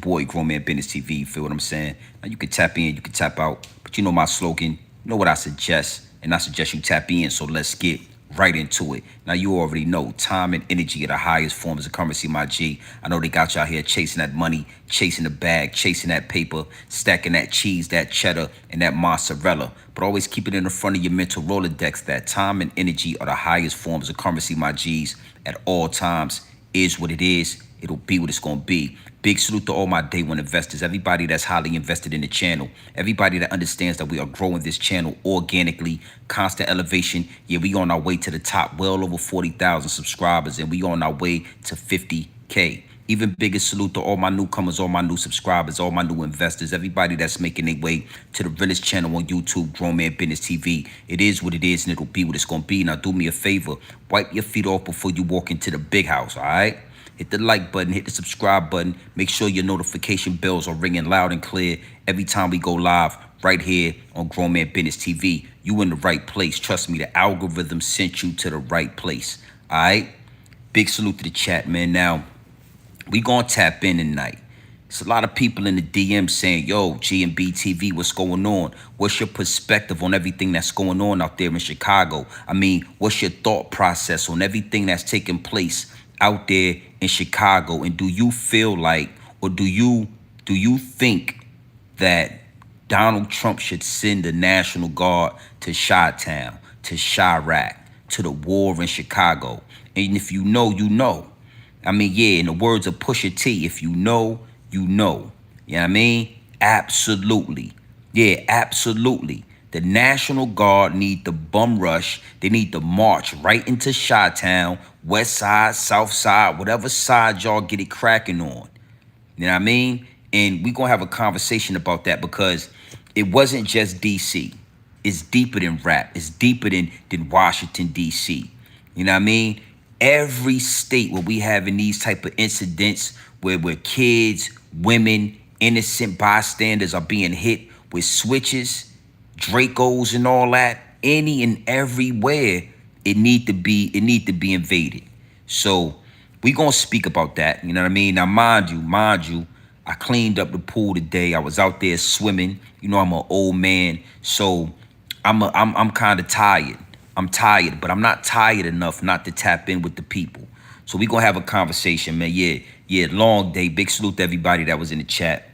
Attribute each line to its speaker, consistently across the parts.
Speaker 1: boy, Grown Man Business TV. You feel what I'm saying? Now you can tap in, you can tap out, but you know my slogan. You know what I suggest, and I suggest you tap in. So let's get right into it. Now you already know time and energy are the highest forms of currency, my G. I know they got y'all here chasing that money, chasing the bag, chasing that paper, stacking that cheese, that cheddar, and that mozzarella. But always keep it in the front of your mental Rolodex that time and energy are the highest forms of currency, my G's, at all times. Is what it is. It'll be what it's going to be. Big salute to all my day one investors, everybody that's highly invested in the channel, everybody that understands that we are growing this channel organically, constant elevation. Yeah, we on our way to the top, well over 40,000 subscribers, and we on our way to 50K. Even bigger salute to all my newcomers, all my new subscribers, all my new investors, everybody that's making their way to the Realest channel on YouTube, Grown Man Business TV. It is what it is, and it'll be what it's going to be. Now, do me a favor. Wipe your feet off before you walk into the big house, all right? Hit the like button, hit the subscribe button. Make sure your notification bells are ringing loud and clear every time we go live right here on Grown Man Business TV. You in the right place. Trust me, the algorithm sent you to the right place, all right? Big salute to the chat, man. Now, we gonna tap in tonight. It's a lot of people in the DM saying, yo, GMBBTV, what's going on? What's your perspective on everything that's going on out there in Chicago? I mean, what's your thought process on everything that's taking place out there in Chicago? And do you feel like, or do you think that Donald Trump should send the National Guard to Chi-Town, to Chirac, to the war in Chicago? And if you know, you know. I mean, yeah, in the words of Pusha T, if you know, you know. You know what I mean? Absolutely. Yeah, absolutely. The National Guard need the bum rush. They need to march right into Chi-Town, west side, south side, whatever side y'all get it cracking on. You know what I mean? And we're going to have a conversation about that because it wasn't just D.C. It's deeper than rap. It's deeper than Washington, D.C. You know what I mean? Every state where we having these type of incidents where kids, women, innocent bystanders are being hit with switches, Dracos and all that, any and everywhere, it need to be invaded. So we gonna speak about that. You know what I mean? Now mind you, I cleaned up the pool today. I was out there swimming. You know, I'm an old man, so I'm kind of tired. I'm tired, but I'm not tired enough not to tap in with the people. So we gonna have a conversation, man. Yeah, long day. Big salute to everybody that was in the chat.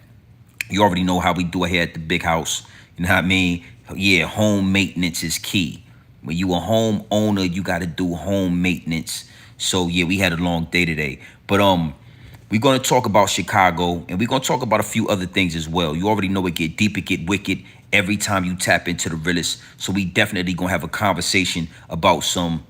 Speaker 1: You already know how we do it here at the big house. You know what I mean? Yeah, home maintenance is key. When you a home owner, you gotta do home maintenance. So yeah, we had a long day today. But we're gonna talk about Chicago, and we're gonna talk about a few other things as well. You already know it get deep, it get wicked every time you tap into the Realest. So we definitely gonna have a conversation about some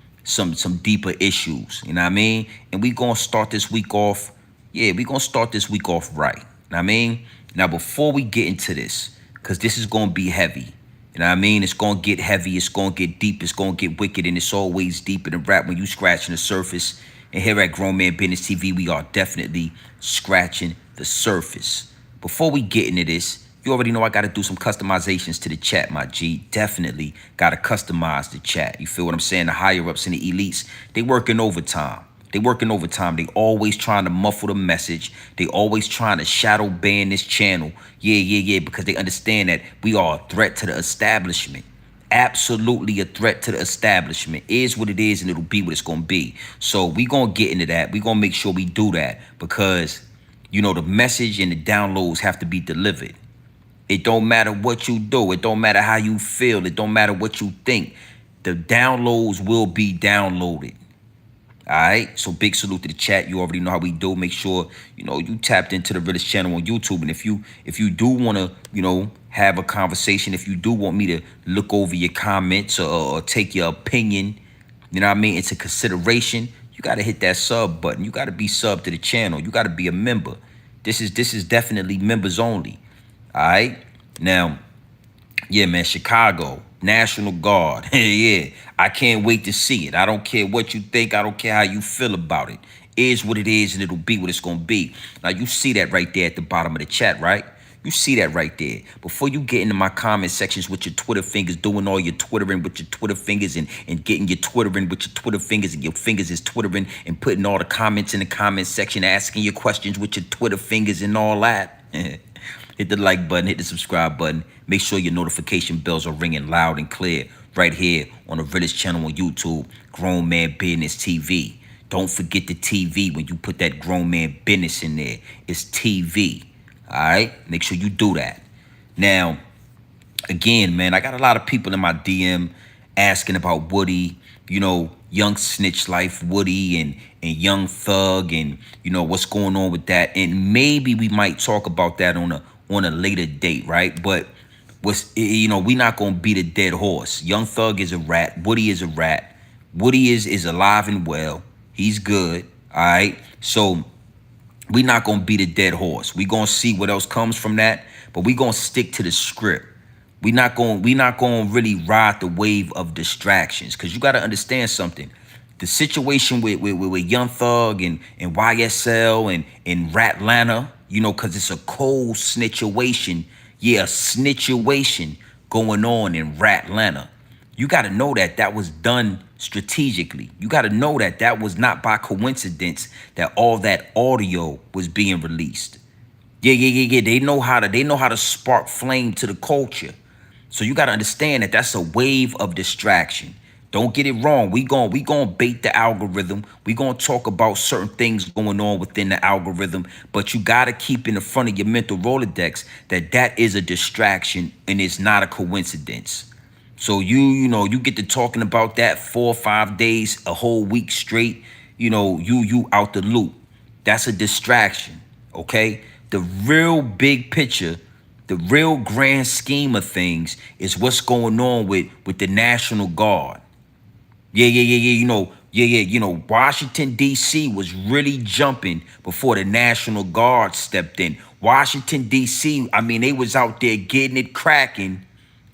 Speaker 1: deeper issues. You know what I mean? And we gonna start this week off. Yeah, we gonna start this week off right. You know what I mean? Now before we get into this, because this is gonna be heavy. You know what I mean? It's gonna get heavy, it's gonna get deep, it's gonna get wicked, and it's always deeper than rap when you scratching the surface. And here at Grown Man Business TV, we are definitely scratching the surface. Before we get into this, you already know I got to do some customizations to the chat, my G. Definitely got to customize the chat. You feel what I'm saying? The higher-ups and the elites, they working overtime. They always trying to muffle the message. They always trying to shadow ban this channel. Yeah, because they understand that we are a threat to the establishment. Absolutely a threat to the establishment. Is what it is, and it'll be what it's going to be. So we going to get into that. We going to make sure we do that because, you know, the message and the downloads have to be delivered. It don't matter what you do. It don't matter how you feel. It don't matter what you think. The downloads will be downloaded. All right? So big salute to the chat. You already know how we do. Make sure, you know, you tapped into the Realest channel on YouTube. And if you do want to, you know, have a conversation, if you do want me to look over your comments or take your opinion, you know what I mean, into consideration, you got to hit that sub button. You got to be sub to the channel. You got to be a member. This is definitely members only. All right. Now, yeah, man, Chicago, National Guard. Yeah, I can't wait to see it. I don't care what you think. I don't care how you feel about it. Is what it is, and it'll be what it's going to be. Now, you see that right there at the bottom of the chat, right? You see that right there. Before you get into my comment sections with your Twitter fingers, doing all your Twittering with your Twitter fingers and getting your Twittering with your Twitter fingers and your fingers is Twittering and putting all the comments in the comment section, asking your questions with your Twitter fingers and all that. Hit the like button, hit the subscribe button. Make sure your notification bells are ringing loud and clear right here on the Realest channel on YouTube, Grown Man Business TV. Don't forget the TV when you put that Grown Man Business in there. It's TV. All right? Make sure you do that. Now, again, man, I got a lot of people in my DM asking about Woody, young snitch life, Woody and young thug, and what's going on with that. And maybe we might talk about that on a later date, right? But we not gonna beat a dead horse. Young Thug is a rat. Woody is a rat. Woody is alive and well. He's good. All right. So we not gonna beat a dead horse. We gonna see what else comes from that, but we gonna stick to the script. We not gonna really ride the wave of distractions, because you gotta understand something. The situation with Young Thug and YSL and Ratlanta, because it's a cold snitchation. Yeah, a snitchation going on in Ratlanta. You got to know that was done strategically. You got to know that was not by coincidence that all that audio was being released. Yeah. They know how to spark flame to the culture. So you got to understand that that's a wave of distraction. Don't get it wrong. We gon' bait the algorithm. We gonna talk about certain things going on within the algorithm, but you gotta keep in the front of your mental Rolodex that is a distraction and it's not a coincidence. So you get to talking about that 4 or 5 days, a whole week straight. You out the loop. That's a distraction. Okay. The real big picture. The real grand scheme of things is what's going on with the National Guard. Yeah. Washington, D.C. was really jumping before the National Guard stepped in. Washington, D.C., I mean, they was out there getting it cracking.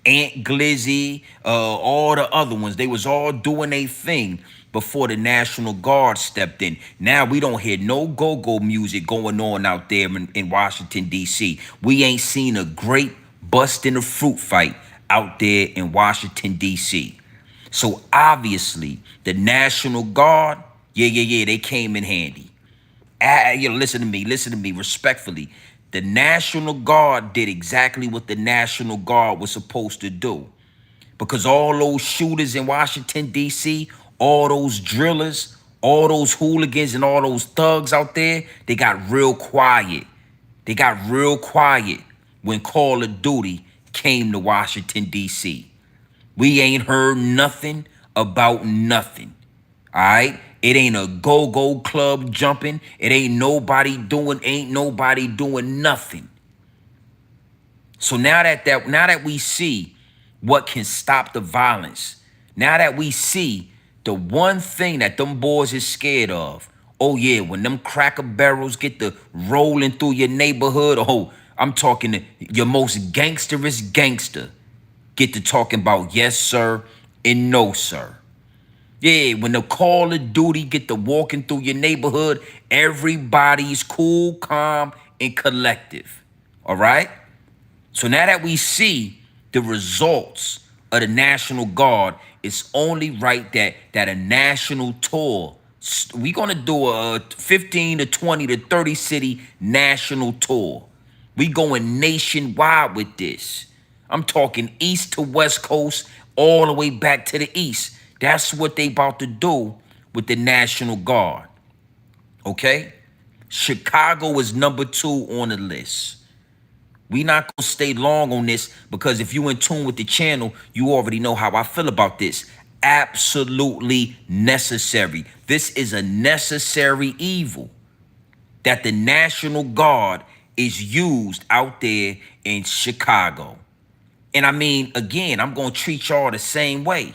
Speaker 1: Aunt Glizzy, all the other ones, they was all doing their thing before the National Guard stepped in. Now we don't hear no go-go music going on out there in Washington, D.C. We ain't seen a great bust in the fruit fight out there in Washington, D.C. So obviously, the National Guard, they came in handy. Listen to me, respectfully. The National Guard did exactly what the National Guard was supposed to do. Because all those shooters in Washington, D.C., all those drillers, all those hooligans and all those thugs out there, they got real quiet. They got real quiet when Call of Duty came to Washington, D.C. We ain't heard nothing about nothing. All right? It ain't a go-go club jumping. It ain't nobody doing nothing. So now that we see what can stop the violence, now that we see the one thing that them boys is scared of, oh yeah, when them cracker barrels get to rolling through your neighborhood, oh, I'm talking to your most gangsterous gangster get to talking about yes, sir, and no, sir. Yeah, when the Call of Duty get to walking through your neighborhood, everybody's cool, calm, and collective. All right? So now that we see the results of the National Guard, it's only right that a national tour, we're going to do a 15 to 20 to 30 city national tour. We going nationwide with this. I'm talking east to west coast, all the way back to the east. That's what they about to do with the National Guard. Okay? Chicago is number 2 on the list. We not gonna stay long on this, because if you in tune with the channel, you already know how I feel about this. Absolutely necessary. This is a necessary evil that the National Guard is used out there in Chicago. And I mean, again, I'm going to treat y'all the same way.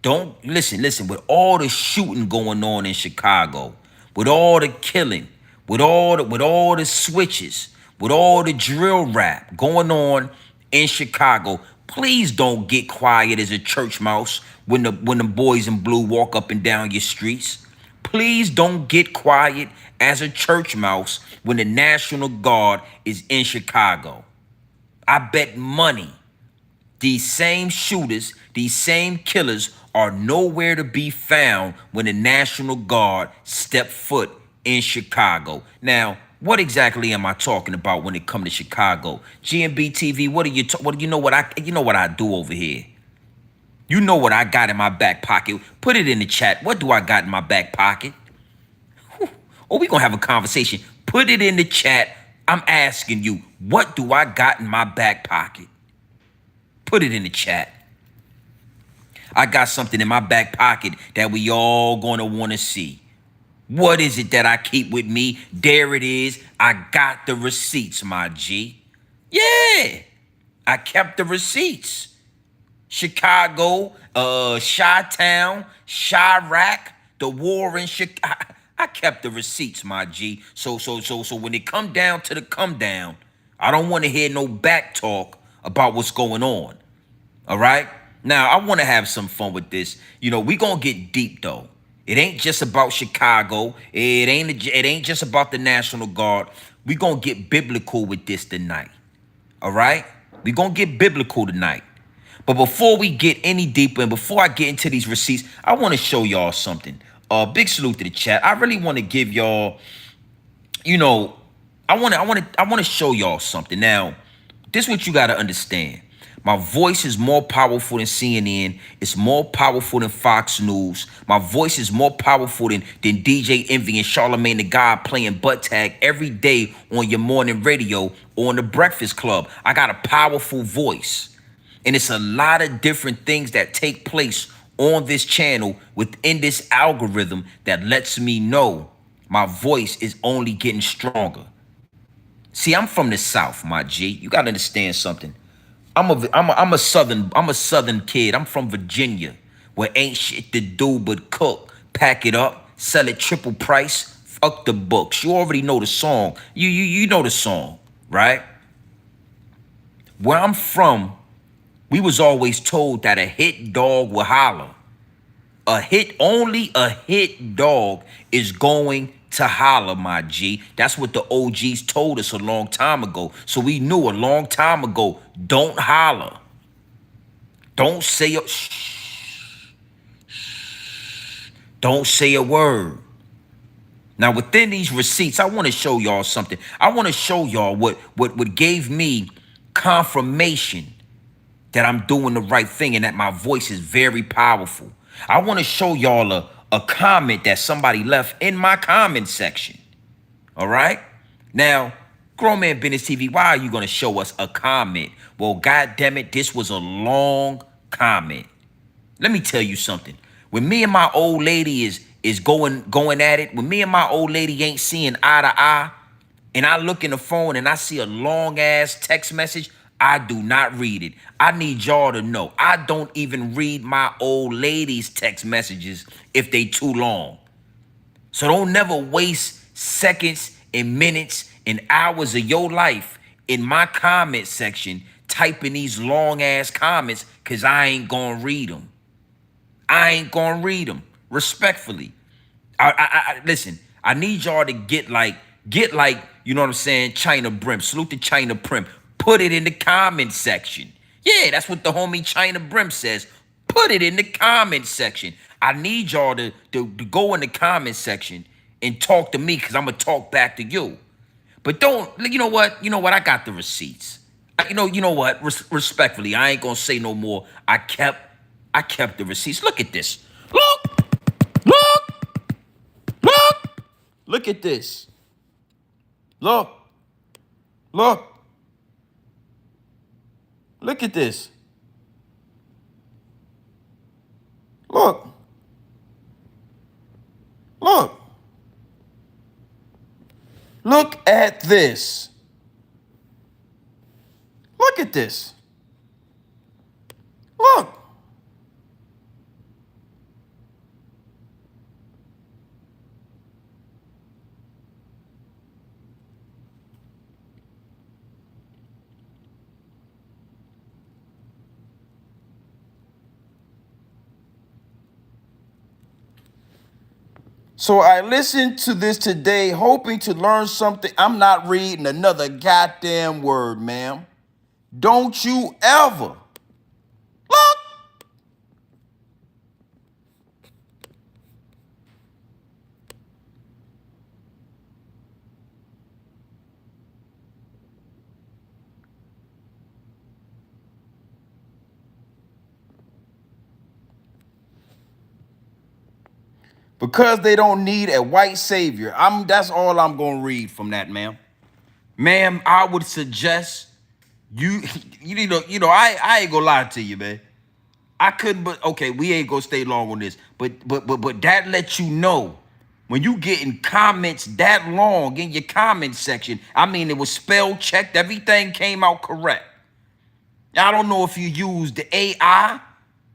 Speaker 1: Don't listen, with all the shooting going on in Chicago, with all the killing, with all the switches, with all the drill rap going on in Chicago, please don't get quiet as a church mouse when the boys in blue walk up and down your streets. Please don't get quiet as a church mouse when the National Guard is in Chicago. I bet money these same shooters, these same killers are nowhere to be found when the National Guard step foot in Chicago. Now, what exactly am I talking about when it comes to Chicago? GMBTV, what are you you know what I do over here? You know what I got in my back pocket. Put it in the chat. What do I got in my back pocket? Whew. Oh, we gonna have a conversation. Put it in the chat. I'm asking you, what do I got in my back pocket? Put it in the chat. I got something in my back pocket that we all gonna wanna see. What is it that I keep with me? There it is. I got the receipts, my G. Yeah, I kept the receipts. Chicago, Chi-Town, Chirac, the war in Chicago. I kept the receipts, my G. So when it come down to the come down, I don't want to hear no back talk about what's going on. All right? Now, I want to have some fun with this. You know, we going to get deep, though. It ain't just about Chicago. It ain't just about the National Guard. We going to get biblical with this tonight. All right? We going to get biblical tonight. But before we get any deeper and before I get into these receipts, I want to show y'all something. Big salute to the chat. I really want to give y'all, you know, I want to show y'all something. Now, this is what you got to understand. My voice is more powerful than CNN. It's more powerful than Fox News. My voice is more powerful than DJ Envy and Charlamagne the God playing butt tag every day on your morning radio or on the Breakfast Club. I got a powerful voice. And it's a lot of different things that take place on this channel within this algorithm that lets me know my voice is only getting stronger. See, I'm from the South, my G. You got to understand something. I'm a southern kid. I'm from Virginia, where ain't shit to do but cook, pack it up, sell it triple price, fuck the books. You already know the song. You know the song, right? Where I'm from, we was always told that a hit dog will holler. Only a hit dog is going to holler, my G. That's what the OGs told us a long time ago. So we knew a long time ago, don't holler. Don't say a don't say a word. Now, within these receipts, I want to show y'all something. I want to show y'all what gave me confirmation that I'm doing the right thing and that my voice is very powerful. I want to show y'all a comment that somebody left in my comment section. All right? Now, Grown Man Business TV, why are you going to show us a comment? Well, God damn it, this was a long comment. Let me tell you something. When me and my old lady is going at it, when me and my old lady ain't seeing eye to eye, and I look in the phone and I see a long ass text message, I do not read it. I need y'all to know I don't even read my old lady's text messages if they too long. So don't never waste seconds and minutes and hours of your life in my comment section typing these long ass comments, because I ain't gonna read them. I ain't gonna read them. Respectfully. Listen, I need y'all to get like, you know what I'm saying, China Brim. Salute to China Brim. Put it in the comment section. Yeah, that's what the homie China Brim says. Put it in the comment section. I need y'all to go in the comment section and talk to me, because I'm going to talk back to you. But don't, you know what? I got the receipts. You know what? Respectfully, I ain't going to say no more. I kept the receipts. Look at this. Look at this. Look at this. Look. Look at this. Look at this. Look. So I listened to this today, hoping to learn something. I'm not reading another goddamn word, ma'am. Don't you ever look. Because they don't need a white savior. That's all I'm gonna read from that, ma'am. Ma'am, I would suggest you I ain't gonna lie to you, man. I couldn't, but okay, we ain't gonna stay long on this. But that lets you know when you getting comments that long in your comment section. I mean, it was spell checked, everything came out correct. I don't know if you used the AI.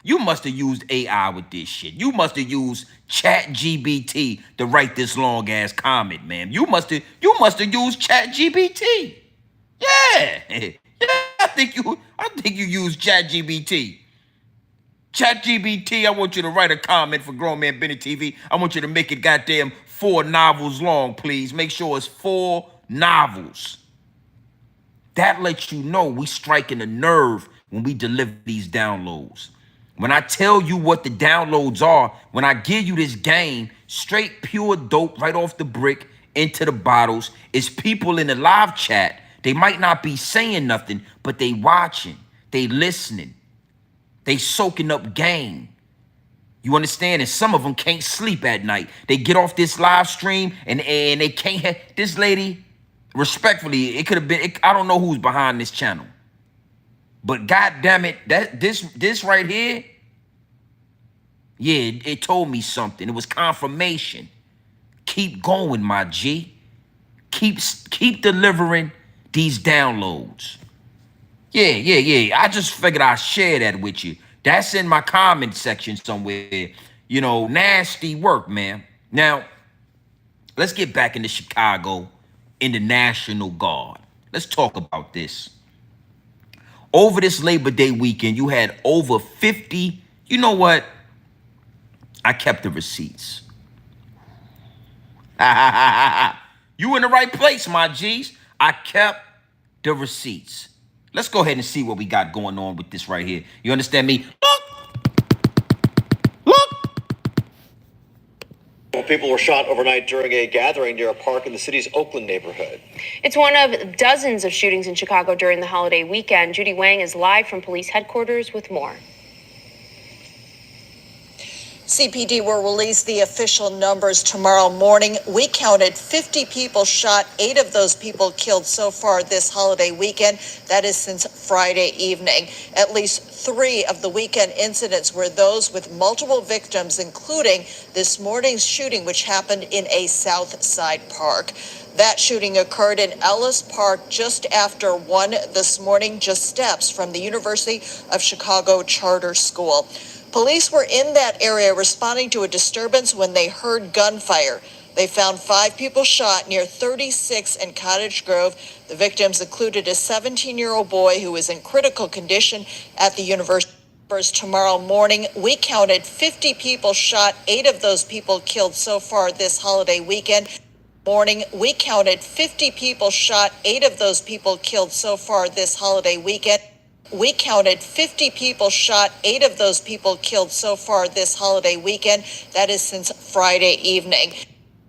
Speaker 1: You must have used AI with this shit. You must have used Chat GBT to write this long ass comment, man. You must have used Chat GBT. Yeah. Yeah, I think you used Chat GBT. Chat GBT, I want you to write a comment for Grown Man Benny TV. I want you to make it goddamn 4 novels long, please. Make sure it's 4 novels. That lets you know we striking a nerve when we deliver these downloads. When I tell you what the downloads are, when I give you this game, straight pure dope right off the brick into the bottles, it's people in the live chat. They might not be saying nothing, but they watching, they listening, they soaking up game. You understand? And some of them can't sleep at night. They get off this live stream and they can't have this lady. Respectfully, it could have been. I don't know who's behind this channel, but God damn it, this right here, yeah, it told me something. It was confirmation. Keep going, my G. Keep delivering these downloads. Yeah. I just figured I'd share that with you. That's in my comment section somewhere. You know, nasty work, man. Now, let's get back into Chicago in the National Guard. Let's talk about this. Over this Labor Day weekend, you had over 50. You know what? I kept the receipts. You in the right place, my G's. I kept the receipts. Let's go ahead and see what we got going on with this right here. You understand me? Look.
Speaker 2: People were shot overnight during a gathering near a park in the city's Oakland neighborhood.
Speaker 3: It's one of dozens of shootings in Chicago during the holiday weekend. Judy Wang is live from police headquarters with more.
Speaker 4: CPD will release the official numbers tomorrow morning. We counted 50 people shot, 8 of those people killed so far this holiday weekend. That is since Friday evening. At least 3 of the weekend incidents were those with multiple victims, including this morning's shooting, which happened in a South Side park. That shooting occurred in Ellis Park just after 1 this morning, just steps from the University of Chicago Charter School. Police were in that area responding to a disturbance when they heard gunfire. They found 5 people shot near 36 and Cottage Grove. The victims included a 17-year-old boy who is in critical condition at the university. Tomorrow morning, we counted 50 people shot, 8 of those people killed so far this holiday weekend. Morning, we counted 50 people shot, 8 of those people killed so far this holiday weekend. We counted 50 people shot, 8 of those people killed so far this holiday weekend. That is since Friday evening.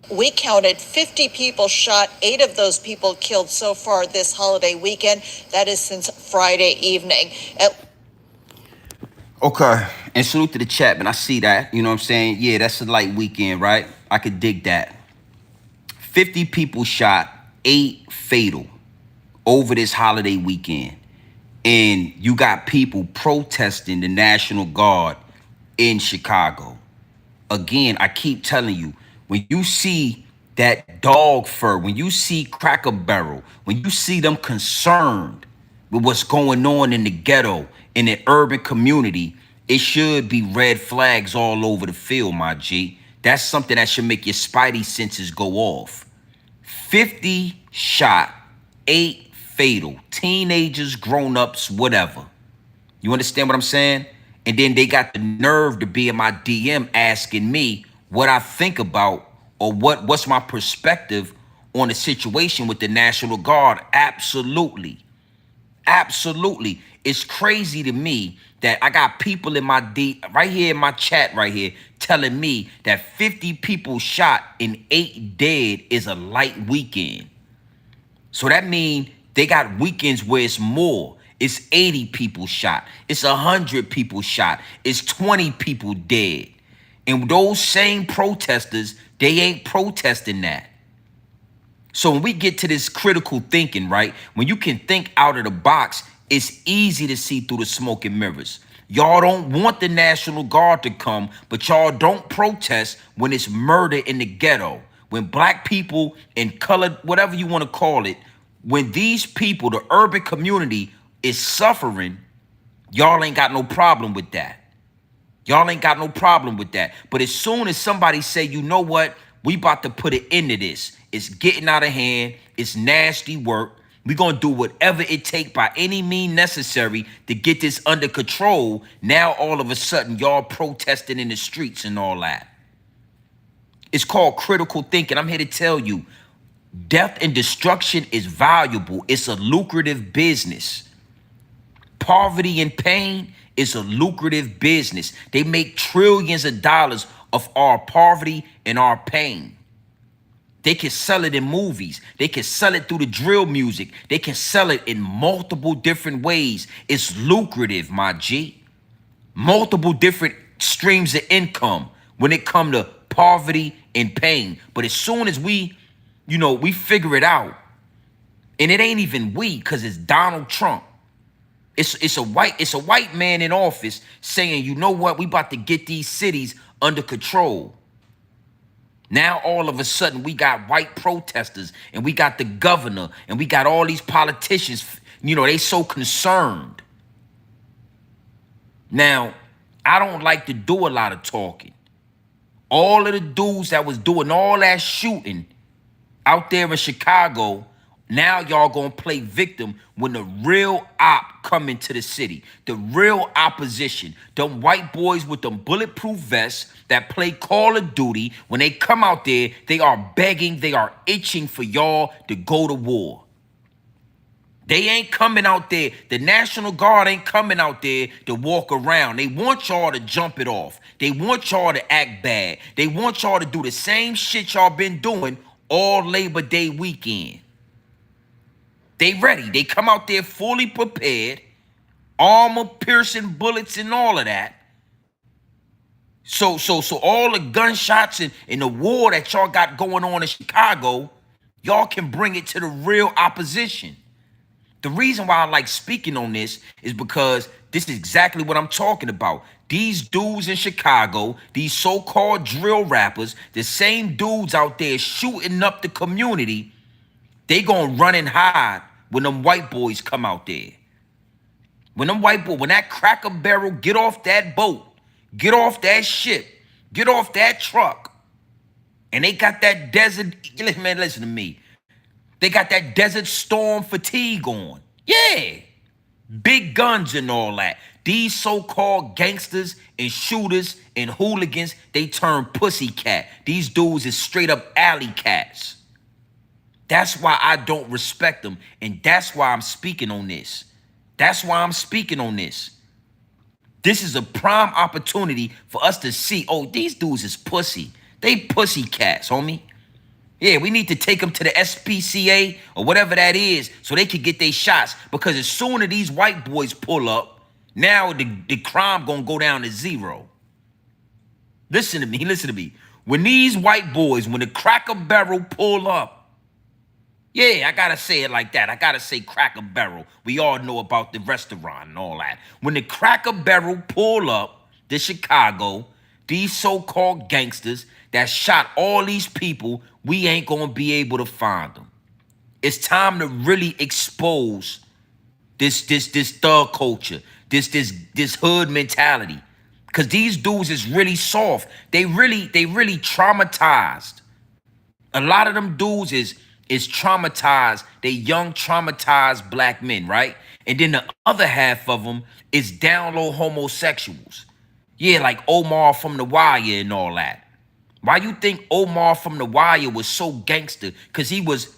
Speaker 4: We counted 50 people shot, 8 of those people killed so far this holiday weekend. That is since Friday evening.
Speaker 1: Okay, and salute to the chat, man. I see that. You know what I'm saying? Yeah, that's a light weekend, right? I could dig that. 50 people shot, 8 fatal over this holiday weekend. And you got people protesting the National Guard in Chicago. Again, I keep telling you, when you see that dog fur, when you see Cracker Barrel, when you see them concerned with what's going on in the ghetto, in the urban community, it should be red flags all over the field, my G. That's something that should make your spidey senses go off. 50 shot, 8 fatal, teenagers, grown-ups, whatever. You understand what I'm saying? And then they got the nerve to be in my DM asking me what I think about or what's my perspective on the situation with the National Guard. Absolutely. Absolutely. It's crazy to me that I got people in my right here in my chat right here telling me that 50 people shot and 8 dead is a light weekend. So that means they got weekends where it's more. It's 80 people shot. It's 100 people shot. It's 20 people dead. And those same protesters, they ain't protesting that. So when we get to this critical thinking, right? When you can think out of the box, it's easy to see through the smoke and mirrors. Y'all don't want the National Guard to come, but y'all don't protest when it's murder in the ghetto. When black people and colored, whatever you want to call it, when these people, the urban community is suffering, y'all ain't got no problem with that. Y'all ain't got no problem with that. But as soon as somebody say, you know what, we about to put an end to this. It's getting out of hand. It's nasty work. We're going to do whatever it takes by any means necessary to get this under control. Now, all of a sudden, y'all protesting in the streets and all that. It's called critical thinking. I'm here to tell you, death and destruction is valuable. It's a lucrative business. Poverty and pain is a lucrative business. They make trillions of dollars of our poverty and our pain. They can sell it in movies. They can sell it through the drill music. They can sell it in multiple different ways. It's lucrative, my G. Multiple different streams of income when it comes to poverty and pain. But as soon as we figure it out, and it ain't even we, because it's Donald Trump. It's a white man in office saying, you know what, we about to get these cities under control. Now all of a sudden we got white protesters and we got the governor and we got all these politicians, they so concerned. Now, I don't like to do a lot of talking. All of the dudes that was doing all that shooting out there in Chicago, now y'all gonna play victim when the real op come into the city. The real opposition. Them white boys with them bulletproof vests that play Call of Duty, when they come out there, they are begging, they are itching for y'all to go to war. They ain't coming out there. The National Guard ain't coming out there to walk around. They want y'all to jump it off. They want y'all to act bad. They want y'all to do the same shit y'all been doing all Labor Day weekend. They ready. They come out there fully prepared, armor-piercing bullets and all of that. So all the gunshots and the war that y'all got going on in Chicago, y'all can bring it to the real opposition. The reason why I like speaking on this is because this is exactly what I'm talking about. These dudes in Chicago, these so-called drill rappers, the same dudes out there shooting up the community, they gonna run and hide when them white boys come out there. When that Cracker Barrel get off that boat, get off that ship, get off that truck, and they got that desert, man, listen to me. They got that Desert Storm fatigue on. Yeah. Big guns and all that. These so-called gangsters and shooters and hooligans, they turn pussycat. These dudes is straight up alley cats. That's why I don't respect them. And that's why I'm speaking on this. That's why I'm speaking on this. This is a prime opportunity for us to see, oh, these dudes is pussy. They pussy cats, homie. Yeah, we need to take them to the SPCA or whatever that is so they can get their shots. Because as soon as these white boys pull up, now the crime gonna go down to zero. Listen to me. When these white boys, when the Cracker Barrel pull up, yeah, I gotta say it like that. I gotta say Cracker Barrel. We all know about the restaurant and all that. When the Cracker Barrel pull up to Chicago, these so-called gangsters that shot all these people, we ain't gonna be able to find them. It's time to really expose this thug culture, this hood mentality. Cause these dudes is really soft. They really traumatized. A lot of them dudes is traumatized. They young traumatized black men, right? And then the other half of them is down low homosexuals. Yeah, like Omar from The Wire and all that. Why you think Omar from The Wire was so gangster? Because he was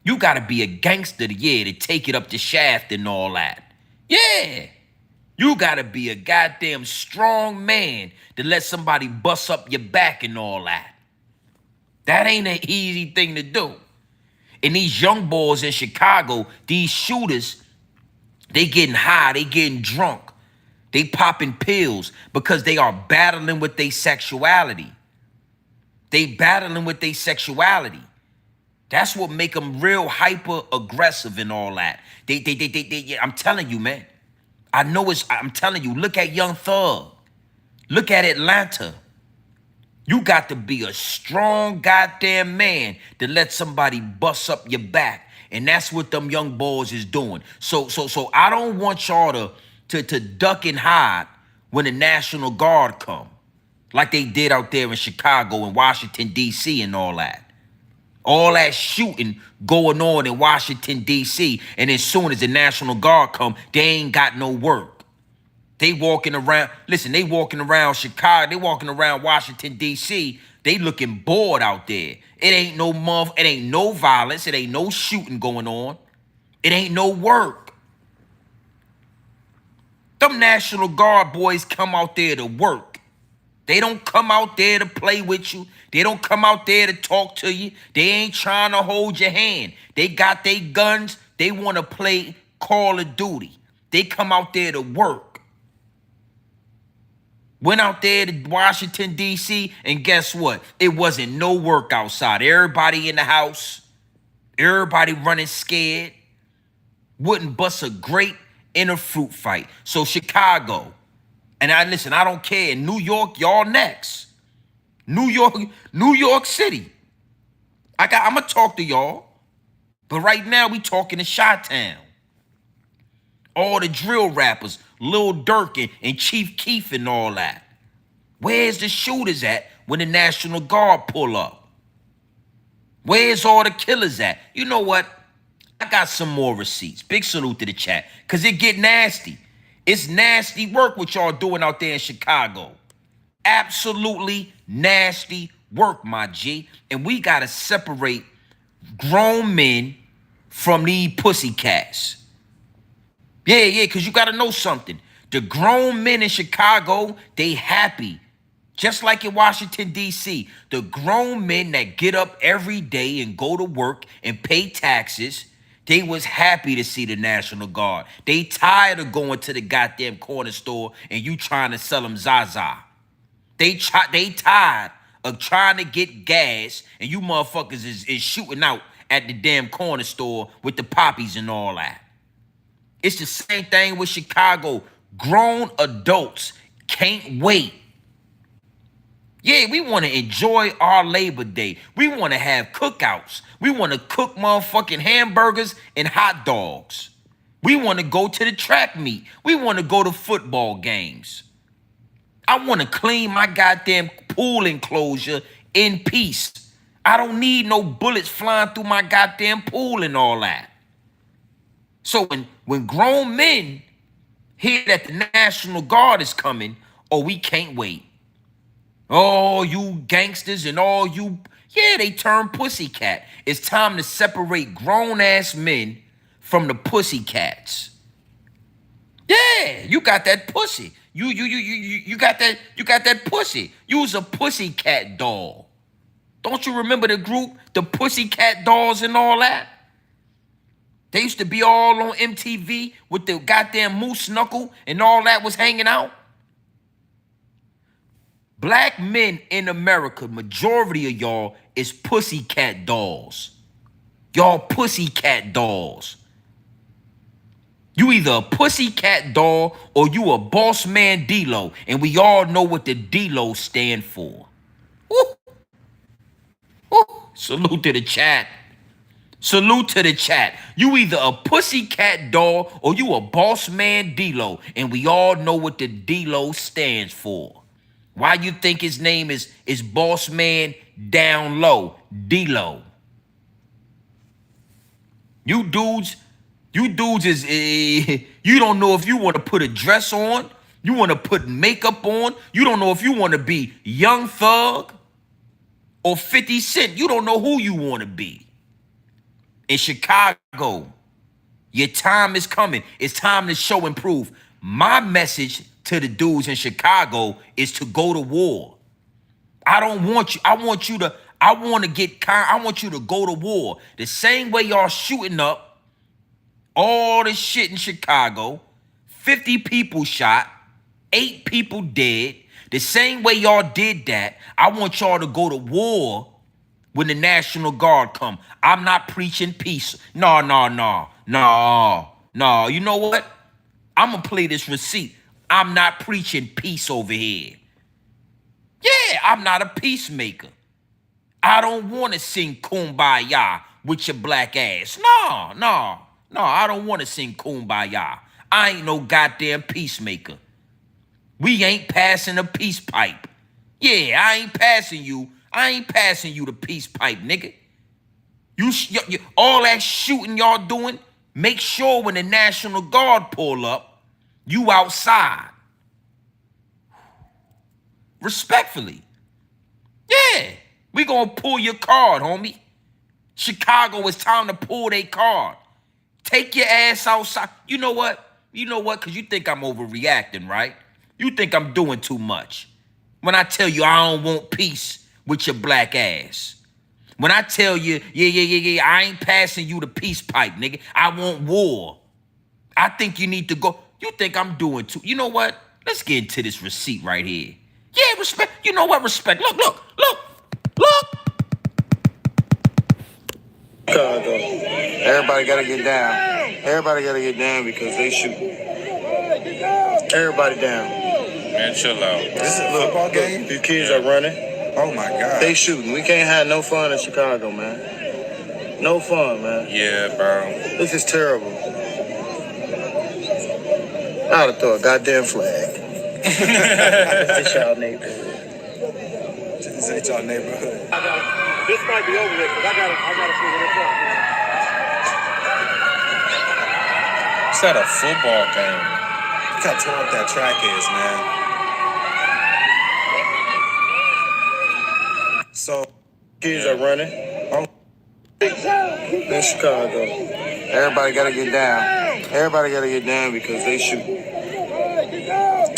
Speaker 1: You got to be a gangster to take it up the shaft and all that. Yeah. You got to be a goddamn strong man to let somebody bust up your back and all that. That ain't an easy thing to do. And these young boys in Chicago, these shooters, they getting high, they getting drunk. They popping pills because they are battling with their sexuality. They battling with their sexuality. That's what make them real hyper aggressive and all that. Yeah, I'm telling you, man. I'm telling you, look at Young Thug. Look at Atlanta. You got to be a strong goddamn man to let somebody bust up your back. And that's what them young boys is doing. So I don't want y'all to duck and hide when the National Guard come. Like they did out there in Chicago and Washington, D.C. and all that. All that shooting going on in Washington, D.C. And as soon as the National Guard come, they ain't got no work. They walking around, listen, they walking around Chicago, they walking around Washington, D.C., they looking bored out there. It ain't no violence, it ain't no shooting going on. It ain't no work. Them National Guard boys come out there to work. They don't come out there to play with you. They don't come out there to talk to you. They ain't trying to hold your hand. They got their guns. They want to play Call of Duty. They come out there to work. Went out there to Washington, D.C., and guess what? It wasn't no work outside. Everybody in the house. Everybody running scared. Wouldn't bust a grape in a fruit fight. So Chicago. And I don't care. In New York, y'all next. New York City. I'm going to talk to y'all. But right now, we talking to Chi-Town. All the drill rappers, Lil Durk and Chief Keef and all that. Where's the shooters at when the National Guard pull up? Where's all the killers at? You know what? I got some more receipts. Big salute to the chat. Because it get nasty. It's nasty work what y'all doing out there in Chicago. Absolutely nasty work, my G. And we got to separate grown men from these pussycats. Yeah, because you got to know something. The grown men in Chicago, they happy. Just like in Washington, D.C. The grown men that get up every day and go to work and pay taxes, they was happy to see the National Guard. They tired of going to the goddamn corner store and you trying to sell them Zaza. They tired of trying to get gas and you motherfuckers is shooting out at the damn corner store with the poppies and all that. It's the same thing with Chicago. Grown adults can't wait. Yeah, we want to enjoy our Labor Day. We want to have cookouts. We want to cook motherfucking hamburgers and hot dogs. We want to go to the track meet. We want to go to football games. I want to clean my goddamn pool enclosure in peace. I don't need no bullets flying through my goddamn pool and all that. So when grown men hear that the National Guard is coming, oh, we can't wait. Oh, you gangsters and all you, yeah, they turn pussycat. It's time to separate grown-ass men from the pussycats. Yeah, you got that pussy. You got that pussy. You was a pussycat doll. Don't you remember the group, the Pussycat Dolls and all that? They used to be all on MTV with the goddamn moose knuckle and all that was hanging out. Black men in America, majority of y'all is pussycat dolls. Y'all pussycat dolls. You either a pussycat doll or you a boss man D-Lo, and we all know what the D-Lo stand for. Woo. Woo. Salute to the chat. Salute to the chat. You either a pussycat doll or you a boss man D-Lo, and we all know what the D-Lo stands for. Why you think his name is boss man down low, D-Lo? You dudes is, you don't know if you want to put a dress on, you want to put makeup on, you don't know if you want to be Young Thug or 50 Cent. You don't know who you want to be. In Chicago, your time is coming. It's time to show and prove. My message to the dudes in Chicago is to go to war. I don't want you. I want you to go to war. The same way y'all shooting up all the shit in Chicago, 50 people shot, 8 people dead. The same way y'all did that, I want y'all to go to war when the National Guard come. I'm not preaching peace. No. You know what? I'm going to play this receipt. I'm not preaching peace over here. Yeah, I'm not a peacemaker. I don't want to sing Kumbaya with your black ass. No, I don't want to sing Kumbaya. I ain't no goddamn peacemaker. We ain't passing a peace pipe. Yeah, I ain't passing you the peace pipe, nigga. You all that shooting y'all doing, make sure when the National Guard pull up, you outside. Respectfully. Yeah, we gonna pull your card, homie. Chicago, it's time to pull their card. Take your ass outside. You know what? Because you think I'm overreacting, right? You think I'm doing too much. When I tell you I don't want peace with your black ass. When I tell you, yeah, I ain't passing you the peace pipe, nigga. I want war. I think you need to go. You think I'm doing too. You know what? Let's get into this receipt right here. Yeah, respect. You know what? Respect. Look.
Speaker 5: Chicago. Everybody gotta get down. Everybody gotta get down because they shoot. Everybody down.
Speaker 6: Man, chill out.
Speaker 5: This is a football game. These kids are running.
Speaker 6: Oh my God.
Speaker 5: They shooting. We can't have no fun in Chicago, man. No fun, man.
Speaker 6: Yeah, bro.
Speaker 5: This is terrible. I ought to throw a goddamn flag. This y'all neighborhood.
Speaker 6: This ain't y'all neighborhood.
Speaker 2: This might be over there because I gotta figure this out.
Speaker 6: It's at a football game. Look how torn up that track is, man. So
Speaker 5: Kids are running. Oh. In Chicago. Everybody gotta get down. Everybody gotta get down because they shoot.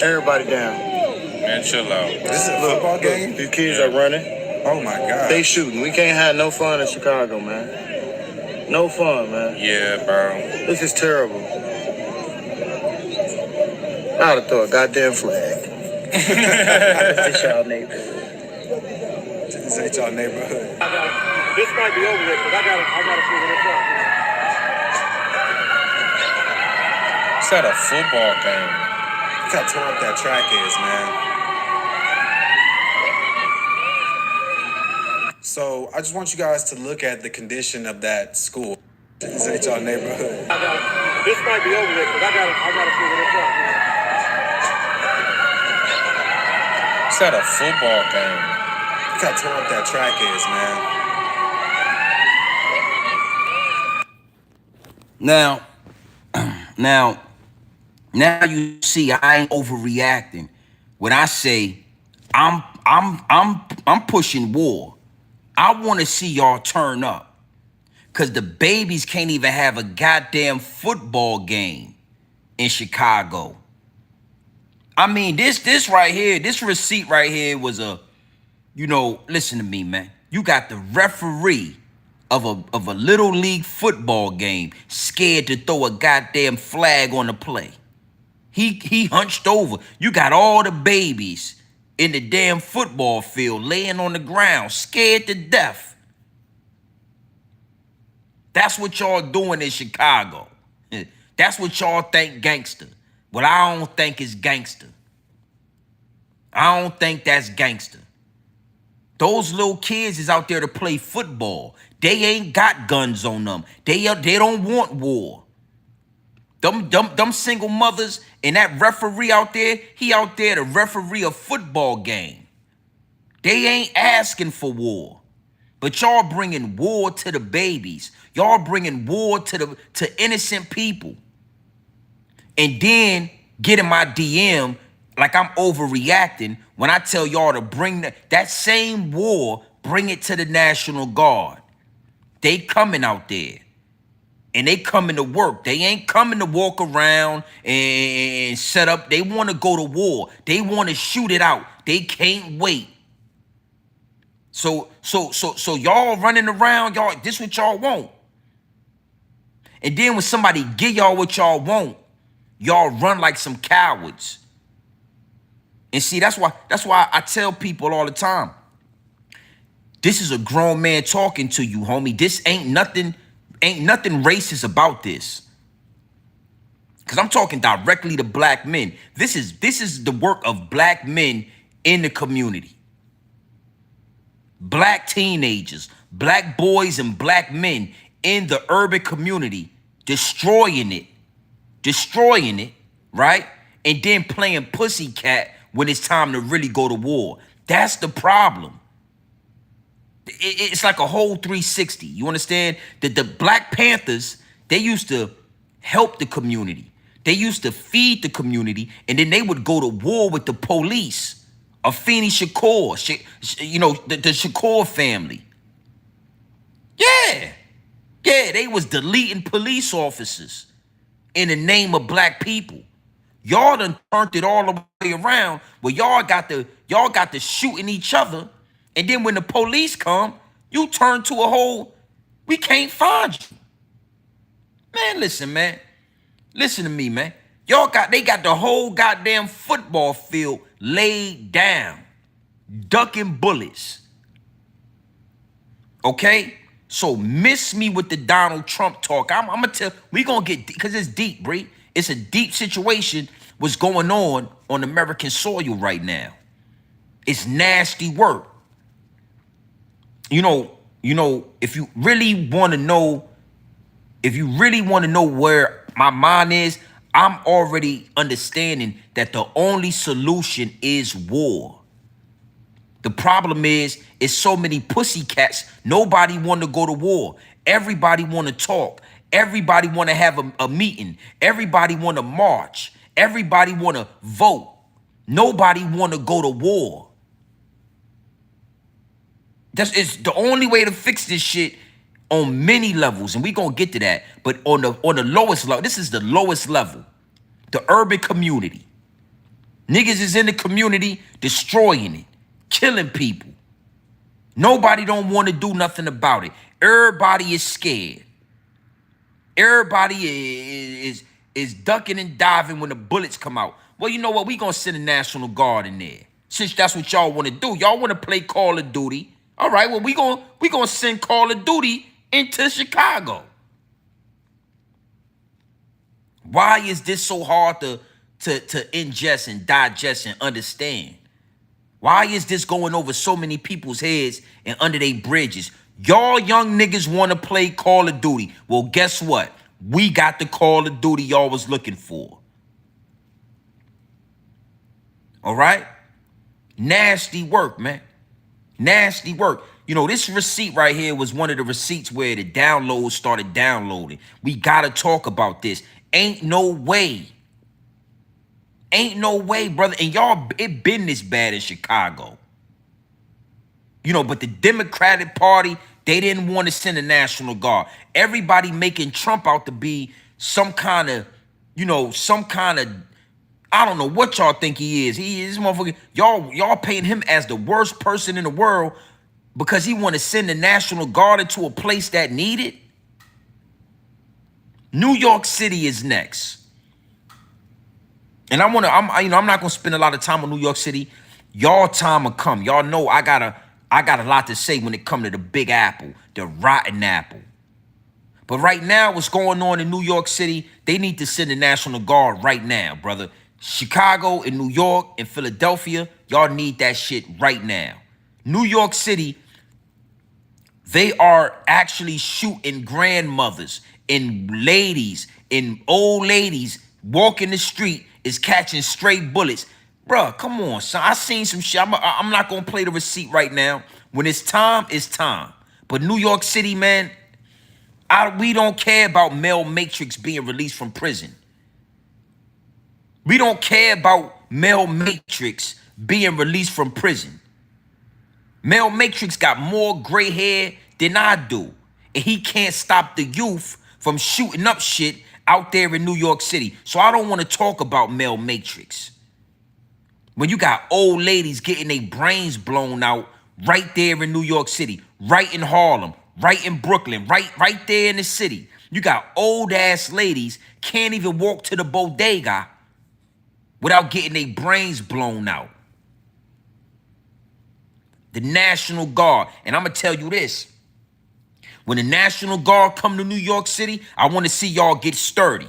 Speaker 5: Everybody down.
Speaker 6: Man, chill out.
Speaker 5: This is a football game. These kids are running.
Speaker 6: Oh my God.
Speaker 5: They shooting. We can't have no fun in Chicago, man. No fun, man.
Speaker 6: Yeah, bro.
Speaker 5: This is terrible. I ought to throw a goddamn flag. This y'all neighborhood.
Speaker 6: This ain't y'all neighborhood.
Speaker 2: This might be over there because I gotta figure this out.
Speaker 6: It's at a football game. Look how torn up that track is, man. So I just want you guys to look at the condition of that school. This ain't y'all neighborhood.
Speaker 2: This might be over there because I gotta figure this out.
Speaker 6: It's at a football game. Look how torn up that track is,
Speaker 1: Now you see I ain't overreacting when I say I'm pushing war. I want to see y'all turn up because the babies can't even have a goddamn football game in Chicago. I mean, this right here, this receipt right here was listen to me, man. You got the referee of a little league football game scared to throw a goddamn flag on the play. He hunched over. You got all the babies in the damn football field laying on the ground, scared to death. That's what y'all doing in Chicago. That's what y'all think gangster. But I don't think it's gangster. I don't think that's gangster. Those little kids is out there to play football. They ain't got guns on them. They don't want war. Them single mothers and that referee out there, he out there to referee a football game. They ain't asking for war. But y'all bringing war to the babies. Y'all bringing war to innocent people. And then get in my DM like I'm overreacting when I tell y'all to bring that same war, bring it to the National Guard. They coming out there. And they coming to work. They ain't coming to walk around and set up. They want to go to war. They want to shoot it out. They can't wait. So y'all running around, y'all, this what y'all want. And then when somebody give y'all what y'all want, y'all run like some cowards. And see, that's why I tell people all the time, this is a grown man talking to you, homie. This ain't nothing racist about this. Because I'm talking directly to black men. This is the work of black men in the community. Black teenagers, black boys and black men in the urban community, destroying it, right? And then playing pussycat when it's time to really go to war. That's the problem. It's like a whole 360. You understand? That the Black Panthers, they used to help the community. They used to feed the community, and then they would go to war with the police. Afeni Shakur, you know, the Shakur family. Yeah, they was deleting police officers in the name of black people. Y'all done turned it all the way around where y'all got to shooting each other. And then when the police come, you turn to a whole, we can't find you. Man, listen, man. Listen to me, man. They got the whole goddamn football field laid down, ducking bullets. Okay? So miss me with the Donald Trump talk. I'm gonna tell, we gonna get, because it's deep, Bree. It's a deep situation what's going on American soil right now. It's nasty work. You know, if you really want to know where my mind is, I'm already understanding that the only solution is war. The problem is so many pussycats. Nobody want to go to war. Everybody want to talk. Everybody want to have a meeting. Everybody want to march. Everybody want to vote. Nobody want to go to war. It's the only way to fix this shit on many levels, and we gonna get to that. But on the lowest level, this is the lowest level, the urban community. Niggas is in the community destroying it, killing people. Nobody don't want to do nothing about it. Everybody is scared. Everybody is ducking and diving when the bullets come out. Well, you know what? We gonna send a National Guard in there, since that's what y'all want to do. Y'all want to play Call of Duty. All right, well, we gonna send Call of Duty into Chicago. Why is this so hard to ingest and digest and understand? Why is this going over so many people's heads and under their bridges? Y'all young niggas want to play Call of Duty. Well, guess what? We got the Call of Duty y'all was looking for. All right? Nasty work, man. Nasty work. You know, this receipt right here was one of the receipts where the downloads started downloading. We got to talk about this. Ain't no way. Ain't no way, brother. And y'all, it been this bad in Chicago. You know, but the Democratic Party, they didn't want to send a National Guard. Everybody making Trump out to be some kind of, I don't know what y'all think he is. He is motherfucker. Y'all paint him as the worst person in the world because he want to send the National Guard into a place that need it. New York City is next. And I'm not gonna spend a lot of time on New York City. Y'all time will come. Y'all know I got a lot to say when it come to the Big Apple, the rotten apple. But right now, what's going on in New York City, they need to send the National Guard right now, brother. Chicago and New York and Philadelphia, y'all need that shit right now. New York City, they are actually shooting grandmothers and ladies and old ladies walking the street is catching straight bullets. Bruh, come on, son. I seen some shit. I'm not going to play the receipt right now. When it's time, it's time. But New York City, man, we don't care about Mel Matrix being released from prison. We don't care about Mel Matrix being released from prison. Mel Matrix got more gray hair than I do. And he can't stop the youth from shooting up shit out there in New York City. So I don't want to talk about male matrix. When you got old ladies getting their brains blown out right there in New York City, right in Harlem, right in Brooklyn, right there in the city. You got old ass ladies can't even walk to the bodega without getting their brains blown out. The National Guard, and I'm gonna tell you this. When the National Guard come to New York City, I want to see y'all get sturdy.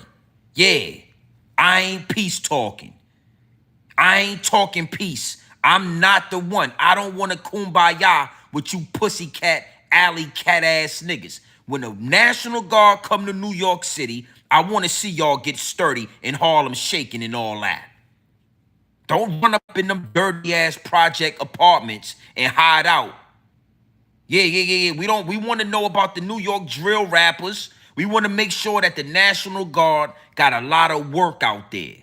Speaker 1: Yeah, I ain't peace talking. I ain't talking peace. I'm not the one. I don't want to kumbaya with you pussycat, alley cat ass niggas. When the National Guard come to New York City, I want to see y'all get sturdy in Harlem shaking and all that. Don't run up in them dirty ass project apartments and hide out. Yeah. We want to know about the New York drill rappers. We want to make sure that the National Guard got a lot of work out there.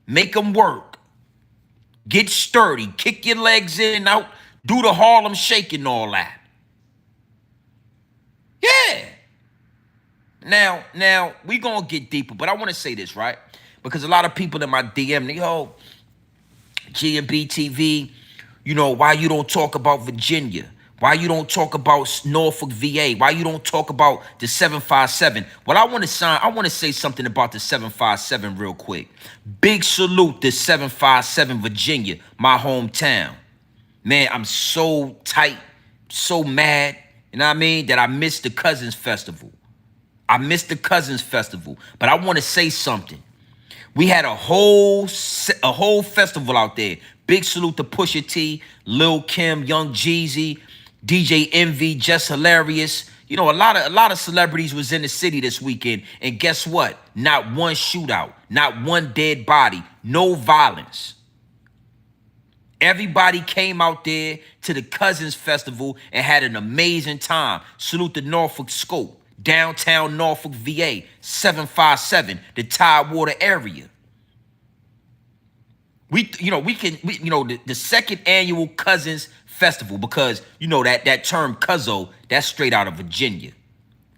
Speaker 1: Make them work. Get sturdy. Kick your legs in and out. Do the Harlem shake and all that. Yeah. Now, we going to get deeper, but I want to say this, right? Because a lot of people in my DM, they, yo, GMBBTV, you know, why you don't talk about Virginia? Why you don't talk about Norfolk, VA? Why you don't talk about the 757? Well, I want to say something about the 757 real quick. Big salute to 757 Virginia, my hometown. Man, I'm so tight, so mad, you know what I mean, that I missed the Cousins Festival. I missed the Cousins Festival, but I want to say something. We had a whole festival out there. Big salute to Pusha T, Lil Kim, Young Jeezy, DJ Envy, Just Hilarious. You know, a lot of celebrities was in the city this weekend. And guess what? Not one shootout, not one dead body, no violence. Everybody came out there to the Cousins Festival and had an amazing time. Salute to Norfolk Scope, downtown Norfolk, VA, 757, the Tidewater area. The second annual Cousins Festival, because you know that term Cuzzo, that's straight out of Virginia.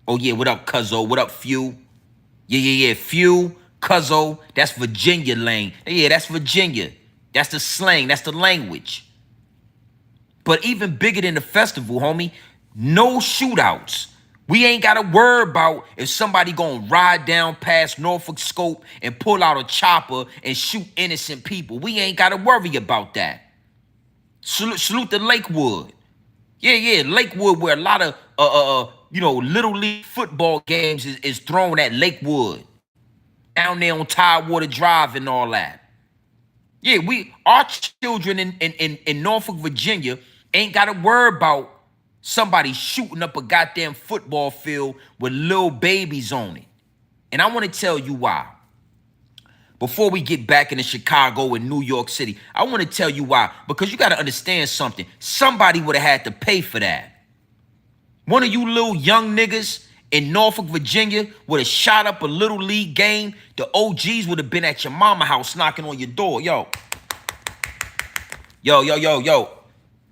Speaker 1: Oh yeah, what up, Cuzzo? What up, Few? Yeah. Few, Cuzzo, that's Virginia lane. Yeah, that's Virginia. That's the slang, that's the language. But even bigger than the festival, homie, no shootouts. We ain't got to worry about if somebody gonna ride down past Norfolk Scope and pull out a chopper and shoot innocent people. We ain't got to worry about that. Salute to Lakewood. Yeah, Lakewood, where a lot of Little League football games is thrown at Lakewood. Down there on Tidewater Drive and all that. Yeah, our children in Norfolk, Virginia ain't got to worry about somebody shooting up a goddamn football field with little babies on it. And I want to tell you why. Before we get back into Chicago and New York City, I want to tell you why. Because you got to understand something. Somebody would have had to pay for that. One of you little young niggas in Norfolk, Virginia would have shot up a Little League game. The OGs would have been at your mama house knocking on your door. Yo.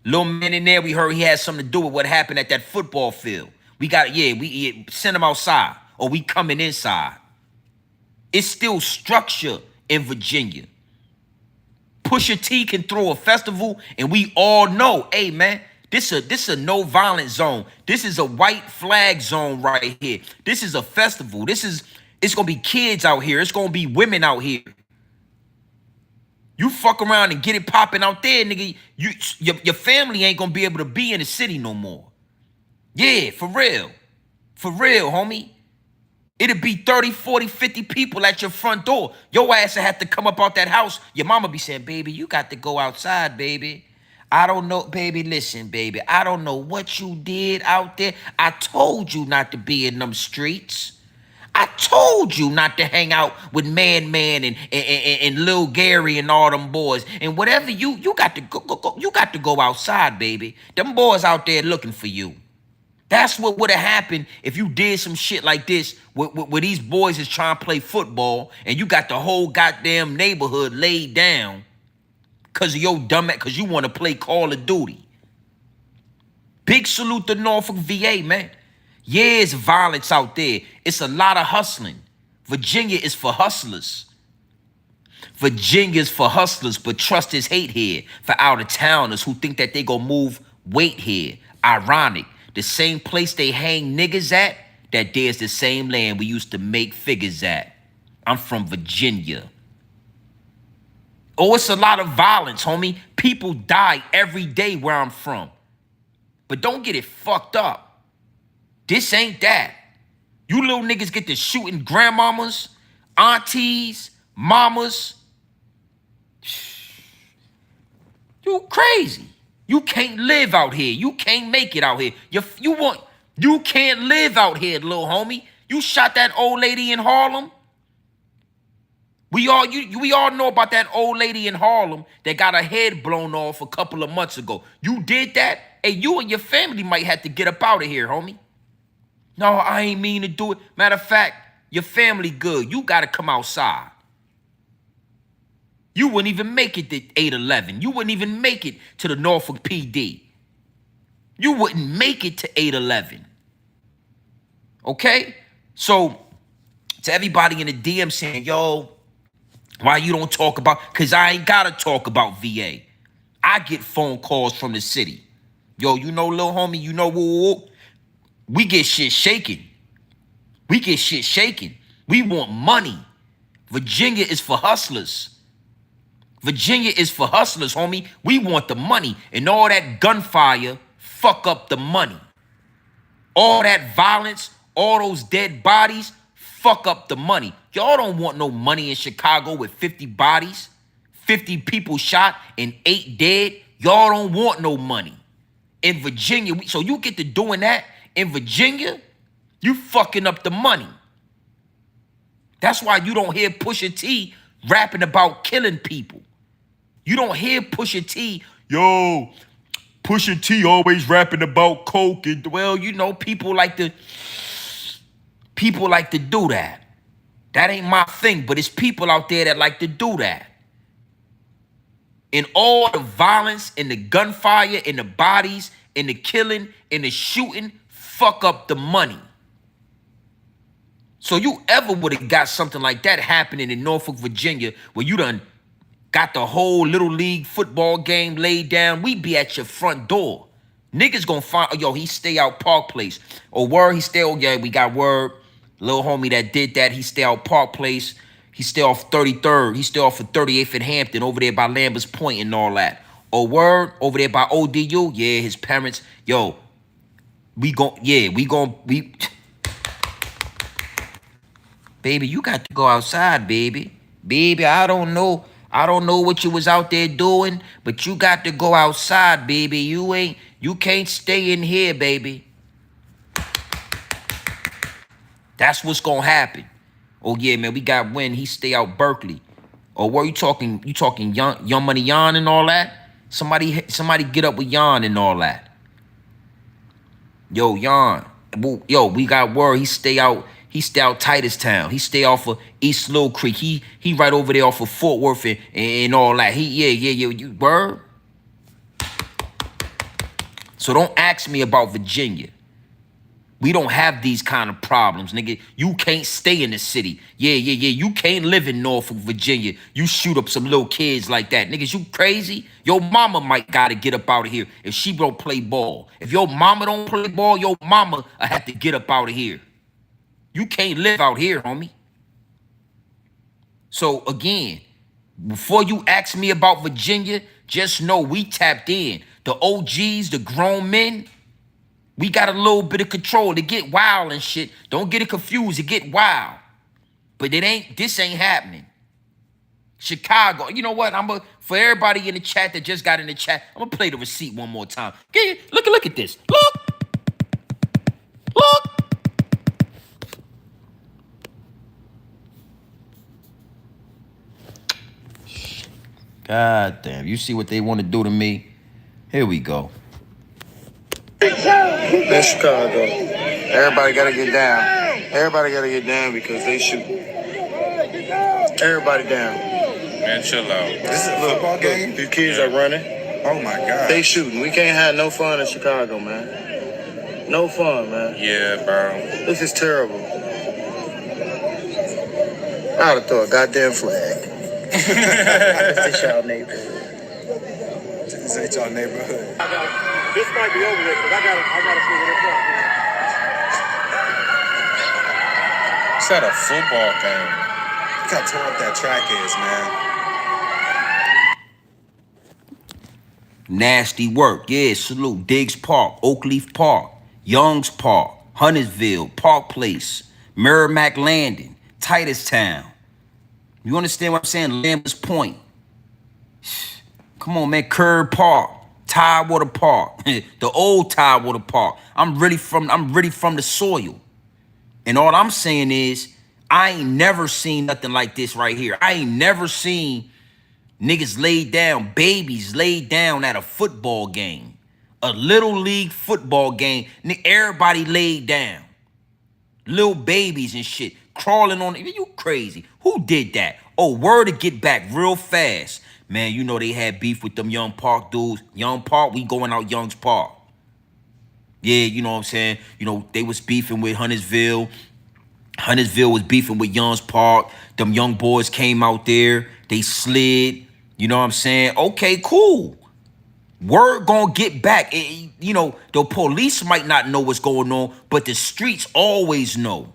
Speaker 1: Little man in there, we heard he had something to do with what happened at that football field. We send him outside, or we coming inside. It's still structure in Virginia. Pusha T can throw a festival, and we all know, hey man, this a no violence zone. This is a white flag zone right here. This is a festival. It's gonna be kids out here. It's gonna be women out here. You fuck around and get it popping out there, nigga. Your family ain't gonna be able to be in the city no more. Yeah, for real. For real, homie. It'll be 30, 40, 50 people at your front door. Your ass will have to come up out that house. Your mama be saying, baby, you got to go outside, baby. I don't know, baby, listen, baby. I don't know what you did out there. I told you not to be in them streets. I told you not to hang out with Man and Lil Gary and all them boys. And whatever you got to go, you got to go outside, baby. Them boys out there looking for you. That's what would have happened if you did some shit like this where these boys is trying to play football and you got the whole goddamn neighborhood laid down because of your dumb ass, because you want to play Call of Duty. Big salute to Norfolk, VA, man. Yeah, it's violence out there. It's a lot of hustling. Virginia is for hustlers. Virginia's for hustlers, but trust is hate here for out-of-towners who think that they gonna move weight here. Ironic, the same place they hang niggas at, that there's the same land we used to make figures at. I'm from Virginia. Oh, it's a lot of violence, homie. People die every day where I'm from. But don't get it fucked up. This ain't that. You little niggas get to shooting grandmamas, aunties, mamas. You crazy. You can't live out here. You can't make it out here. You can't live out here, little homie. You shot that old lady in Harlem. We all know about that old lady in Harlem that got her head blown off a couple of months ago. You did that? Hey, you and your family might have to get up out of here, homie. No, I ain't mean to do it. Matter of fact, your family good. You got to come outside. You wouldn't even make it to 811. You wouldn't even make it to the Norfolk PD. You wouldn't make it to 811. Okay? So, to everybody in the DM saying, yo, why you don't talk about, because I ain't got to talk about VA. I get phone calls from the city. Yo, you know, little homie, you know, we get shit shaking. We get shit shaking. We want money. Virginia is for hustlers. Virginia is for hustlers, homie. We want the money. And all that gunfire fuck up the money. All that violence, all those dead bodies, fuck up the money. Y'all don't want no money in Chicago with 50 bodies, 50 people shot and 8 dead. Y'all don't want no money. In Virginia, so you get to doing that in Virginia, you fucking up the money. That's why you don't hear Pusha T rapping about killing people. You don't hear Pusha T, yo, Pusha T always rapping about coke. And, well, you know, people like to do that. That ain't my thing, but it's people out there that like to do that. And all the violence and the gunfire and the bodies and the killing and the shooting fuck up the money. So you ever would have got something like that happening in Norfolk, Virginia, where you done got the whole little league football game laid down, we be at your front door. Niggas gonna find, yo, he stay out Park Place. Or word, he stay, oh yeah, we got word. Little homie that did that, he stay out Park Place. He stay off 33rd. He stay off of 38th and Hampton over there by Lambert's Point and all that. Or word, over there by ODU, yeah, his parents, yo, baby, you got to go outside, baby. Baby, I don't know what you was out there doing, but you got to go outside, baby. You can't stay in here, baby. That's what's gonna happen. Oh yeah, man, we got Win. He stay out Berkeley. Or were you talking Young Money Yon and all that? Somebody get up with Yon and all that. Yo, Yon. Yo, we got word. He stay out Titustown. He stay off of East Little Creek. He right over there off of Fort Worth and all that. You word? So don't ask me about Virginia. We don't have these kind of problems, nigga. You can't stay in the city. Yeah. You can't live in Norfolk, Virginia. You shoot up some little kids like that. Niggas, you crazy? Your mama might gotta get up out of here if she don't play ball. If your mama don't play ball, your mama have to get up out of here. You can't live out here, homie. So again, before you ask me about Virginia, just know we tapped in. The OGs, the grown men, we got a little bit of control. They get wild and shit. Don't get it confused. It get wild. But this ain't happening. Chicago. You know what? For everybody in the chat that just got in the chat, I'm gonna play the receipt one more time. Look at this. Look. God damn. You see what they want to do to me? Here we go.
Speaker 5: In Chicago, everybody gotta get down. Everybody gotta get down because they shoot. Everybody down.
Speaker 6: Man, chill out.
Speaker 5: This is a football game. These kids are running.
Speaker 6: Oh my God.
Speaker 5: They shooting. We can't have no fun in Chicago, man. No fun, man.
Speaker 6: Yeah, bro.
Speaker 5: This is terrible. I ought to throw a goddamn flag. This y'all neighborhood.
Speaker 6: This ain't y'all neighborhood.
Speaker 5: This might be over with, because I gotta figure this out.
Speaker 6: It's at a football game. Look how tore up that track is, man.
Speaker 1: Nasty work. Yeah, salute. Diggs Park, Oakleaf Park, Youngs Park, Huntersville, Park Place, Merrimack Landing, Titustown. You understand what I'm saying? Lambers Point. Come on, man. Curb Park, Tidewater Park, the old Tidewater Park. I'm really from the soil. And all I'm saying is, I ain't never seen nothing like this right here. I ain't never seen niggas laid down, babies laid down at a football game, a little league football game. Everybody laid down, little babies and shit crawling on. You crazy? Who did that? Oh, word to get back real fast, man. You know they had beef with them Young Park dudes. Young Park, we going out Young's Park. Yeah, you know what I'm saying. You know they was beefing with Huntersville. Huntersville was beefing with Young's Park. Them young boys came out there. They slid. You know what I'm saying? Okay, cool. Word gonna get back. You know, the police might not know what's going on, but the streets always know.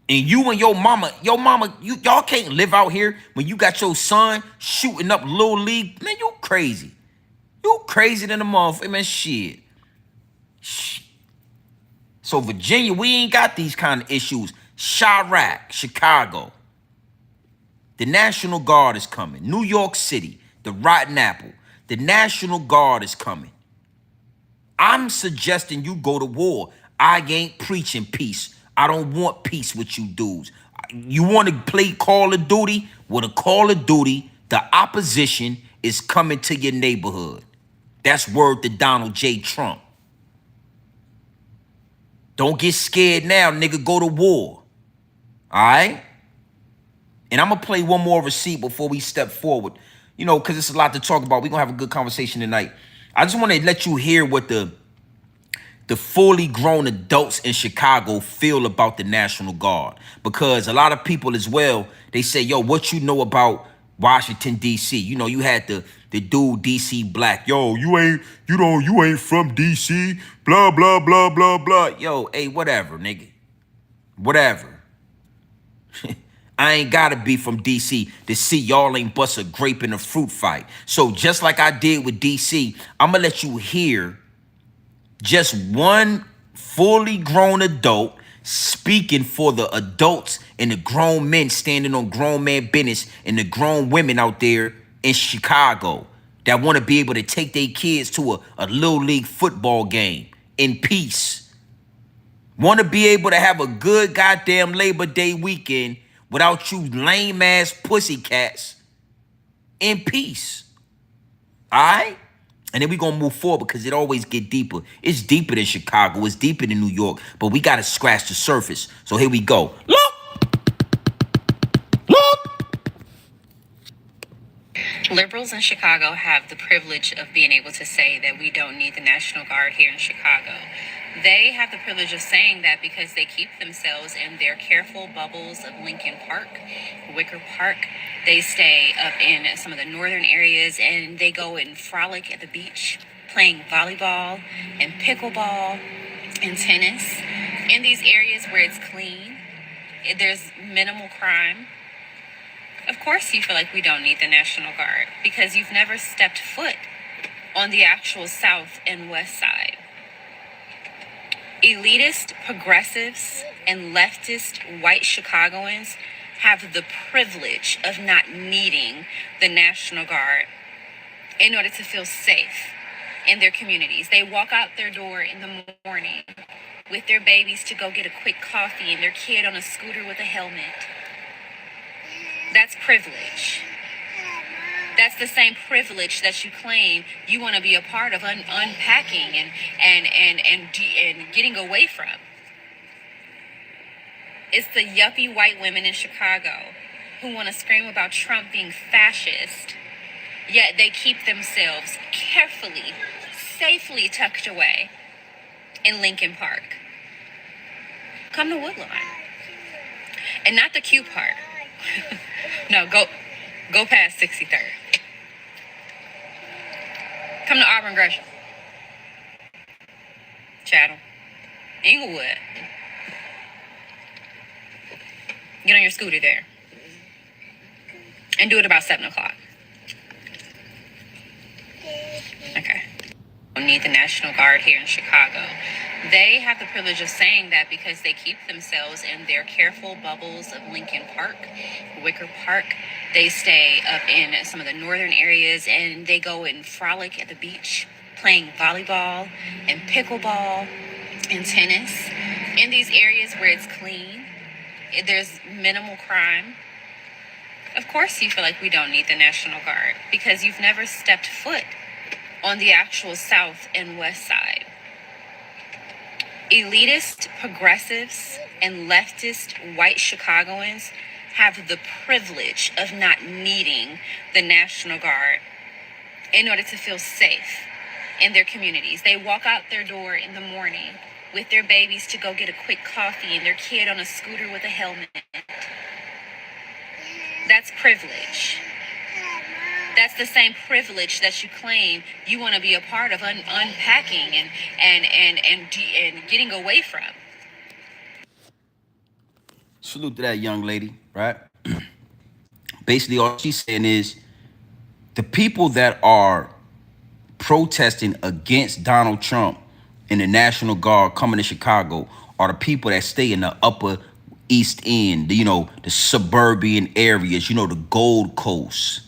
Speaker 1: And you and your mama, y'all can't live out here when you got your son shooting up Little League. Man, you crazy. You crazy than a motherfucker, man, shit. So Virginia, we ain't got these kind of issues. Chirac, Chicago. The National Guard is coming. New York City, the Rotten Apple. The National Guard is coming. I'm suggesting you go to war. I ain't preaching peace. I don't want peace with you dudes. You want to play Call of Duty? Well, the Call of Duty, the opposition is coming to your neighborhood. That's word to Donald J. Trump. Don't get scared now, nigga. Go to war. All right? And I'm going to play one more receipt before we step forward. You know, because it's a lot to talk about. We're going to have a good conversation tonight. I just want to let you hear what the fully grown adults in Chicago feel about the National Guard. Because a lot of people as well, they say, yo, what you know about Washington, D.C.? You know, you had the dude D.C. Black. Yo, you ain't from D.C. Blah, blah, blah, blah, blah. Yo, hey, whatever, nigga. Whatever. I ain't gotta be from DC to see y'all ain't bust a grape in a fruit fight. So just like I did with DC, I'm gonna let you hear just one fully grown adult speaking for the adults and the grown men standing on grown man business and the grown women out there in Chicago that want to be able to take their kids to a little league football game in peace. Want to be able to have a good goddamn Labor Day weekend without you lame ass pussycats in peace. All right? And then we're going to move forward because it always get deeper. It's deeper than Chicago. It's deeper than New York. But we got to scratch the surface. So here we go. Look!
Speaker 7: Liberals in Chicago have the privilege of being able to say that we don't need the National Guard here in Chicago. They have the privilege of saying that because they keep themselves in their careful bubbles of Lincoln Park, Wicker Park. They stay up in some of the northern areas and they go and frolic at the beach, playing volleyball and pickleball and tennis. In these areas where it's clean, there's minimal crime. Of course you feel like we don't need the National Guard because you've never stepped foot on the actual south and west side. Elitist, progressives, and leftist white Chicagoans have the privilege of not needing the National Guard in order to feel safe in their communities. They walk out their door in the morning with their babies to go get a quick coffee and their kid on a scooter with a helmet. That's privilege. That's the same privilege that you claim you want to be a part of unpacking and getting away from. It's the yuppie white women in Chicago who want to scream about Trump being fascist, yet they keep themselves carefully, safely tucked away in Lincoln Park. Come to Woodlawn. And not the Q part. No, go past 63rd. Come to Auburn Gresham. Chatham. Inglewood. Get on your scooter there. And do it about 7 o'clock. Okay. We don't need the National Guard here in Chicago. They have the privilege of saying that because they keep themselves in their careful bubbles of Lincoln Park, Wicker Park. They stay up in some of the northern areas and they go and frolic at the beach, playing volleyball and pickleball and tennis in these areas where it's clean. There's minimal crime. Of course you feel like we don't need the National Guard because you've never stepped foot on the actual south and west side. Elitist progressives and leftist white Chicagoans have the privilege of not needing the National Guard in order to feel safe in their communities. They walk out their door in the morning with their babies to go get a quick coffee and their kid on a scooter with a helmet. That's privilege. That's the same privilege that you claim you want to be a part of unpacking and getting away from.
Speaker 1: Salute to that young lady, right? Basically, all she's saying is the people that are protesting against Donald Trump and the National Guard coming to Chicago are the people that stay in the upper East End, the suburban areas, the Gold Coast,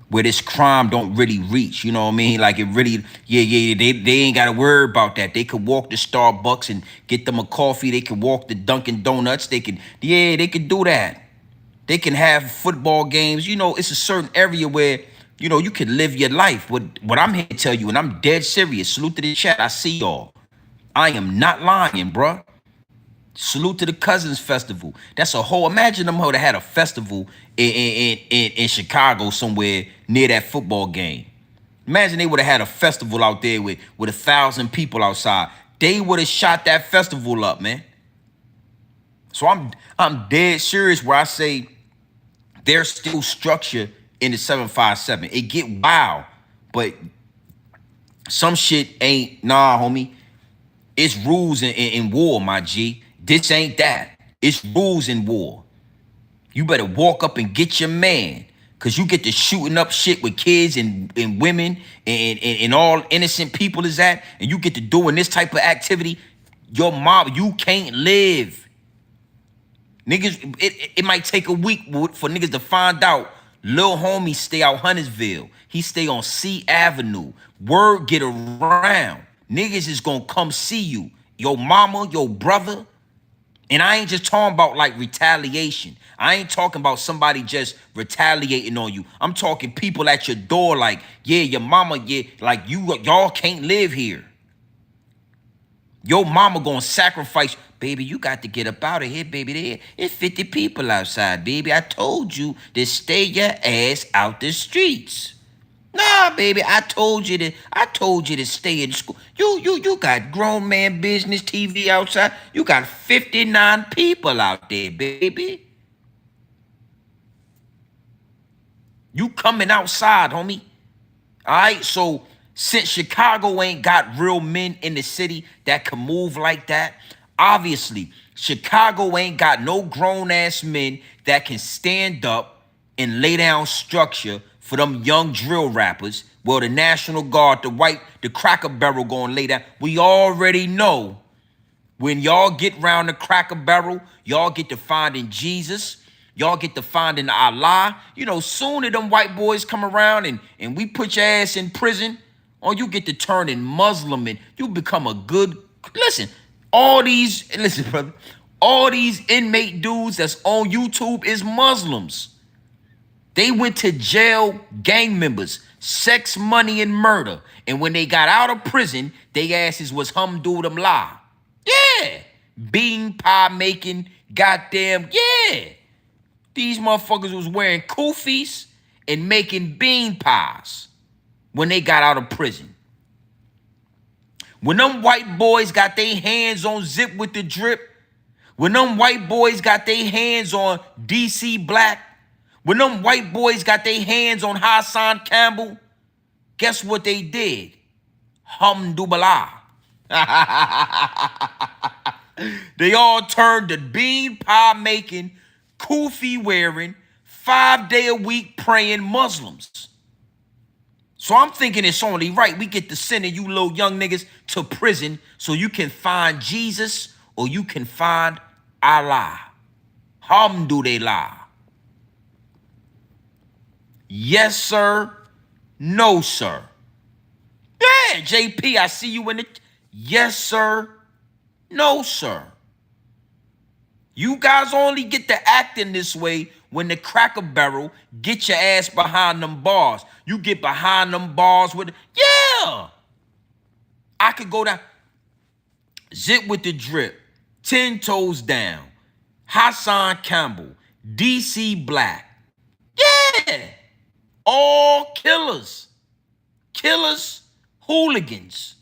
Speaker 1: where this crime don't really reach, you know what I mean? Like it really, they ain't got to worry about that. They could walk to Starbucks and get them a coffee. They could walk to Dunkin' Donuts. They could do that. They can have football games. It's a certain area where, you can live your life. What I'm here to tell you, and I'm dead serious. Salute to the chat. I see y'all. I am not lying, bruh. Salute to the Cousins Festival. That's a whole. Imagine them that had a festival in Chicago somewhere near that football game. Imagine they would have had a festival out there with 1,000 people outside. They would have shot that festival up, man. So I'm dead serious where I say there's still structure in the 757. It get wild, but some shit ain't. Nah, homie. It's rules in war, my G. This ain't that. It's rules in war. You better walk up and get your man, because you get to shooting up shit with kids and women and all innocent people is that, and you get to doing this type of activity. Your mom, you can't live. Niggas, it might take a week for niggas to find out. Lil homie stay out Huntersville. He stay on C Avenue. Word get around. Niggas is gonna come see you. Your mama, your brother. And I ain't just talking about like retaliation. I ain't talking about somebody just retaliating on you. I'm talking people at your door like, yeah, your mama, yeah, like y'all can't live here. Your mama gonna sacrifice. Baby, you got to get up out of here, baby. There's 50 people outside, baby. I told you to stay your ass out the streets. Nah, baby, I told you to stay in school. You got grown man business TV outside. You got 59 people out there, baby. You coming outside, homie. All right, so since Chicago ain't got real men in the city that can move like that, obviously, Chicago ain't got no grown-ass men that can stand up and lay down structure for them young drill rappers. Well, the National Guard, the Cracker Barrel gonna lay down. We already know when y'all get round the Cracker Barrel, y'all get to finding Jesus. Y'all get to finding Allah. Soon as them white boys come around and we put your ass in prison, or you get to turning Muslim and you become a good, listen, brother, all these inmate dudes that's on YouTube is Muslims. They went to jail, gang members, sex, money, and murder. And when they got out of prison, they asses was humdulillah. Yeah. Bean pie making, goddamn, yeah. These motherfuckers was wearing kufis and making bean pies when they got out of prison. When them white boys got their hands on Zip with the Drip, when them white boys got their hands on DC Black, when them white boys got their hands on Hassan Campbell, guess what they did? Humdubala. They all turned to bean pie making, kufi wearing, 5-day-a-week praying Muslims. So I'm thinking it's only right we get to sending you little young niggas to prison so you can find Jesus or you can find Allah. Alhamdulillah. Yes, sir. No, sir. Yeah, JP, I see you in it. Yes, sir. No, sir. You guys only get to act in this way when the Cracker Barrel get your ass behind them bars. You get behind them bars with, yeah. I could go down, Zip with the Drip, 10 Toes Down, Hassan Campbell, DC Black. Yeah. All killers. Killers, hooligans.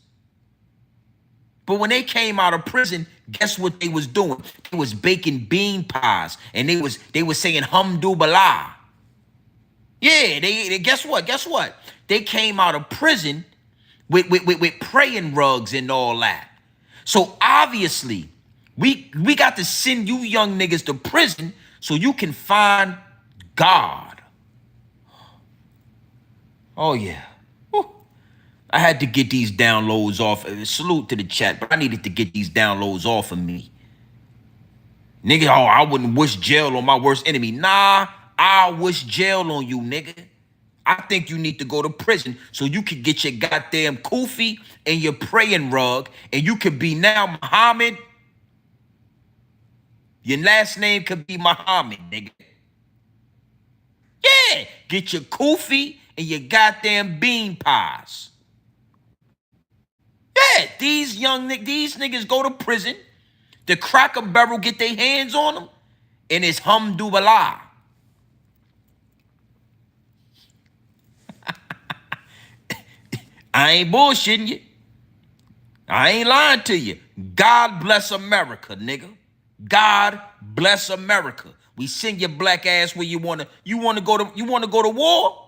Speaker 1: But when they came out of prison, guess what they was doing? They was baking bean pies, and they was saying Humdulillah. Yeah, they guess what? Guess what? They came out of prison with praying rugs and all that. So obviously, we got to send you young niggas to prison so you can find God. Oh yeah. I had to get these downloads off. Salute to the chat, but I needed to get these downloads off of me. Nigga, oh, I wouldn't wish jail on my worst enemy. Nah, I wish jail on you, nigga. I think you need to go to prison so you can get your goddamn kufi and your praying rug, and you could be now Muhammad. Your last name could be Muhammad, nigga. Yeah, get your kufi and your goddamn bean pies. Yeah, these niggas go to prison. The Cracker Barrel get their hands on them, and it's Humdulillah. I ain't bullshitting you. I ain't lying to you. God bless America, nigga. God bless America. We send your black ass where you wanna go to war.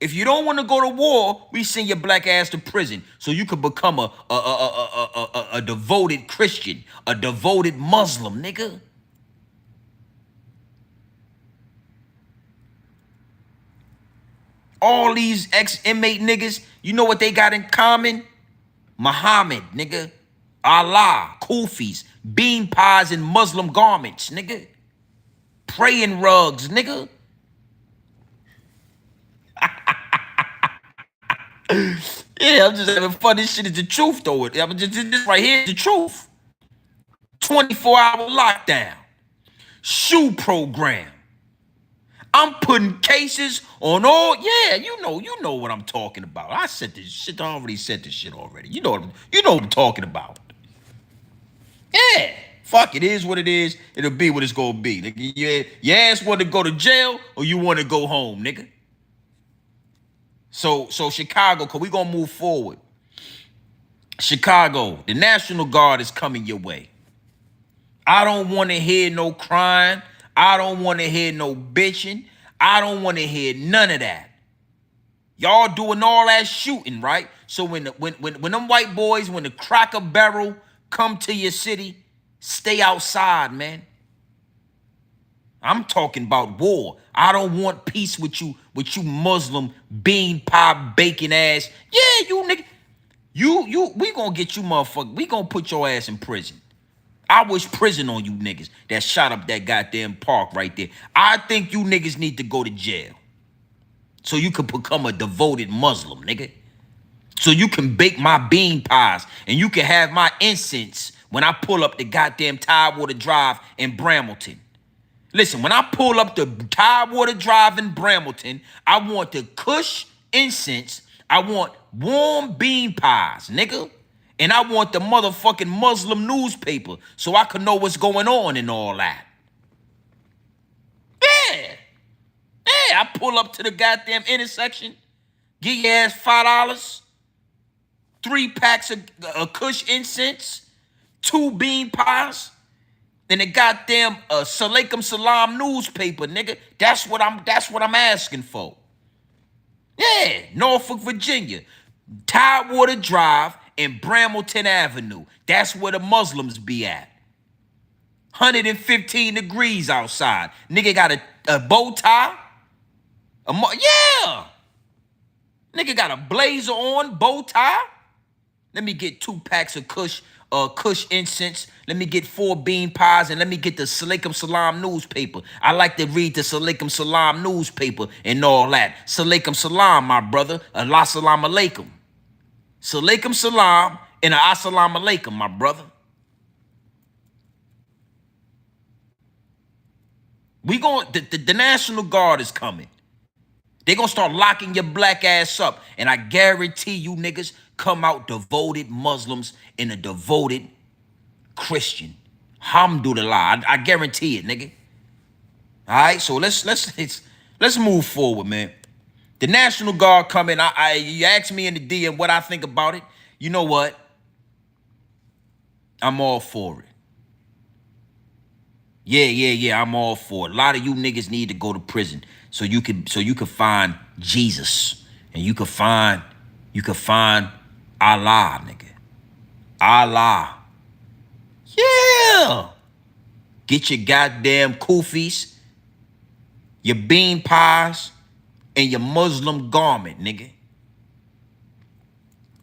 Speaker 1: If you don't want to go to war, we send your black ass to prison so you could become a devoted Christian, a devoted Muslim, nigga. All these ex-inmate niggas, you know what they got in common? Muhammad, nigga. Allah, kufis, bean pies, and Muslim garments, nigga. Praying rugs, nigga. Yeah, I'm just having fun. This shit is the truth, though. This right here is the truth. 24-hour lockdown. Shoe program. I'm putting cases on all. Yeah, you know what I'm talking about. I said this shit. I already said this shit already. You know what I'm talking about. Yeah. Fuck, it is what it is. It'll be what it's gonna be. Nigga, your ass want to go to jail or you want to go home, nigga? So Chicago, cause we gonna move forward. Chicago, the National Guard is coming your way. I don't want to hear no crying. I don't want to hear no bitching. I don't want to hear none of that. Y'all doing all that shooting, right? So when them white boys, when the Cracker Barrel come to your city, stay outside, man. I'm talking about war. I don't want peace with you Muslim bean pie bacon ass. Yeah, you nigga. We gonna get you motherfucker. We gonna put your ass in prison. I wish prison on you niggas that shot up that goddamn park right there. I think you niggas need to go to jail. So you can become a devoted Muslim, nigga. So you can bake my bean pies and you can have my incense when I pull up the goddamn Tidewater Drive in Bramilton. Listen, when I pull up the Tidewater Drive in Bramilton, I want the Kush incense. I want warm bean pies, nigga. And I want the motherfucking Muslim newspaper so I can know what's going on and all that. Yeah. Yeah, I pull up to the goddamn intersection, give your ass $5. 3 packs of Kush incense, 2 bean pies, and a goddamn Salaikum Salam newspaper, nigga. That's what I'm asking for. Yeah, Norfolk, Virginia, Tidewater Drive and Bramilton Avenue. That's where the Muslims be at. 115 degrees outside. Nigga got a bow tie. Yeah. Nigga got a blazer on, bow tie. Let me get 2 packs of Kush incense. Let me get 4 bean pies, and let me get the Salaikum Salam newspaper. I like to read the Salaikum Salam newspaper and all that. Salaikum Salam, my brother. Allah Salam Alaikum. Salaikum Salam and Assalamu Alaikum, my brother. The National Guard is coming. They gonna start locking your black ass up. And I guarantee you niggas come out devoted Muslims and a devoted Christian. Alhamdulillah. I guarantee it, nigga. All right, so let's move forward, man. The National Guard coming. You asked me in the DM what I think about it. You know what? I'm all for it. Yeah, I'm all for it. A lot of you niggas need to go to prison so you could find Jesus and you could find Allah, nigga. Allah. Yeah. Get your goddamn kufis, your bean pies, and your Muslim garment, nigga.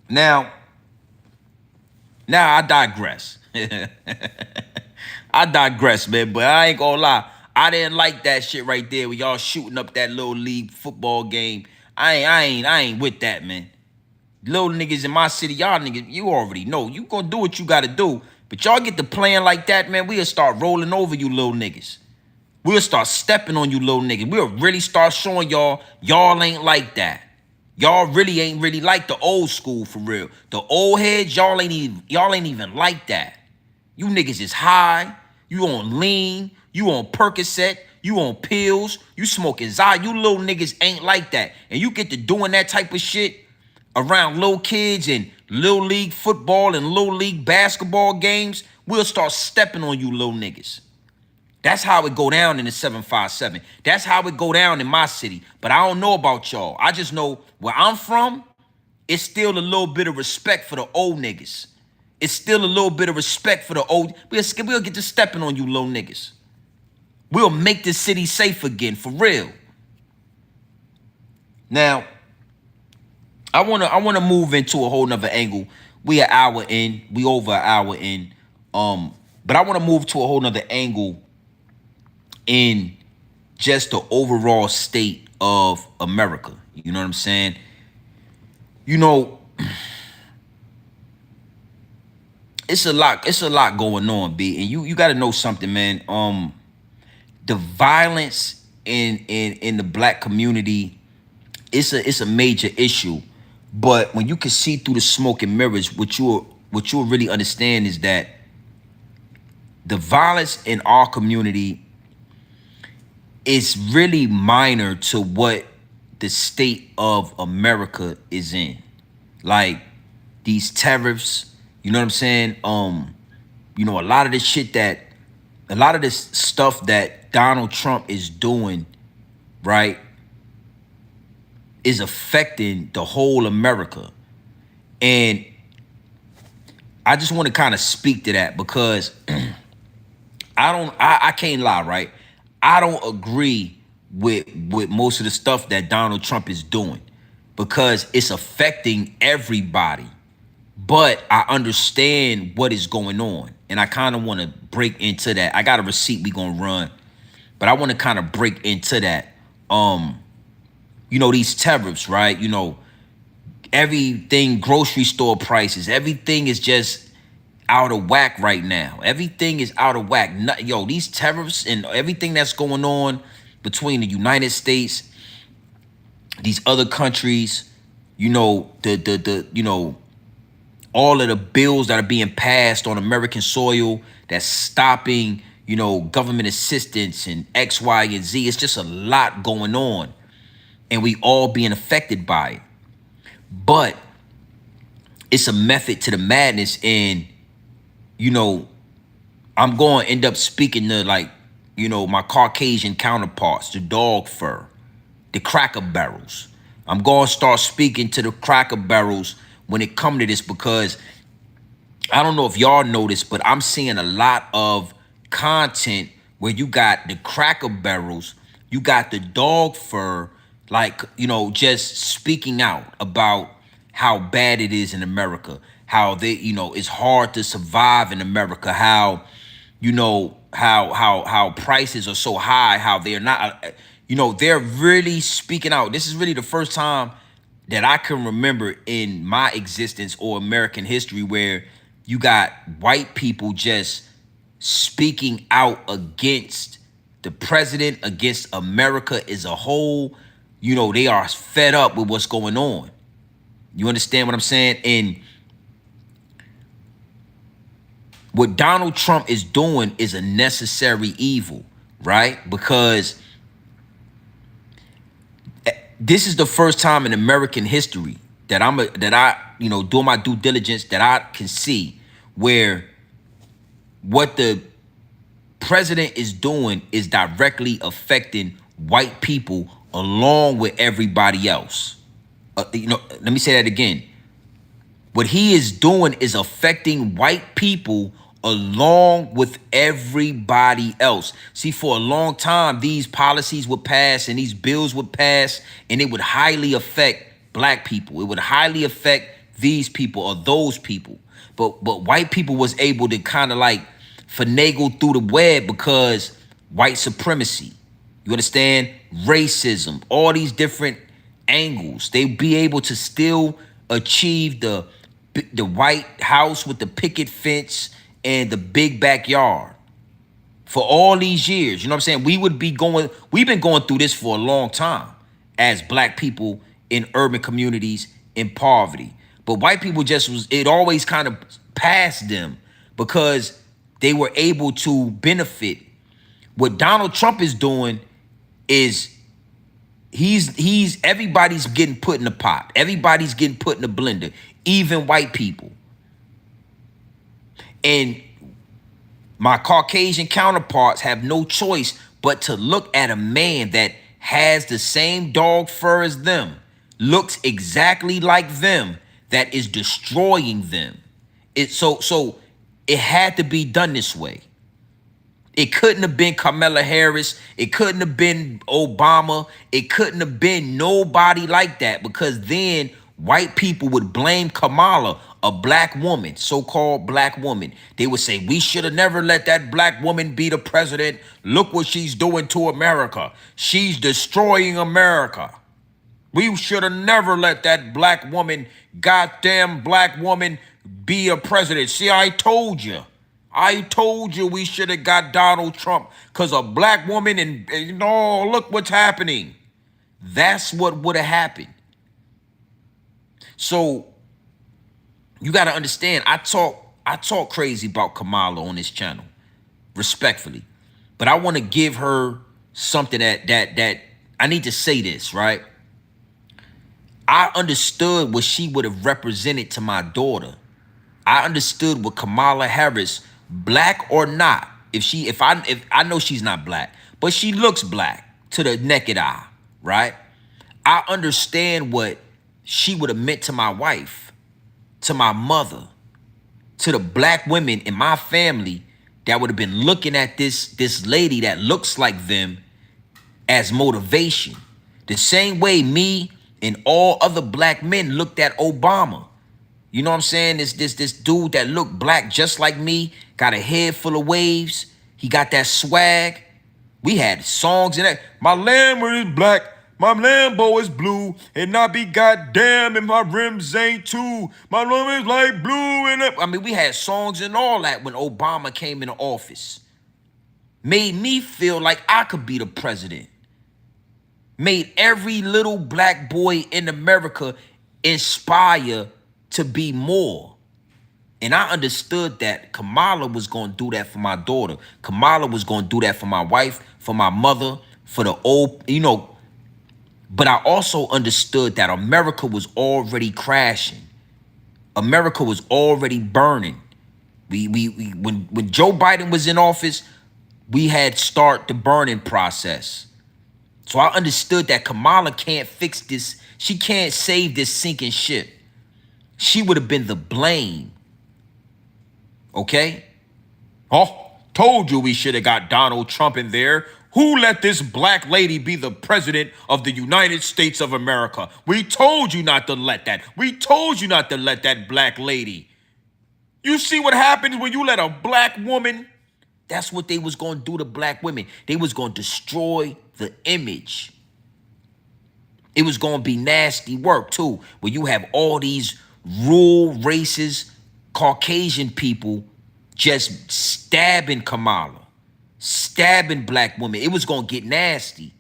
Speaker 1: Now I digress. I digress, man, but I ain't gonna lie. I didn't like that shit right there when y'all shooting up that little league football game. I ain't with that, man. Little niggas in my city, y'all niggas, you already know. You gonna do what you gotta do. But y'all get to playing like that, man, we'll start rolling over you little niggas. We'll start stepping on you little niggas. We'll really start showing y'all ain't like that. Y'all really ain't like the old school for real. The old heads, y'all ain't even like that. You niggas is high. You on lean, you on Percocet, you on pills, you smoking Zy. You little niggas ain't like that. And you get to doing that type of shit around little kids and little league football and little league basketball games, we'll start stepping on you little niggas. That's how it go down in the 757. That's how it go down in my city. But I don't know about y'all. I just know where I'm from, it's still a little bit of respect for the old niggas. It's still a little bit of respect for the old. We'll get to stepping on you little niggas. We'll make this city safe again, for real. Now, I wanna move into a whole nother angle. We an hour in, we over an hour in. But I wanna move to a whole nother angle in just the overall state of America. You know what I'm saying? You know, it's a lot going on, B. And you gotta know something, man. The violence in the black community, it's a major issue. But when you can see through the smoke and mirrors, what you'll really understand is that the violence in our community is really minor to what the state of America is in. Like these tariffs, you know what I'm saying? You know, a lot of this stuff that Donald Trump is doing, right, is affecting the whole America. And I just want to kind of speak to that because I can't lie, right? I don't agree with most of the stuff that Donald Trump is doing because it's affecting everybody. But I understand what is going on. And I kind of want to break into that. I got a receipt we gonna run, but I want to kind of break into that. You know, these tariffs, right? You know, everything, grocery store prices, everything is just out of whack right now. Everything is out of whack. Yo, these tariffs and everything that's going on between the United States, these other countries, you know, you know, all of the bills that are being passed on American soil that's stopping, you know, government assistance and X, Y, and Z. It's just a lot going on. And we all being affected by it. But it's a method to the madness. And, you know, I'm going to end up speaking to, like, you know, my Caucasian counterparts, the dog fur, the Cracker Barrels. I'm going to start speaking to the Cracker Barrels when it comes to this, because I don't know if y'all noticed, but I'm seeing a lot of content where you got the Cracker Barrels, you got the dog fur, like, you know, just speaking out about how bad it is in America, how they, you know, it's hard to survive in America, how, you know, how prices are so high, how they're not, you know, they're really speaking out. This is really the first time that I can remember in my existence or American history where you got white people just speaking out against the president, against America as a whole. You know, they are fed up with what's going on. You understand what I'm saying? And what Donald Trump is doing is a necessary evil, right? Because this is the first time in American history that I, you know, doing my due diligence, that I can see where what the president is doing is directly affecting white people along with everybody else. You know, let me say that again. What he is doing is affecting white people along with everybody else. See, for a long time, these policies would pass and these bills would pass, and it would highly affect black people. It would highly affect these people or those people. But white people was able to kind of like finagle through the web because white supremacy, you understand, racism, all these different angles, they be able to still achieve the White House with the picket fence and the big backyard for all these years. You know what I'm saying? We've been going through this for a long time as black people in urban communities in poverty. But white people it always kind of passed them because they were able to benefit. What Donald Trump is doing is everybody's getting put in the pot. Everybody's getting put in the blender, even white people. And my Caucasian counterparts have no choice but to look at a man that has the same dog fur as them, looks exactly like them, that is destroying them. So it had to be done this way. It couldn't have been Kamala Harris. It couldn't have been Obama. It couldn't have been nobody like that, because then white people would blame Kamala, a black woman, so-called black woman. They would say, we should have never let that black woman be the president. Look what she's doing to America. She's destroying America. We should have never let that black woman, goddamn black woman, be a president. See, I told you. I told you we should have got Donald Trump because a black woman, and you know, look what's happening. That's what would have happened. So you got to understand, I talk crazy about Kamala on this channel, respectfully. But I want to give her something that I need to say this, right? I understood what she would have represented to my daughter. I understood what Kamala Harris, black or not, if I know she's not black, but she looks black to the naked eye, right? I understand what she would have meant to my wife, to my mother, to the black women in my family that would have been looking at this lady that looks like them as motivation. The same way me and all other black men looked at Obama. You know what I'm saying? This dude that looked black just like me, got a head full of waves. He got that swag. We had songs in that. My Lambo is black, my Lambo is blue, and I be goddamn, and my rims ain't too. My Lambo is like blue, and I mean, we had songs and all that when Obama came into office. Made me feel like I could be the president. Made every little black boy in America inspire to be more. And I understood that Kamala was going to do that for my daughter. Kamala was going to do that for my wife, for my mother, for the old, you know. But I also understood that America was already crashing. America was already burning. When Joe Biden was in office, we had start the burning process. So I understood that Kamala can't fix this. She can't save this sinking ship. She would have been the blame. Okay? Oh, told you we should have got Donald Trump in there. Who let this black lady be the president of the United States of America? We told you not to let that. We told you not to let that black lady. You see what happens when you let a black woman? That's what they was going to do to black women. They was going to destroy the image. It was going to be nasty work too, where you have all these rural races, Caucasian people just stabbing Kamala, stabbing black women. It was going to get nasty.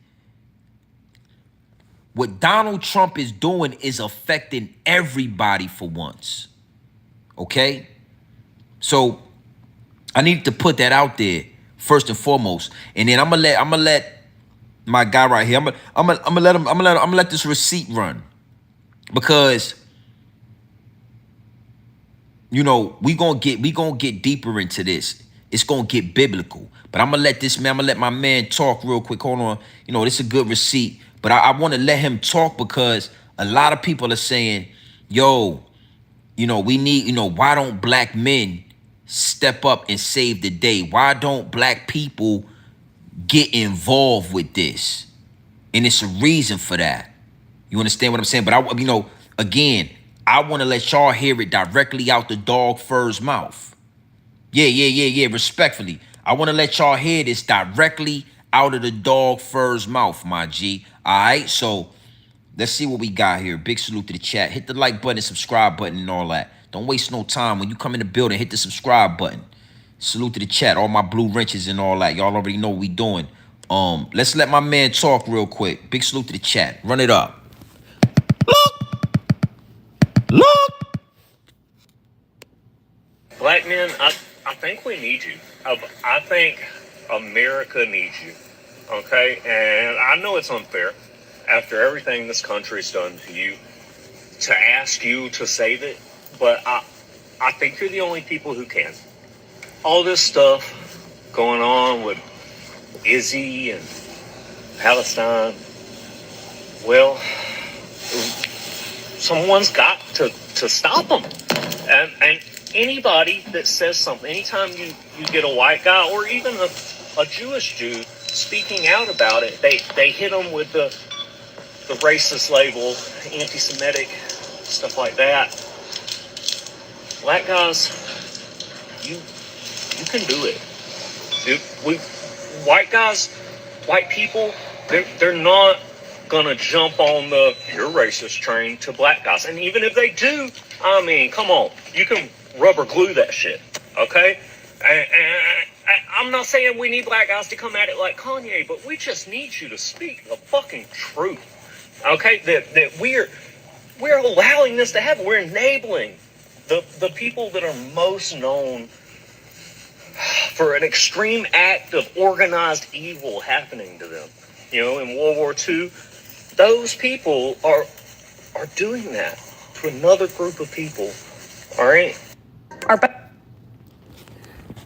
Speaker 1: What Donald Trump is doing is affecting everybody for once. Okay? So I need to put that out there first and foremost. And then I'm gonna let my guy right here. I'm gonna let this receipt run. Because you know, we gonna get deeper into this. It's gonna get biblical. But I'm gonna let my man talk real quick. Hold on. You know, this is a good receipt. But I want to let him talk because a lot of people are saying, yo, you know, we need, you know, why don't black men step up and save the day? Why don't black people get involved with this? And it's a reason for that. You understand what I'm saying? But you know, again, I want to let y'all hear it directly out the dog fur's mouth. Yeah. Respectfully, I want to let y'all hear this directly out of the dog fur's mouth, my G. All right, so let's see what we got here. Big salute to the chat. Hit the like button, subscribe button, and all that. Don't waste no time. When you come in the building, hit the subscribe button. Salute to the chat, all my blue wrenches and all that. Y'all already know what we doing. Let's let my man talk real quick. Big salute to the chat. Run it up. Look.
Speaker 8: Black men, I think we need you. I think America needs you. Okay? And I know it's unfair after everything this country's done to you to ask you to save it. But I think you're the only people who can. All this stuff going on with Izzy and Palestine, well, someone's got to stop them. And anybody that says something, anytime you get a white guy or even a Jewish dude speaking out about it, they hit them with the racist label, anti-Semitic, stuff like that. Black guys, you can do it. White guys, white people, they're not gonna jump on the you're racist train to black guys. And even if they do, I mean, come on, you can rubber glue that shit, okay? And I'm not saying we need black guys to come at it like Kanye, but we just need you to speak the fucking truth, okay? That we're allowing this to happen. We're enabling the people that are most known for an extreme act of organized evil happening to them. You know, in World War II, those people are doing that to another group of people. All right?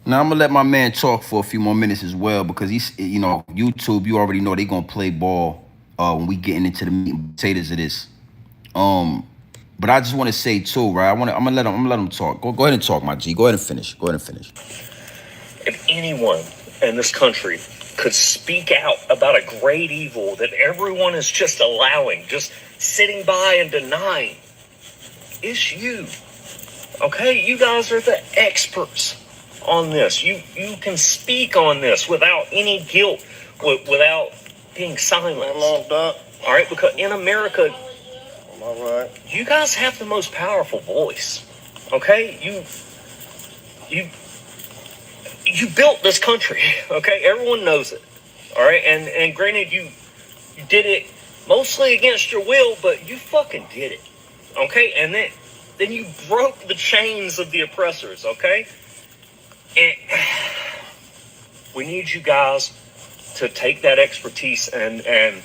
Speaker 1: Now I'm gonna let my man talk for a few more minutes as well because he's, you know, YouTube. You already know they gonna play ball when we getting into the meat and potatoes of this. But I just want to say too, right? I'm gonna let him talk. Go ahead and talk, my G. Go ahead and finish.
Speaker 8: If anyone in this country could speak out about a great evil that everyone is just allowing, just sitting by and denying, it's you. Okay? You guys are the experts on this. You can speak on this without any guilt, without being silent. All right? Because in America, you guys have the most powerful voice. Okay? You built this country, okay? Everyone knows it, all right? And granted, you did it mostly against your will, but you fucking did it, okay? And then you broke the chains of the oppressors, okay? And we need you guys to take that expertise and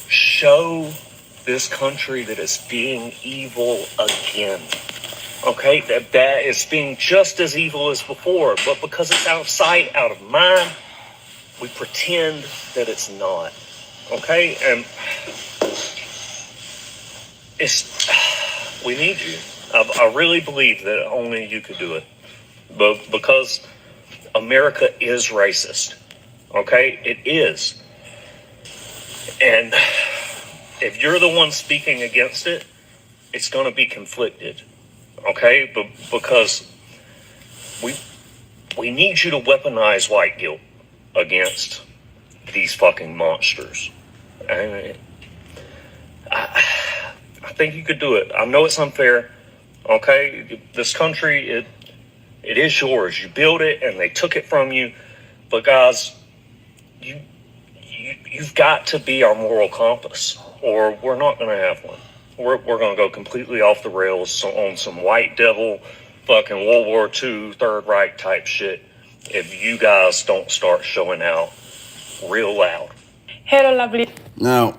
Speaker 8: show this country that it's being evil again. Okay, that is being just as evil as before, but because it's out of sight, out of mind, we pretend that it's not. Okay, and we need you. I really believe that only you could do it, but because America is racist. Okay, it is, and if you're the one speaking against it, it's going to be conflicted. Okay, but because we need you to weaponize white guilt against these fucking monsters. And I think you could do it. I know it's unfair. Okay, this country, it is yours. You built it and they took it from you. But guys, you've got to be our moral compass, or we're not going to have one. We're going to go completely off the rails on some white devil, fucking World War II, Third Reich type shit if you guys don't start showing out real loud.
Speaker 9: Hello, lovely.
Speaker 1: Now,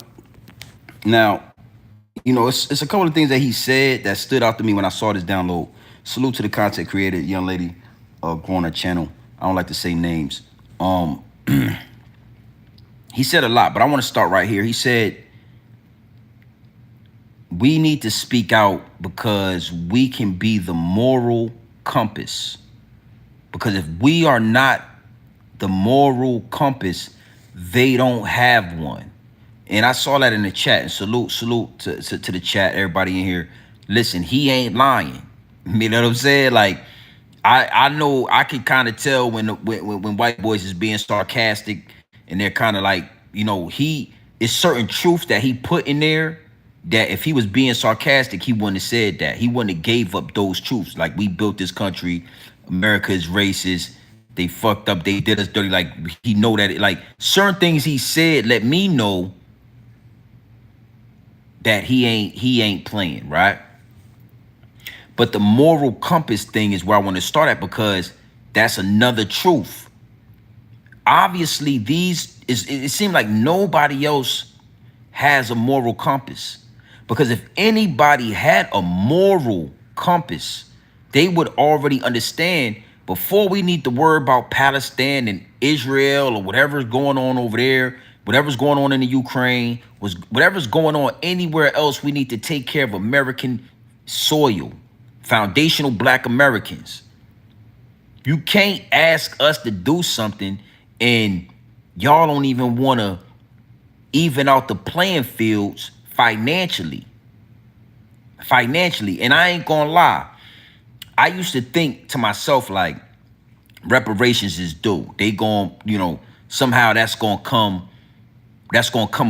Speaker 1: you know, it's a couple of things that he said that stood out to me when I saw this download. Salute to the content creator, young lady, growing her channel. I don't like to say names. He said a lot, but I want to start right here. He said, we need to speak out because we can be the moral compass. Because if we are not the moral compass, they don't have one. And I saw that in the chat. And salute to the chat, everybody in here. Listen, he ain't lying. You know what I'm saying? Like, I know I can kind of tell when white boys is being sarcastic and they're kind of like, you know, it's certain truths that he put in there that if he was being sarcastic, he wouldn't have said that. He wouldn't have gave up those truths. Like, we built this country. America is racist. They fucked up. They did us dirty. Like, he know that. Like, certain things he said let me know that he ain't playing, right? But the moral compass thing is where I want to start at, because that's another truth. Obviously, it seems like nobody else has a moral compass. Because if anybody had a moral compass, they would already understand before we need to worry about Palestine and Israel or whatever's going on over there, whatever's going on in the Ukraine, whatever's going on anywhere else, we need to take care of American soil, foundational Black Americans. You can't ask us to do something and y'all don't even want to even out the playing fields financially. And I ain't gonna lie, I used to think to myself, like, reparations is due. They gon', you know, somehow that's gonna come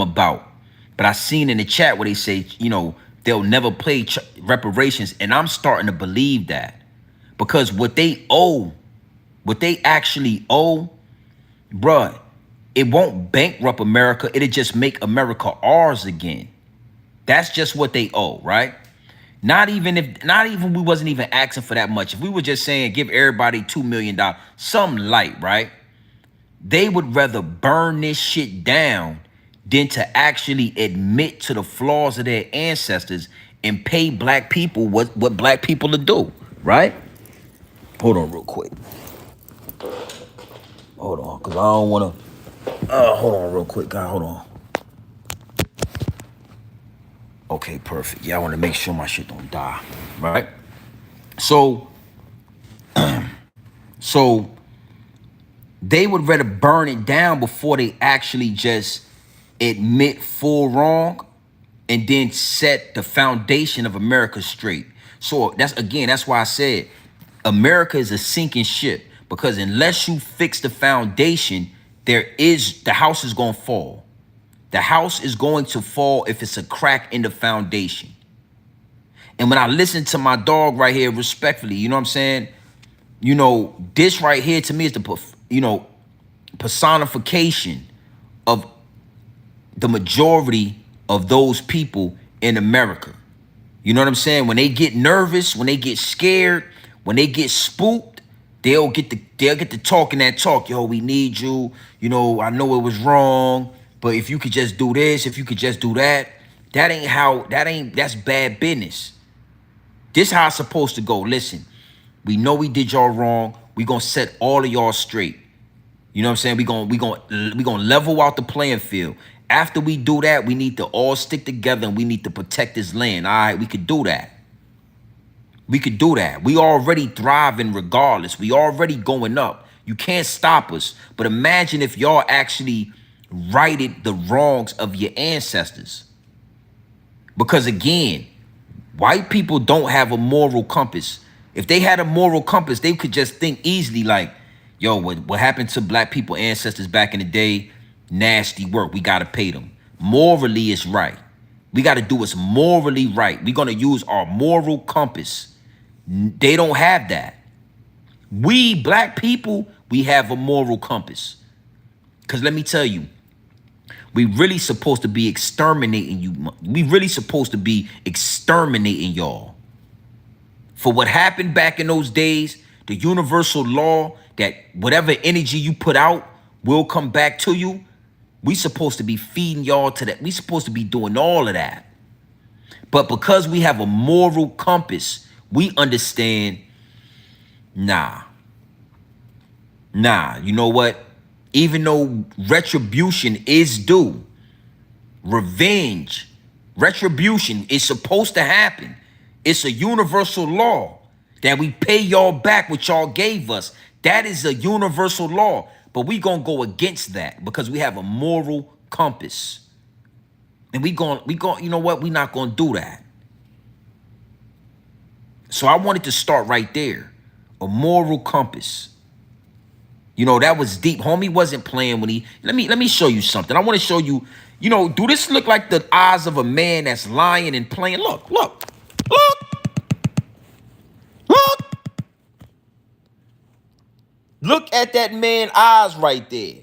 Speaker 1: about. But I seen in the chat where they say, you know, they'll never pay reparations, and I'm starting to believe that, because what they actually owe, bruh, it won't bankrupt America. It'll just make America ours again. That's just what they owe, right? Not even we wasn't even asking for that much. If we were just saying give everybody $2 million, something light, right? They would rather burn this shit down than to actually admit to the flaws of their ancestors and pay Black people what Black people to do, right? Hold on real quick. Hold on, because I don't want to. Hold on real quick, guy. Hold on. Okay, perfect. Yeah, I want to make sure my shit don't die, right? So they would rather burn it down before they actually just admit full wrong and then set the foundation of America straight. So that's why I said America is a sinking ship, because unless you fix the foundation, the house is going to fall. The house is going to fall if it's a crack in the foundation. And when I listen to my dog right here, respectfully, you know what I'm saying? You know, this right here to me is the, you know, personification of the majority of those people in America. You know what I'm saying? When they get nervous, when they get scared, when they get spooked, they'll get to talking that talk. Yo, we need you. You know, I know it was wrong, but if you could just do this, if you could just do that, that's bad business. This how it's supposed to go. Listen, we know we did y'all wrong. We gonna set all of y'all straight. You know what I'm saying? We gonna level out the playing field. After we do that, we need to all stick together and we need to protect this land. All right, we could do that. We could do that. We already thriving regardless. We already going up. You can't stop us. But imagine if y'all actually righted the wrongs of your ancestors. Because again, white people don't have a moral compass. If they had a moral compass, they could just think easily like, yo, what happened to black people ancestors back in the day? Nasty work. We got to pay them. Morally, it's right. We got to do what's morally right. We're going to use our moral compass. They don't have that. We black people, we have a moral compass. Because let me tell you, we really supposed to be exterminating you. We really supposed to be exterminating y'all. For what happened back in those days, the universal law that whatever energy you put out will come back to you. We supposed to be feeding y'all to that. We supposed to be doing all of that. But because we have a moral compass, we understand, nah, you know what? Even though retribution is due, retribution is supposed to happen. It's a universal law that we pay y'all back what y'all gave us. That is a universal law. But we gonna go against that because we have a moral compass. And we going, you know what? We not gonna do that. So I wanted to start right there. A moral compass. You know, that was deep. Homie wasn't playing when he, let me show you something. I want to show you, you know, do this look like the eyes of a man that's lying and playing? Look. Look at that man's eyes right there.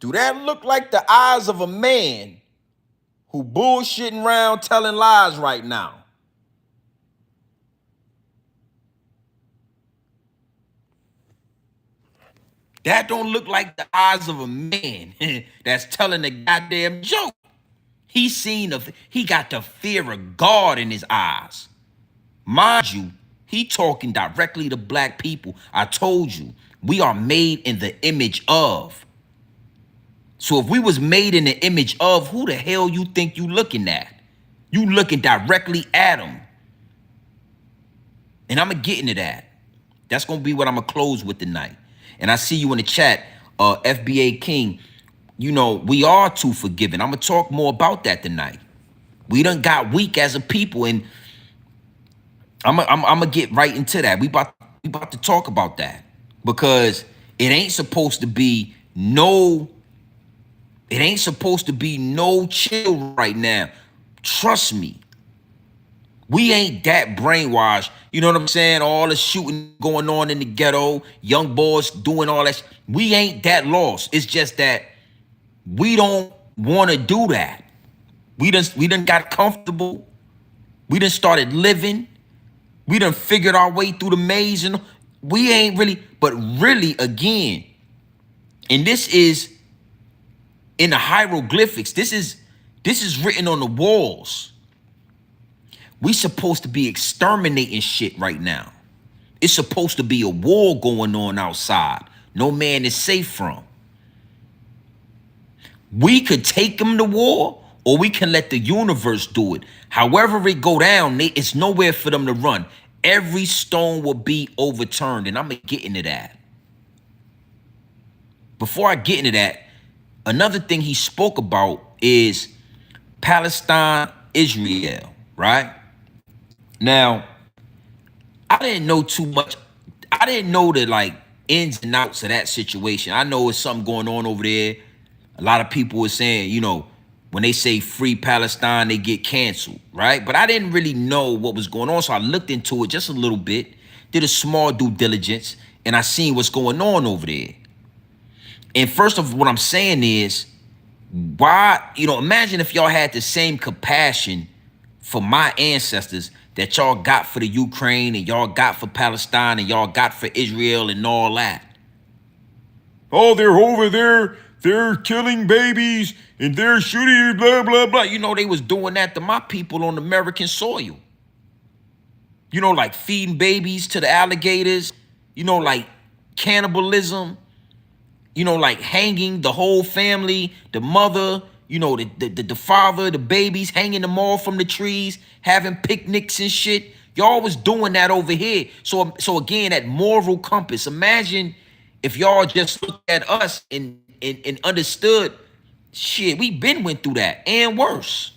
Speaker 1: Do that look like the eyes of a man who bullshitting around telling lies right now? That don't look like the eyes of a man that's telling a goddamn joke. He got the fear of God in his eyes. Mind you, he talking directly to black people. I told you, we are made in the image of. So if we was made in the image of, who the hell you think you looking at? You looking directly at him. And I'm going to get into that. That's going to be what I'm going to close with tonight. And I see you in the chat, FBA King. You know, we are too forgiving. I'm going to talk more about that tonight. We done got weak as a people, and I'm going to get right into that. We about to talk about that. Because it ain't supposed to be no chill right now. Trust me. We ain't that brainwashed. You know what I'm saying? All the shooting going on in the ghetto, young boys doing all that. We ain't that lost. It's just that we don't want to do that. We done got comfortable. We done started living. We done figured our way through the maze, and we ain't really, but really again, and this is in the hieroglyphics. This is written on the walls. We supposed to be exterminating shit right now. It's supposed to be a war going on outside. No man is safe from. We could take them to war, or we can let the universe do it. However it go down, it's nowhere for them to run. Every stone will be overturned, and I'm going to get into that. Before I get into that, another thing he spoke about is Palestine, Israel, right? Now, I didn't know too much. I didn't know the like ins and outs of that situation. I know it's something going on over there. A lot of people were saying, you know, when they say free Palestine, they get canceled, right? But I didn't really know what was going on. So I looked into it just a little bit, did a small due diligence, and I seen what's going on over there. And first of all, what I'm saying is, why, you know, imagine if y'all had the same compassion for my ancestors that y'all got for the Ukraine and y'all got for Palestine and y'all got for Israel and all that. Oh, they're over there. They're killing babies and they're shooting, blah, blah, blah. You know, they was doing that to my people on American soil. You know, like feeding babies to the alligators. You know, like cannibalism. You know, like hanging the whole family, the mother, you know, the father, the babies, hanging them all from the trees, having picnics and shit. Y'all was doing that over here. So again, that moral compass. Imagine if y'all just looked at us and understood, shit, we been went through that and worse.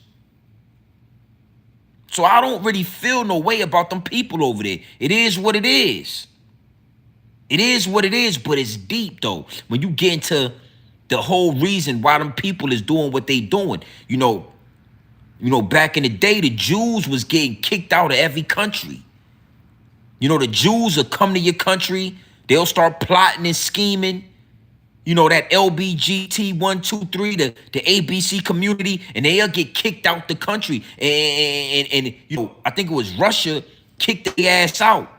Speaker 1: So I don't really feel no way about them people over there. It is what it is. It is what it is, but it's deep though. When you get into the whole reason why them people is doing what they doing. You know, back in the day, the Jews was getting kicked out of every country. You know, the Jews will come to your country. They'll start plotting and scheming. You know, that LBGT 1, 2, 3, the ABC community, and they'll get kicked out the country. And you know, I think it was Russia kicked their ass out.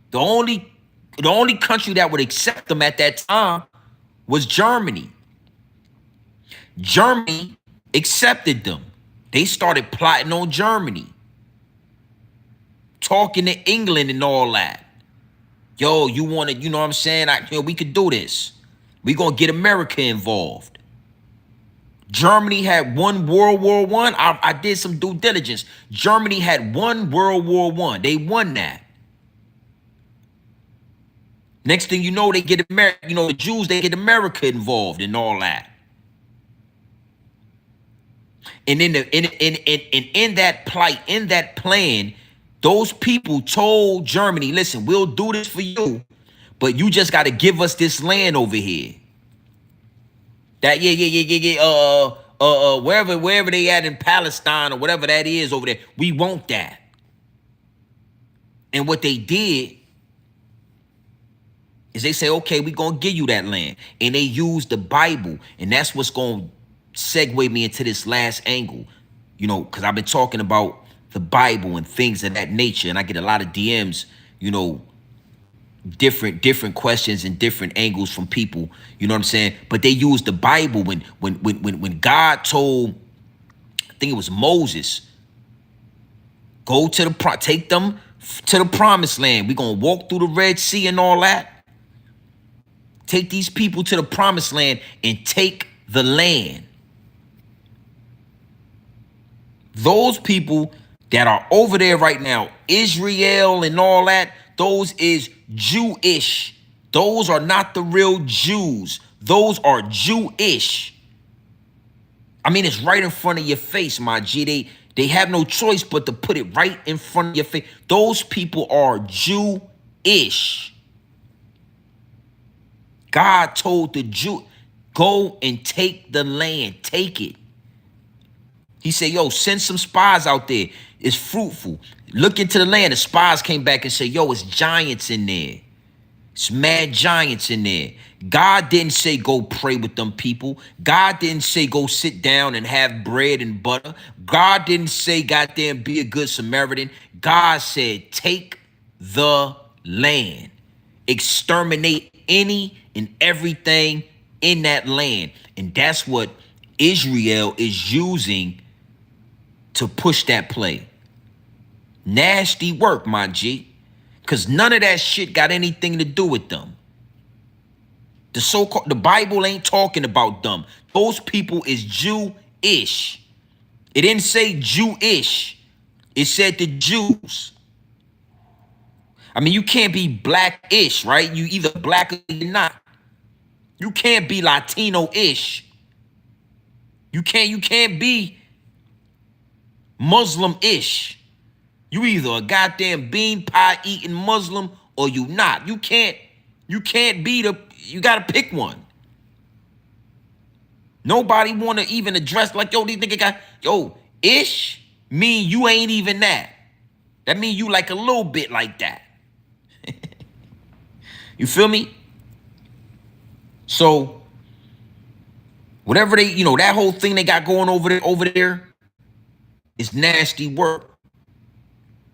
Speaker 1: The only country that would accept them at that time was Germany. Germany accepted them. They started plotting on Germany, talking to England and all that. Yo, you want to, you know what I'm saying? We could do this. We gonna get America involved. Germany had won World War I. I did some due diligence. Germany had won World War I. They won that. Next thing you know, they get America. You know, the Jews, they get America involved and all that. And in that plight, in that plan, those people told Germany, listen, we'll do this for you, but you just got to give us this land over here. That wherever they at in Palestine or whatever that is over there, we want that. And what they did is they say, okay, we're gonna give you that land. And they used the Bible, and that's what's gonna segue me into this last angle, you know, because I've been talking about the Bible and things of that nature, and I get a lot of DMs, you know, different questions and different angles from people, you know what I'm saying? But they use the Bible when God told, I think it was Moses, go to take them to the promised land. We're gonna walk through the Red Sea and all that. Take these people to the promised land and take the land. Those people that are over there right now, Israel and all that, those is Jewish. Those are not the real Jews. Those are Jewish. I mean, it's right in front of your face, my G. They have no choice but to put it right in front of your face. Those people are Jewish. God told the Jew, go and take the land. Take it. He said, yo, send some spies out there. It's fruitful. Look into the land. The spies came back and said, yo, it's giants in there. It's mad giants in there. God didn't say go pray with them people. God didn't say go sit down and have bread and butter. God didn't say goddamn be a good Samaritan. God said take the land. Exterminate any and everything in that land. And that's what Israel is using to push that play. Nasty work, my G. Because none of that shit got anything to do with them. The Bible ain't talking about them. Those people is Jewish. It didn't say Jewish. It said the Jews. I mean, you can't be black-ish, right? You either black or you're not. You can't be Latino-ish. You can't be Muslim-ish. You either a goddamn bean pie eating Muslim or you not. You can't be you gotta pick one. Nobody wanna even address like, yo, these niggas got, yo, ish mean you ain't even that. That mean you like a little bit like that. You feel me? So whatever they, you know, that whole thing they got going over there is nasty work.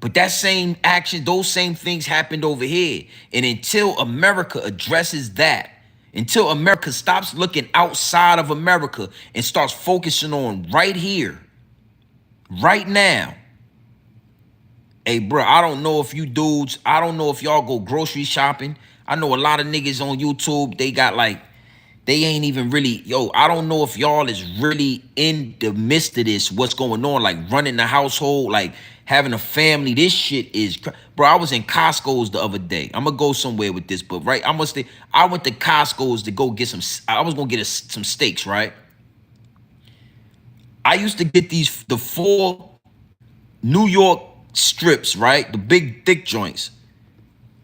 Speaker 1: But that same action, those same things happened over here. And until America addresses that Until America stops looking outside of America and starts focusing on right here, right now. Hey, bro, I don't know if you dudes, I don't know if y'all go grocery shopping. I know a lot of niggas on YouTube, they got like, they ain't even really, yo, I don't know if y'all is really in the midst of this, what's going on, like running the household, like having a family. This shit is, bro, I was in Costco's the other day. I'm gonna go somewhere with this, but right, I went to Costco's to go get I was gonna get some steaks, right? I used to get the 4 New York strips, right? The big thick joints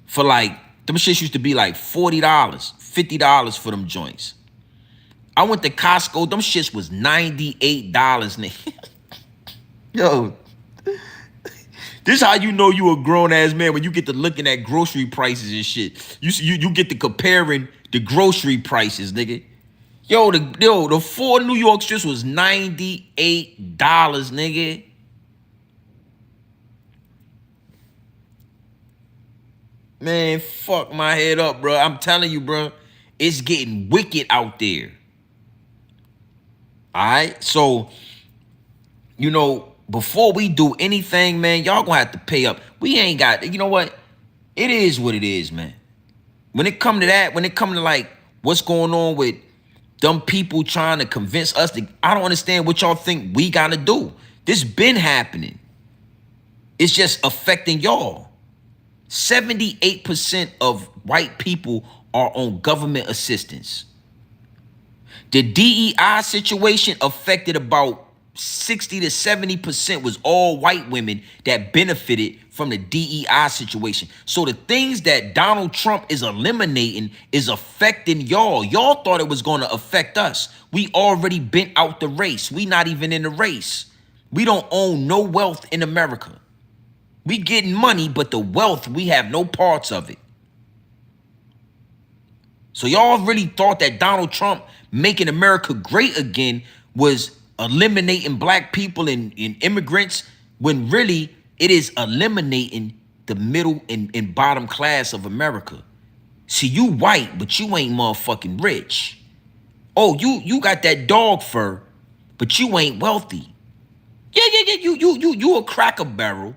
Speaker 1: for like, them shits used to be like $40, $50 for them joints. I went to Costco, them shits was $98, nigga. Yo, this is how you know you a grown ass man, when you get to looking at grocery prices and shit. You get to comparing the grocery prices, nigga. Yo, the 4 New York strips was $98, nigga. Man, fuck my head up, bro. I'm telling you, bro, it's getting wicked out there. All right, so, you know, before we do anything, man, y'all gonna have to pay up. We ain't got, you know what? It is what it is, man. When it come to that, when it come to like what's going on with dumb people trying to convince us to, I don't understand what y'all think we gotta do. This been happening. It's just affecting y'all. 78% of white people are on government assistance. The DEI situation affected about 60 to 70% was all white women that benefited from the DEI situation. So the things that Donald Trump is eliminating is affecting y'all. Y'all thought it was going to affect us. We already been out the race. We not even in the race. We don't own no wealth in America. We getting money, but the wealth, we have no parts of it. So y'all really thought that Donald Trump making America great again was eliminating black people and immigrants, when really it is eliminating the middle and bottom class of America. See, you white, but you ain't motherfucking rich. Oh, you got that dog fur, but you ain't wealthy. Yeah, you a Cracker Barrel.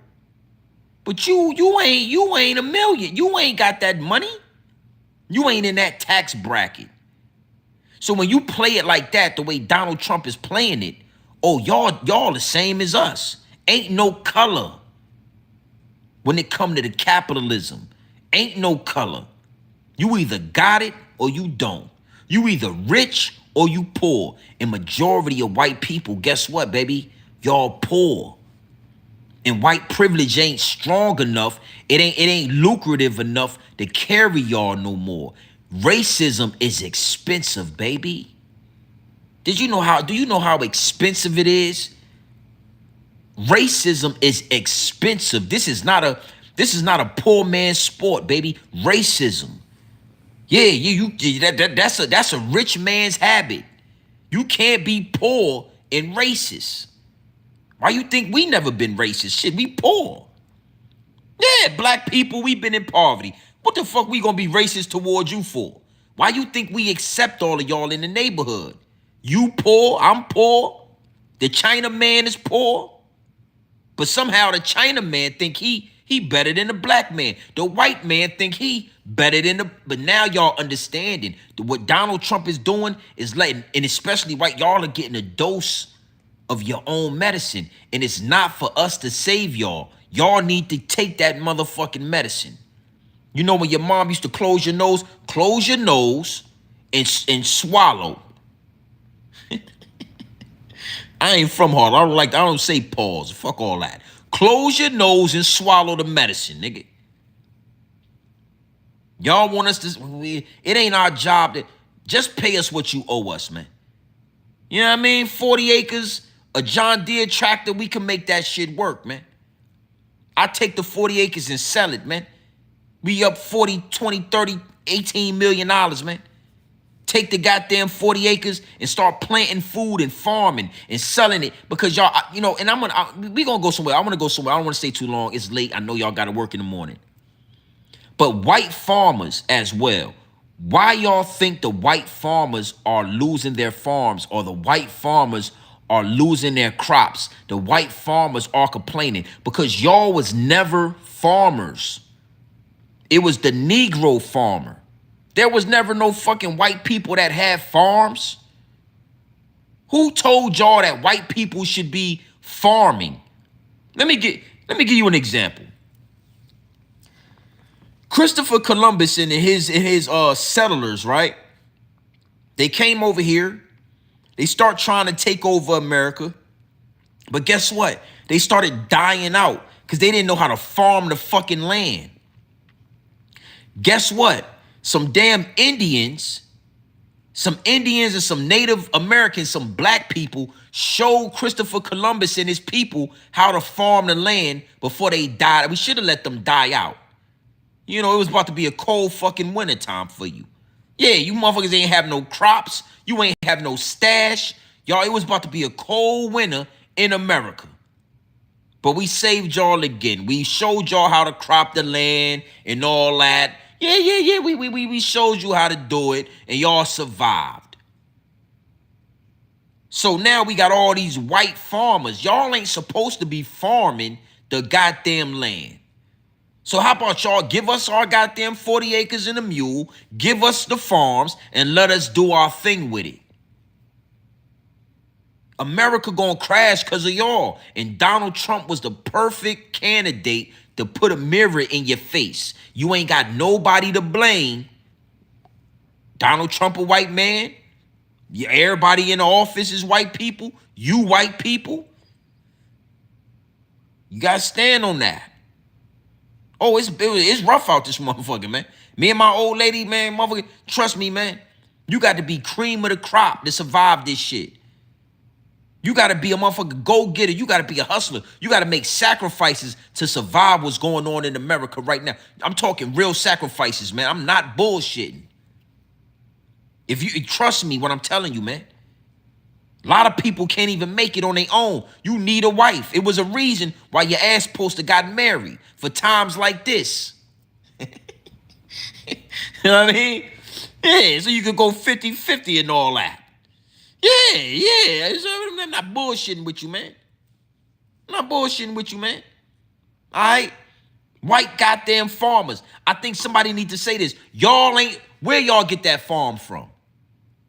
Speaker 1: But you ain't a million. You ain't got that money. You ain't in that tax bracket. So when you play it like that, the way Donald Trump is playing it, oh, y'all the same as us. Ain't no color when it come to the capitalism. Ain't no color. You either got it or you don't. You either rich or you poor. And majority of white people, guess what, baby? Y'all poor. And white privilege ain't strong enough. It ain't lucrative enough to carry y'all no more. Racism is expensive, baby. Do you know how expensive it is? Racism is expensive. This is not a poor man's sport, baby. Racism. Yeah, that's a rich man's habit. You can't be poor and racist. Why you think we never been racist? Shit, we poor. Yeah, black people, we been in poverty. What the fuck we gonna be racist towards you for? Why you think we accept all of y'all in the neighborhood? You poor, I'm poor. The China man is poor. But somehow the China man think he better than the black man. The white man think he better than but now y'all understanding what Donald Trump is doing is letting, and especially white, y'all are getting a dose of your own medicine, and it's not for us to save y'all. Y'all need to take that motherfucking medicine. You know when your mom used to close your nose and swallow. I ain't from Harlem. I don't say pause. Fuck all that. Close your nose and swallow the medicine, nigga. Y'all want us to, it ain't our job to just pay us what you owe us, man. You know what I mean? 40 acres, a John Deere tractor, we can make that shit work, man. I take the 40 acres and sell it, man. We up 40, 20, 30, $18 million, man. Take the goddamn 40 acres and start planting food and farming and selling it, because y'all, you know, and we gonna go somewhere. I want to go somewhere. I don't want to stay too long. It's late. I know y'all got to work in the morning. But white farmers as well, Why y'all think the white farmers are losing their farms, or the white farmers are losing their crops? The white farmers are complaining because y'all was never farmers. It was the Negro farmer. There was never no fucking white people that had farms. Who told y'all that white people should be farming? Let me give you an example. Christopher Columbus and his settlers, right? They came over here. They start trying to take over America. But guess what? They started dying out because they didn't know how to farm the fucking land. Guess what? Some damn Indians, and some Native Americans, some black people showed Christopher Columbus and his people how to farm the land before they died. We should have let them die out. You know, it was about to be a cold fucking winter time for you. Yeah, you motherfuckers ain't have no crops. You ain't have no stash. Y'all, it was about to be a cold winter in America. But we saved y'all again. We showed y'all how to crop the land and all that. Yeah. We showed you how to do it, and y'all survived. So now we got all these white farmers. Y'all ain't supposed to be farming the goddamn land. So how about y'all give us our goddamn 40 acres and a mule, give us the farms, and let us do our thing with it. America gonna crash because of y'all. And Donald Trump was the perfect candidate to put a mirror in your face. You ain't got nobody to blame. Donald Trump a white man. Everybody in the office is white people. You white people. You gotta stand on that. Oh, it's rough out this motherfucker, man. Me and my old lady, man, motherfucker, trust me, man. You got to be cream of the crop to survive this shit. You got to be a motherfucker go-getter. You got to be a hustler. You got to make sacrifices to survive what's going on in America right now. I'm talking real sacrifices, man. I'm not bullshitting. If you trust me when I'm telling you, man. A lot of people can't even make it on their own. You need a wife. It was a reason why your ass supposed got married for times like this. You know what I mean? Yeah, so you could go 50-50 and all that. Yeah. I'm not bullshitting with you, man. I'm not bullshitting with you, man. All right? White goddamn farmers. I think somebody need to say this. Where y'all get that farm from?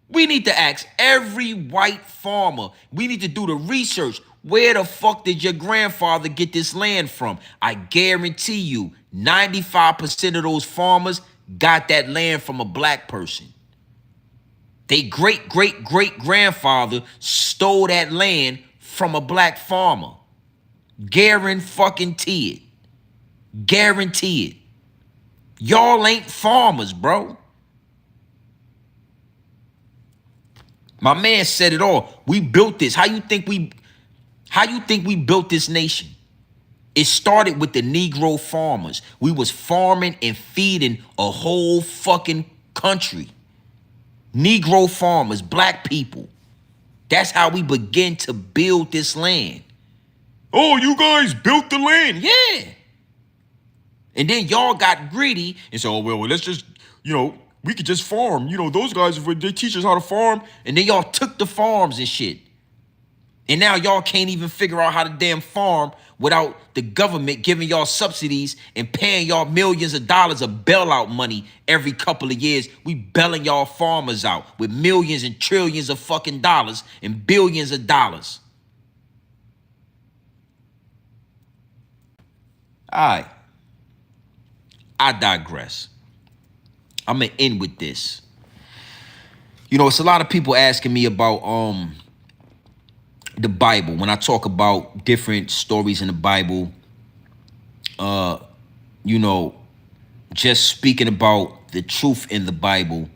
Speaker 1: We need to ask every white farmer. We need to do the research. Where the fuck did your grandfather get this land from? I guarantee you 95% of those farmers got that land from a black person. They great-great-great-grandfather stole that land from a black farmer. Guarantee it. Guarantee it. Y'all ain't farmers, bro. My man said it all. We built this. How you think we built this nation? It started with the Negro farmers. We was farming and feeding a whole fucking country. Negro farmers, black people. That's how we began to build this land. Oh, you guys built the land. Yeah. And then y'all got greedy and said, oh, well, let's just, we could just farm. Those guys, they teach us how to farm. And then y'all took the farms and shit. And now y'all can't even figure out how to damn farm without the government giving y'all subsidies and paying y'all millions of dollars of bailout money every couple of years. We bailing y'all farmers out with millions and trillions of fucking dollars and billions of dollars. All right. I digress. I'm going to end with this. It's a lot of people asking me about the Bible. When I talk about different stories in the Bible, just speaking about the truth in the Bible,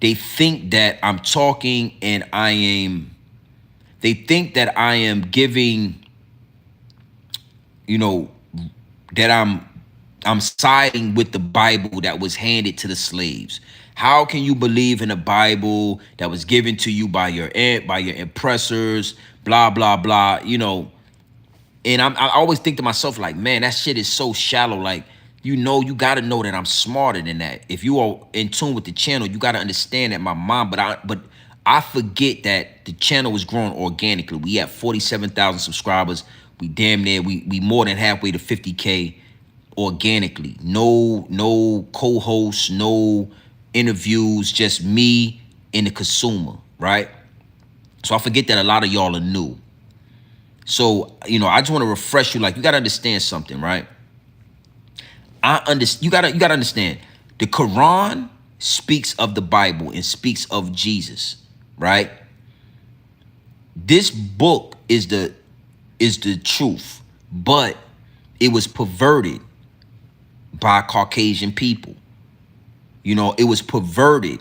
Speaker 1: they think that I'm talking and they think that I am giving, that I'm siding with the Bible that was handed to the slaves. How can you believe in a Bible that was given to you by your oppressors, blah, blah, blah, And I always think to myself, like, man, that shit is so shallow. Like, you know, you got to know that I'm smarter than that. If you are in tune with the channel, you got to understand that my mom, but I forget that the channel is growing organically. We have 47,000 subscribers. We damn near, we more than halfway to 50K organically. No co-hosts, no interviews, just me and the consumer, right? So I forget that a lot of y'all are new. So, you know, I just want to refresh you. Like, you got to understand something, right? You gotta understand. The Quran speaks of the Bible and speaks of Jesus, right? This book is the truth, but it was perverted by Caucasian people. You know, it was perverted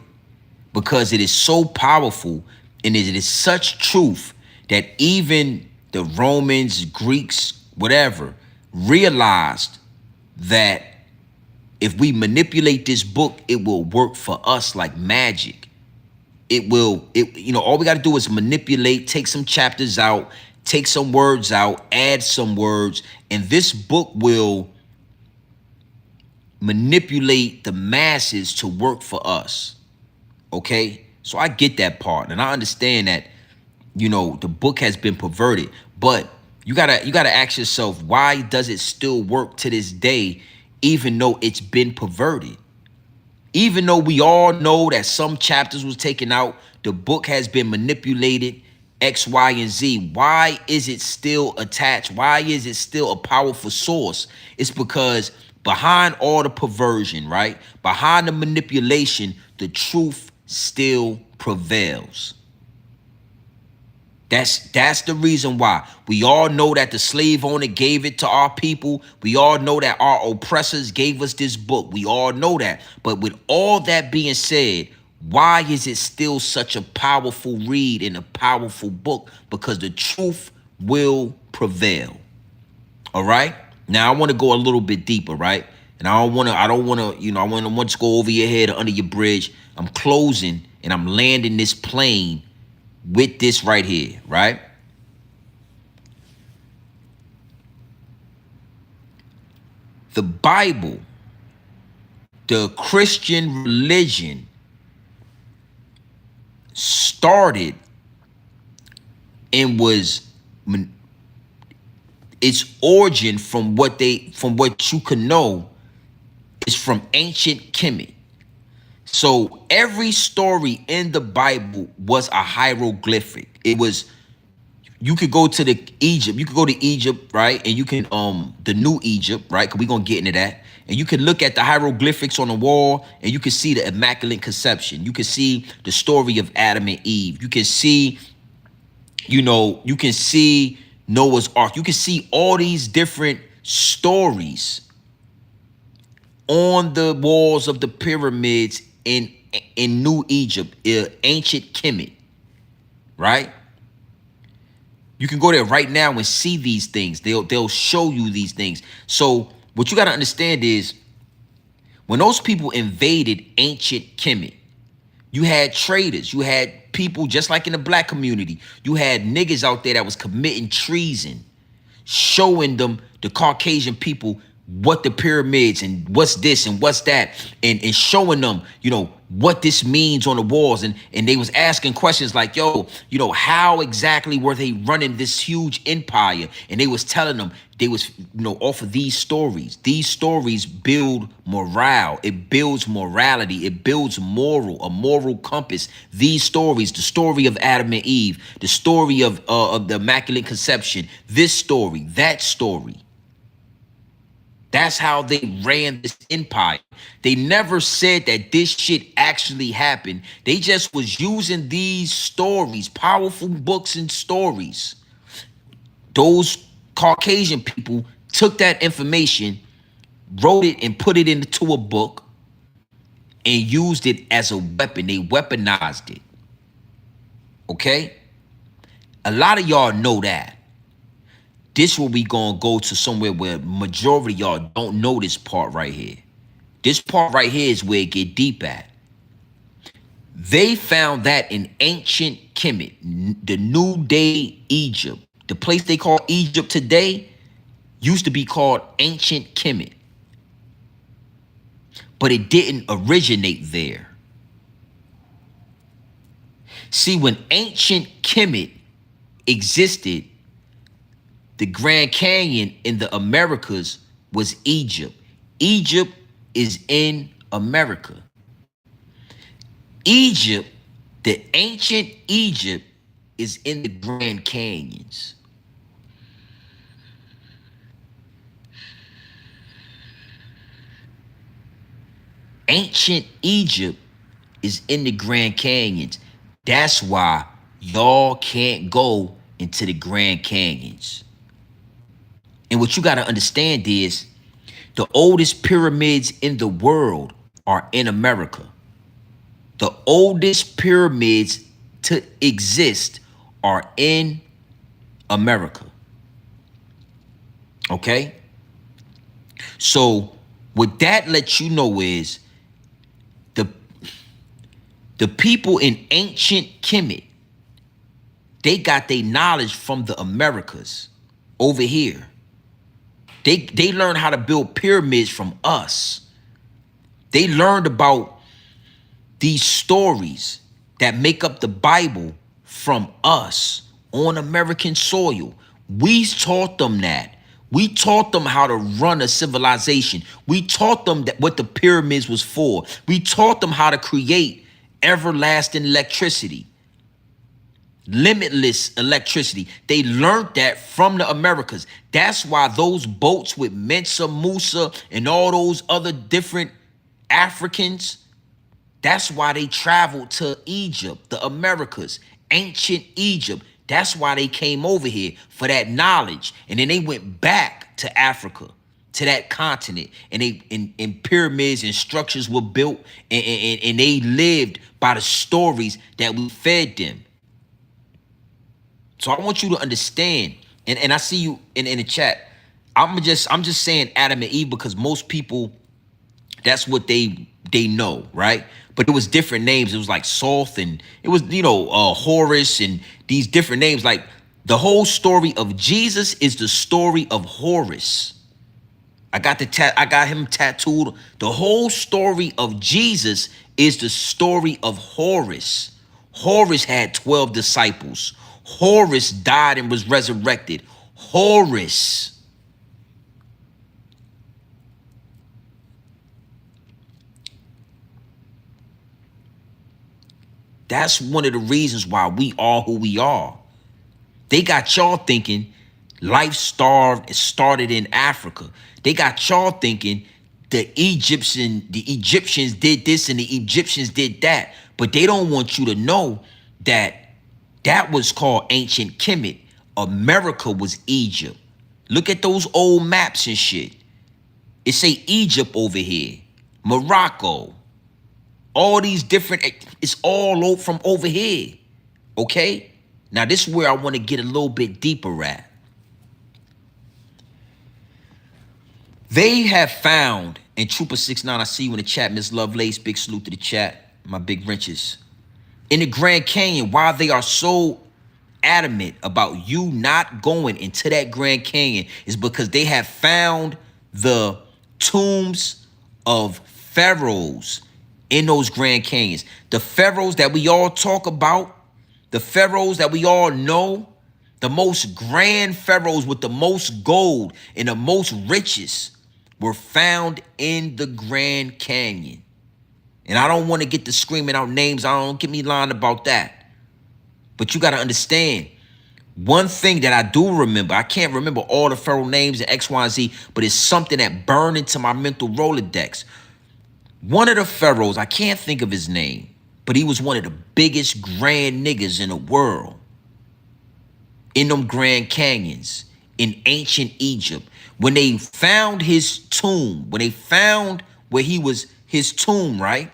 Speaker 1: because it is so powerful and it is such truth that even the Romans, Greeks, whatever, realized that if we manipulate this book, it will work for us like magic. You know, all we got to do is manipulate, take some chapters out, take some words out, add some words, and this book will manipulate the masses to work for us. Okay? So I get that part, and I understand that, you know, the book has been perverted, but you gotta ask yourself, why does it still work to this day, even though it's been perverted? Even though we all know that some chapters was taken out, the book has been manipulated, X, Y, and Z. Why is it still attached? Why is it still a powerful source? It's because behind all the perversion, right? Behind the manipulation, the truth still prevails. That's the reason why. We all know that the slave owner gave it to our people. We all know that our oppressors gave us this book. We all know that. But with all that being said, why is it still such a powerful read and a powerful book? Because the truth will prevail. All right? Now I want to go a little bit deeper, right? And I don't want to, you know, I want to go over your head or under your bridge. I'm closing and I'm landing this plane with this right here, right? The Bible, the Christian religion, started and was its origin from what you can know is from ancient Kemet. So every story in the Bible was a hieroglyphic. It was, you could go to Egypt, right? And you can, the new Egypt, right? Because we're going to get into that. And you can look at the hieroglyphics on the wall and you can see the Immaculate Conception. You can see the story of Adam and Eve. You can see, you know, you can see Noah's Ark. You can see all these different stories on the walls of the pyramids in New Egypt, ancient Kemet, right? You can go there right now and see these things. They'll show you these things. So what you got to understand is when those people invaded ancient Kemet, you had traders, you had people just like in the black community. You had niggas out there that was committing treason, showing them, the Caucasian people, what the pyramids and what's this and what's that, and showing them, you know, what this means on the walls. And they was asking questions like, yo, you know, how exactly were they running this huge empire? And they was telling them, they was, you know, off of these stories. These stories build morale. It builds morality. It builds a moral compass. These stories, the story of Adam and Eve, the story of the Immaculate Conception, this story, that story. That's how they ran this empire. They never said that this shit actually happened. They just was using these stories, powerful books and stories. Those Caucasian people took that information, wrote it and put it into a book and used it as a weapon. They weaponized it. Okay? A lot of y'all know that. This where we gonna go to somewhere where majority of y'all don't know this part right here. This part right here is where it get deep at. They found that in ancient Kemet, the new day Egypt. The place they call Egypt today used to be called ancient Kemet. but it didn't originate there. See, when ancient Kemet existed, the Grand Canyon in the Americas was Egypt. Egypt is in America. Egypt, the ancient Egypt, is in the Grand Canyons. Ancient Egypt is in the Grand Canyons. That's why y'all can't go into the Grand Canyons. And what you got to understand is the oldest pyramids in the world are in America. The oldest pyramids to exist are in America. Okay? So what that lets you know is the people in ancient Kemet, they got their knowledge from the Americas over here. They learned how to build pyramids from us. They learned about these stories that make up the Bible from us on American soil. We taught them that. We taught them how to run a civilization. We taught them that what the pyramids was for. We taught them how to create everlasting electricity, limitless electricity. They learned that from the Americas. That's why those boats with Mensa Musa and all those other different Africans, that's why they traveled to Egypt, the Americas, ancient Egypt. That's why they came over here, for that knowledge. And then they went back to Africa, to that continent, and they and pyramids and structures were built, and they lived by the stories that we fed them. So I want you to understand, and I see you in the chat. I'm just saying Adam and Eve because most people, that's what they know, right? But it was different names. It was like Soth, and it was, Horus, and these different names. Like the whole story of Jesus is the story of Horus. I got him tattooed. The whole story of Jesus is the story of Horus. Horus had 12 disciples. Horus died and was resurrected. Horus. That's one of the reasons why we are who we are. They got y'all thinking life started in Africa. They got y'all thinking the Egyptians did this and the Egyptians did that. But they don't want you to know that that was called ancient Kemet. America was Egypt. Look at those old maps and shit. It say Egypt over here, Morocco, all these different, it's all from over here, okay? Now this is where I want to get a little bit deeper at. They have found, and Trooper 69, I see you in the chat, Miss Lovelace, big salute to the chat, my big wrenches. In the Grand Canyon, why they are so adamant about you not going into that Grand Canyon is because they have found the tombs of pharaohs in those Grand Canyons. The pharaohs that we all talk about, the pharaohs that we all know, the most grand pharaohs with the most gold and the most riches were found in the Grand Canyon. And I don't want to get to screaming out names. I don't get me lying about that. But you got to understand, one thing that I do remember, I can't remember all the pharaoh names and X, Y, and Z, but it's something that burned into my mental Rolodex. One of the pharaohs, I can't think of his name, but he was one of the biggest grand niggas in the world. In them Grand Canyons, in ancient Egypt. When they found his tomb, when they found where he was, his tomb, right?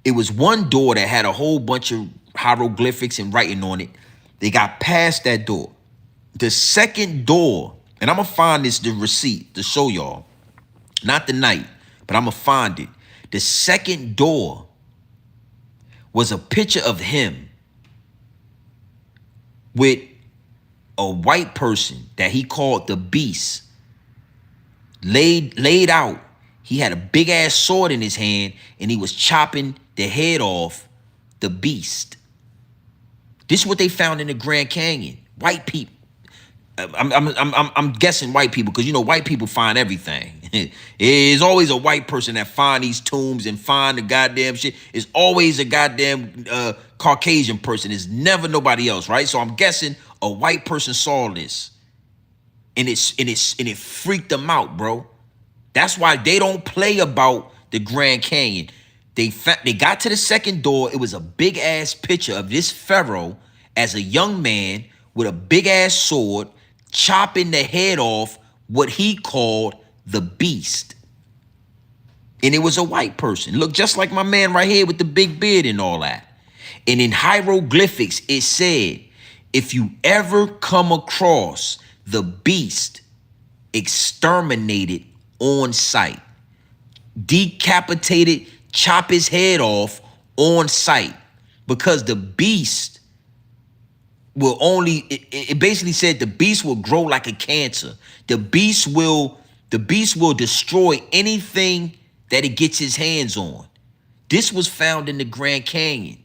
Speaker 1: It was one door that had a whole bunch of hieroglyphics and writing on it. They got past that door. The second door, and I'm going to find the receipt to show y'all. Not tonight, but I'm going to find it. The second door was a picture of him with a white person that he called the beast laid out. He had a big ass sword in his hand and he was chopping the head off the beast. This is what they found in the Grand Canyon. White people. I'm guessing white people, because you know white people find everything. It's always a white person that find these tombs and find the goddamn shit. It's always a goddamn Caucasian person. It's never nobody else, right? So I'm guessing a white person saw this, and it freaked them out, bro. That's why they don't play about the Grand Canyon. They got to the second door. It was a big ass picture of this pharaoh as a young man with a big ass sword, chopping the head off what he called the beast. And it was a white person. Looked just like my man right here with the big beard and all that. And in hieroglyphics, it said, if you ever come across the beast, exterminate it on sight. Decapitated, chop his head off on sight. Because the beast will only, it basically said the beast will grow like a cancer. The beast will destroy anything that it gets his hands on. This was found in the Grand Canyon.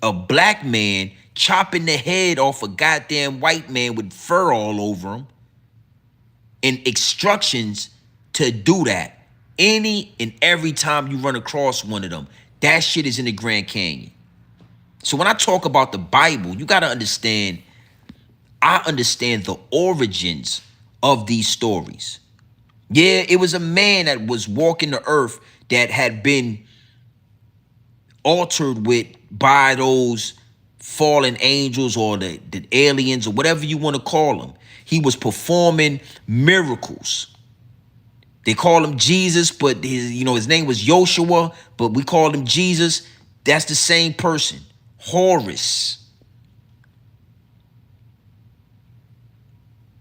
Speaker 1: A black man chopping the head off a goddamn white man with fur all over him, and instructions to do that any and every time you run across one of them. That shit is in the Grand Canyon. So when I talk about the Bible, you got to understand, I understand the origins of these stories. Yeah, it was a man that was walking the earth that had been altered with by those fallen angels or the aliens or whatever you want to call them. He was performing miracles. They call him Jesus, but his name was Joshua, but we call him Jesus. That's the same person. Horus.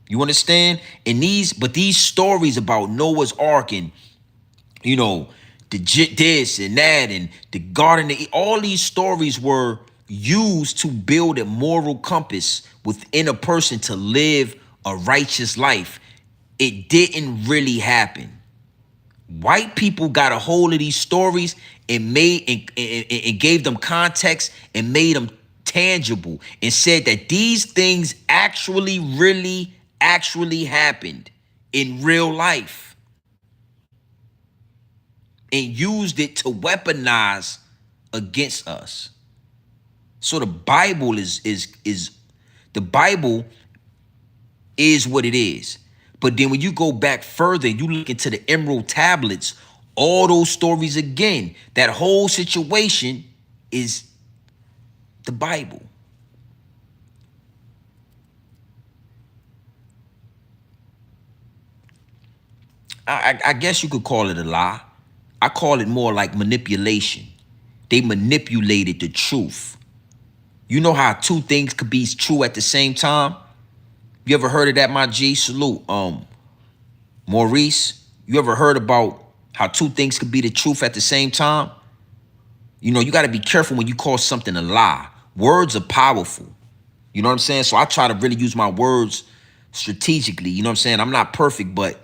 Speaker 1: You understand? And these stories about Noah's Ark and, this and that and the Garden of Eden, all these stories were used to build a moral compass within a person to live a righteous life. It didn't really happen. White people got a hold of these stories and gave them context and made them tangible and said that these things really happened in real life, and used it to weaponize against us. So the Bible is what it is. But then when you go back further, you look into the Emerald Tablets, all those stories again, that whole situation is the Bible. I guess you could call it a lie. I call it more like manipulation. They manipulated the truth. You know how two things could be true at the same time? You ever heard of that, my G? Salute. Maurice, you ever heard about how two things could be the truth at the same time? You got to be careful when you call something a lie. Words are powerful. You know what I'm saying? So I try to really use my words strategically. You know what I'm saying? I'm not perfect, but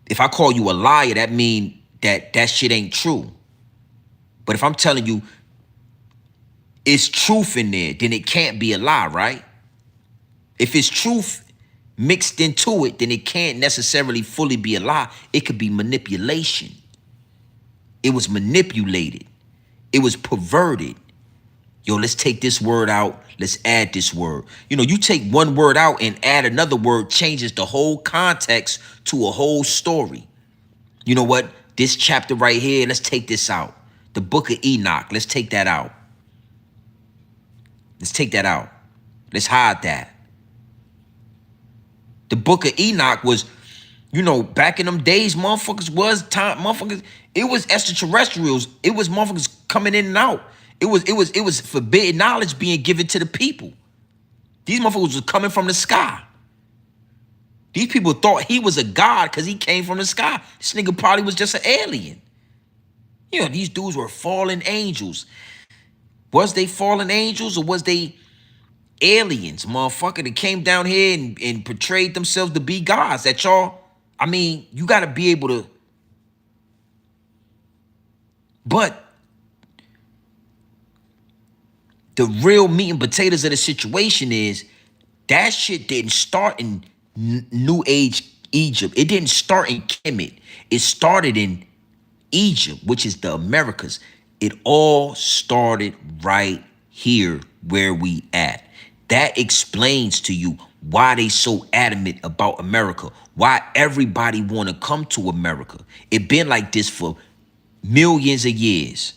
Speaker 1: if I call you a liar, that means that shit ain't true. But if I'm telling you it's truth in there, then it can't be a lie, right? If it's truth mixed into it, then it can't necessarily fully be a lie. It could be manipulation. It was manipulated. It was perverted. Yo, let's take this word out. Let's add this word. You take one word out and add another word, changes the whole context to a whole story. You know what? This chapter right here, let's take this out. The book of Enoch, let's take that out. Let's take that out. Let's hide that. The book of Enoch was, back in them days, it was extraterrestrials. It was motherfuckers coming in and out. It was forbidden knowledge being given to the people. These motherfuckers was coming from the sky. These people thought he was a god because he came from the sky. This nigga probably was just an alien. These dudes were fallen angels. Was they fallen angels or was they aliens, motherfucker, that came down here and portrayed themselves to be gods that y'all I mean, you got to be able to, but the real meat and potatoes of the situation is that shit didn't start in New Age Egypt. It didn't start in Kemet. It started in Egypt, which is the Americas. It all started right here where we at. That explains to you why they so adamant about America, why everybody want to come to America. It been like this for millions of years.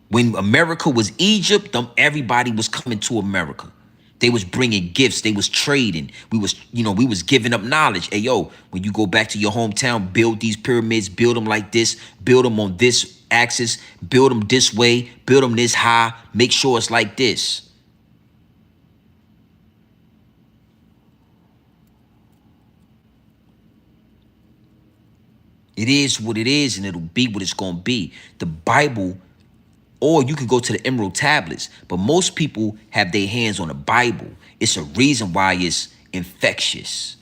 Speaker 1: When America was Egypt, everybody was coming to America. They was bringing gifts. They was trading. We was giving up knowledge. Hey, yo, when you go back to your hometown, build these pyramids, build them like this, build them on this axis, build them this way, build them this high, make sure it's like this. It is what it is, and it'll be what it's going to be. The Bible, or you could go to the Emerald Tablets, but most people have their hands on the Bible. It's a reason why it's infectious.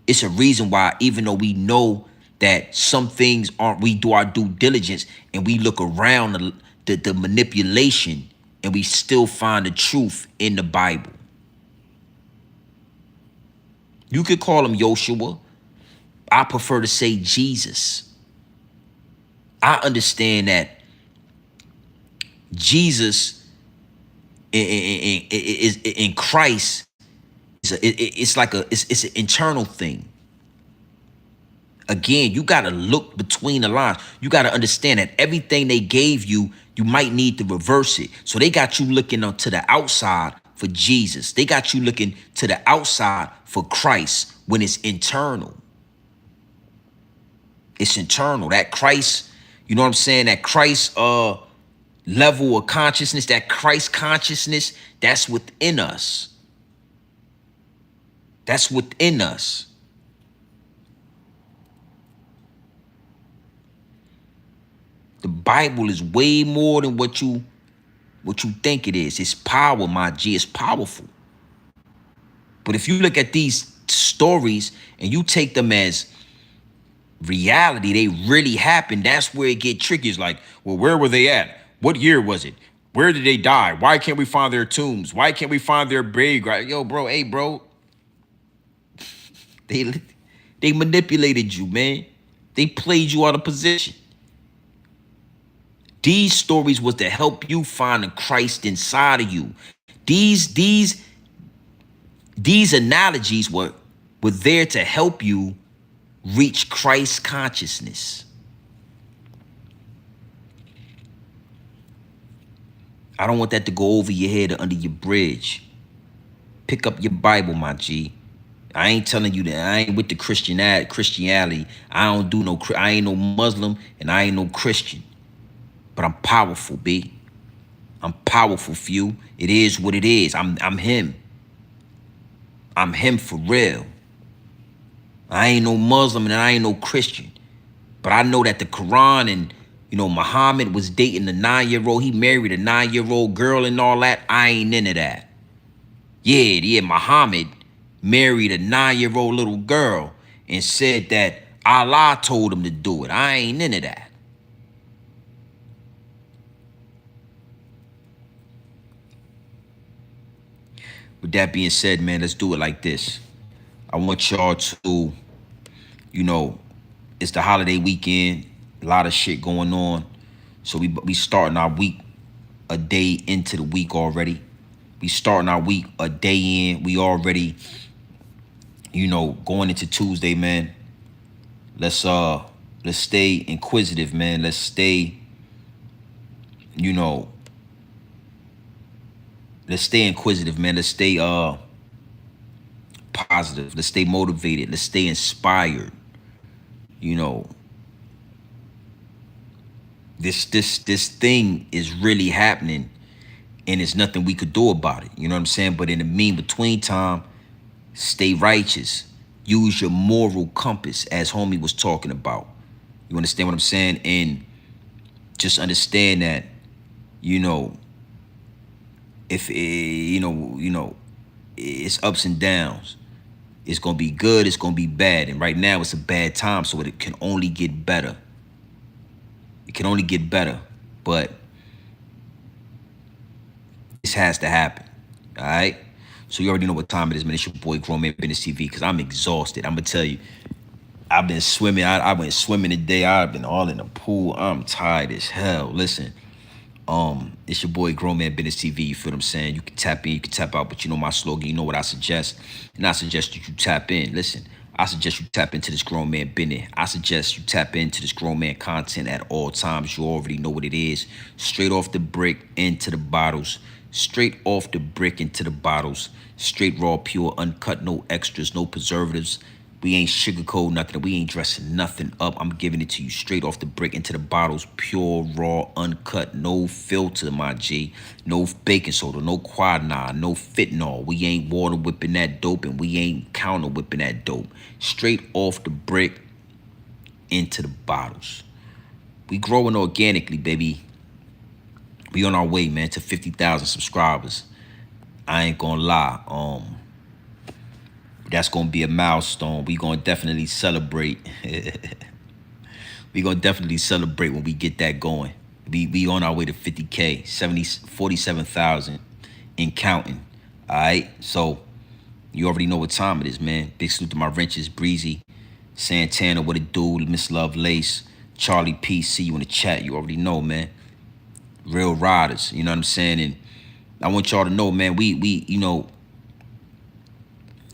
Speaker 1: It's a reason why, even though we know that some things aren't, we do our due diligence and we look around the manipulation and we still find the truth in the Bible. You could call him Yoshua. I prefer to say Jesus. I understand that Jesus is in Christ. It's an internal thing. Again, you got to look between the lines. You got to understand that everything they gave you, you might need to reverse it. So they got you looking to the outside for Jesus. They got you looking to the outside for Christ when it's internal. It's internal. That Christ, you know what I'm saying? That Christ level of consciousness, that Christ consciousness, that's within us. That's within us. The Bible is way more than what you think it is. It's power, my G. It's powerful. But if you look at these stories and you take them as reality, they really happened, that's where it get tricky. It's like, well, where were they at? What year was it? Where did they die? Why can't we find their tombs? Why can't we find their burial ground? Yo, bro, hey, bro. They manipulated you, man. They played you out of position. These stories was to help you find the Christ inside of you. These analogies were there to help you reach Christ consciousness. I don't want that to go over your head or under your bridge. Pick up your Bible, my G. I ain't telling you that I ain't with the Christianity. I ain't no Muslim and I ain't no Christian. But I'm powerful, B. I'm powerful, few. It is what it is. I'm him. I'm him for real. I ain't no Muslim and I ain't no Christian. But I know that the Quran and, Muhammad was dating the 9-year-old. He married a 9-year-old girl and all that. I ain't into that. Yeah, Muhammad married a 9-year-old little girl and said that Allah told him to do it. I ain't into that. With that being said, man, let's do it like this. I want y'all to, it's the holiday weekend, a lot of shit going on. So we starting our week a day into the week already. We starting our week a day in. We already, going into Tuesday, man. Let's stay inquisitive, man. Let's stay, let's stay inquisitive, man. Let's stay positive. Let's stay motivated. Let's stay inspired. This thing is really happening and there's nothing we could do about it. You know what I'm saying? But in the between time, stay righteous. Use your moral compass, as homie was talking about. You understand what I'm saying? And just understand that, if it's ups and downs. It's gonna be good, it's gonna be bad. And right now it's a bad time, so it can only get better. It can only get better. But this has to happen. All right. So you already know what time it is, man. It's your boy Grown Man Business TV, because I'm exhausted. I'm gonna tell you, I've been swimming. I went swimming today. I've been all in the pool. I'm tired as hell. Listen, it's your boy Grown Man Business TV. You feel what I'm saying? You can tap in, you can tap out, but you know my slogan. You know what I suggest, and I suggest that you tap in. Listen, I suggest you tap into this Grown Man Business. I suggest you tap into this Grown Man content at all times. You already know what it is. Straight off the brick into the bottles. Straight off the brick into the bottles. Straight raw, pure, uncut, no extras, no preservatives. We ain't sugarcoat nothing. We ain't dressing nothing up. I'm giving it to you straight off the brick into the bottles. Pure, raw, uncut, no filter, my G. No baking soda, no quinine, no fentanyl. We ain't water whipping that dope, and we ain't counter whipping that dope. Straight off the brick into the bottles. We growing organically, baby. We on our way, man, to 50,000 subscribers. I ain't gonna lie. That's gonna be a milestone. We gonna definitely celebrate. We gonna definitely celebrate when we get that going. We on our way to 50K, 47,000 and counting. All right, so you already know what time it is, man. Big salute to my wrenches, Breezy, Santana, what it do, Miss Love Lace, Charlie P. See you in the chat. You already know, man. Real riders, you know what I'm saying? And I want y'all to know, man, we you know,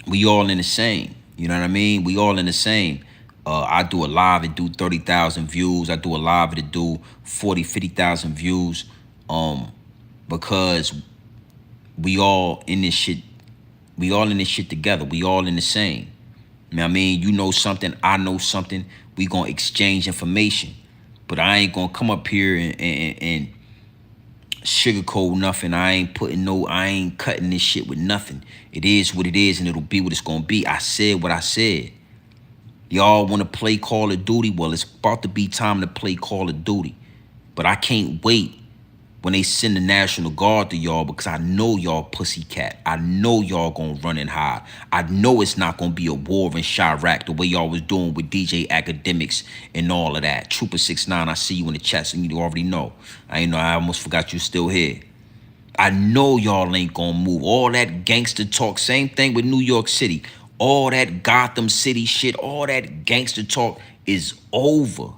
Speaker 1: we all in the same. You know what I mean? We all in the same. I do a live and do 30,000 views. I do a live and do 40, 50,000 views. Because we all in this shit. We all in this shit together. We all in the same. You know what I mean? You know something, I know something. We gonna exchange information. But I ain't gonna come up here and sugarcoat nothing. I ain't cutting this shit with nothing. It is what it is, and it'll be what it's gonna be. I said what I said. Y'all want to play Call of Duty? Well, it's about to be time to play Call of Duty. But I can't wait when they send the National Guard to y'all, because I know y'all pussycat. I know y'all gonna run and hide. I know it's not gonna be a war in Chirac the way y'all was doing with DJ Academics and all of that. Trooper 69, I see you in the chat, so you already know. I almost forgot you still here. I know y'all ain't gonna move. All that gangster talk, same thing with New York City. All that Gotham City shit, all that gangster talk is over.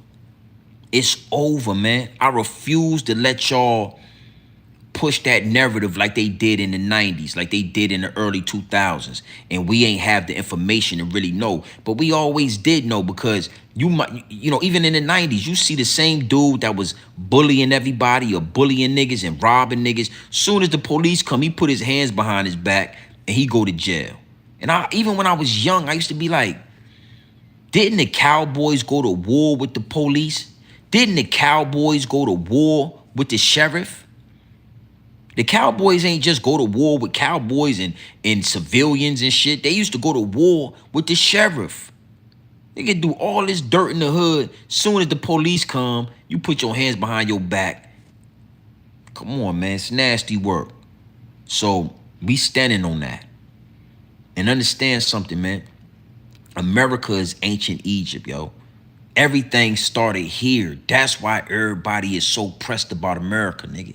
Speaker 1: It's over, man. I refuse to let y'all push that narrative like they did in the 90s, like they did in the early 2000s. And we ain't have the information to really know. But we always did know, because you know, even in the 90s, you see the same dude that was bullying everybody or bullying niggas and robbing niggas. Soon as the police come, he put his hands behind his back and he go to jail. And even when I was young, I used to be like, didn't the cowboys go to war with the police? Didn't the cowboys go to war with the sheriff? The cowboys ain't just go to war with cowboys and civilians and shit. They used to go to war with the sheriff. They can do all this dirt in the hood. Soon as the police come, you put your hands behind your back. Come on, man. It's nasty work. So we standing on that. And understand something, man. America is ancient Egypt, yo. Everything started here. That's why everybody is so pressed about America, nigga.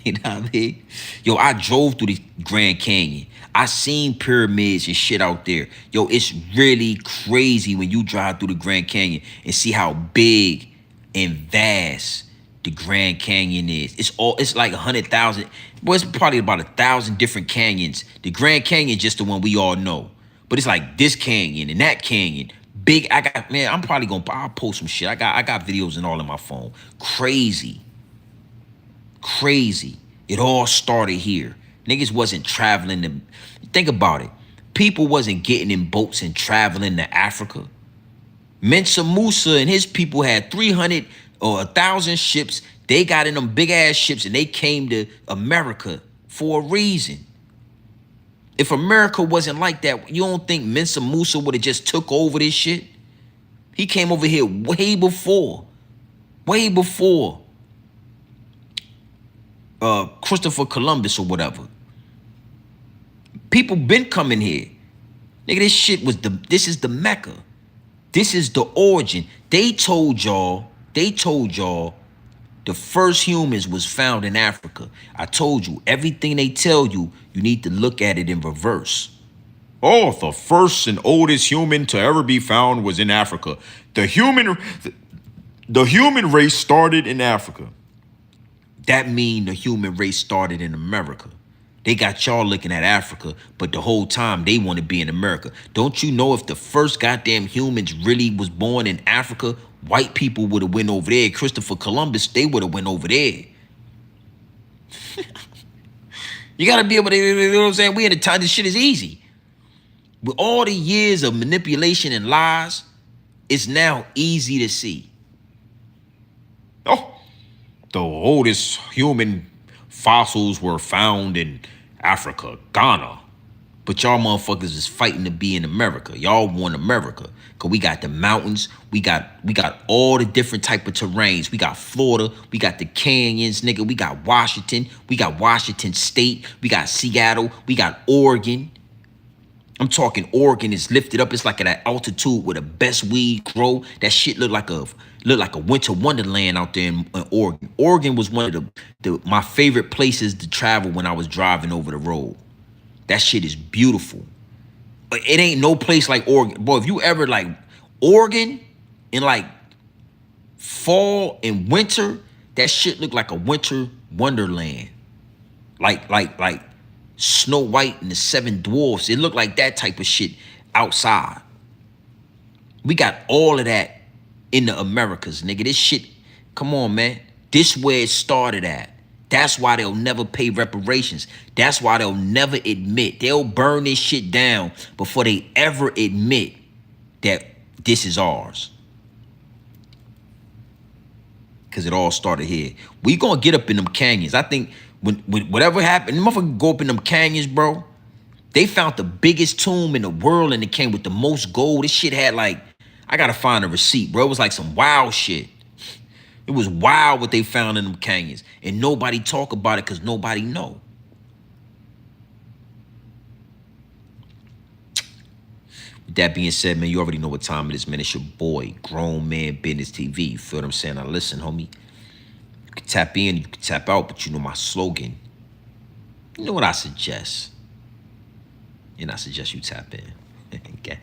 Speaker 1: You know what I mean? Yo, I drove through the Grand Canyon. I seen pyramids and shit out there. Yo, it's really crazy when you drive through the Grand Canyon and see how big and vast the Grand Canyon is. It's like 100,000. Well, it's probably about 1,000 different canyons. The Grand Canyon just the one we all know. But it's like this canyon and that canyon. Big, I'm probably I'll post some shit. I got videos and all in my phone. Crazy. It all started here. Niggas wasn't traveling to, think about it. People wasn't getting in boats and traveling to Africa. Mensa Musa and his people had 300 or 1,000 ships. They got in them big ass ships and they came to America for a reason. If America wasn't like that, you don't think Mensa Musa would have just took over this shit? He came over here way before Christopher Columbus or whatever. People been coming here. Nigga, this is the Mecca. This is the origin. They told y'all the first humans was found in Africa. I told you, everything they tell you, you need to look at it in reverse. Oh, the first and oldest human to ever be found was in Africa. The human race started in Africa. That mean the human race started in America. They got y'all looking at Africa, but the whole time they want to be in America. Don't you know if the first goddamn humans really was born in Africa, white people would have went over there. Christopher Columbus, they would have went over there. You got to be able to, you know what I'm saying? We in the time, this shit is easy. With all the years of manipulation and lies, it's now easy to see. Oh, the oldest human fossils were found in Africa, Ghana. But y'all motherfuckers is fighting to be in America. Y'all want America. Cause we got the mountains, we got all the different type of terrains. We got Florida, we got the canyons, nigga. We got Washington State, we got Seattle, we got Oregon. I'm talking Oregon is lifted up. It's like at an altitude where the best weed grow. That shit look like a winter wonderland out there in Oregon. Oregon was one of my favorite places to travel when I was driving over the road. That shit is beautiful. It ain't no place like Oregon. Boy, if you ever like Oregon in like fall and winter, that shit look like a winter wonderland. Like Snow White and the Seven Dwarfs. It looked like that type of shit outside. We got all of that in the Americas, nigga. This shit, come on, man. This where it started at. That's why they'll never pay reparations. That's why they'll never admit. They'll burn this shit down before they ever admit that this is ours. Because it all started here. We gonna get up in them canyons. I think when whatever happened, motherfucker go up in them canyons, bro. They found the biggest tomb in the world and it came with the most gold. This shit had like, I gotta find a receipt, bro. It was like some wild shit. It was wild what they found in them canyons. And nobody talk about it because nobody know. With that being said, man, you already know what time it is, man. It's your boy, Grown Man Business TV. You feel what I'm saying? Now listen, homie. You can tap in, you can tap out, but you know my slogan. You know what I suggest? And I suggest you tap in. Okay.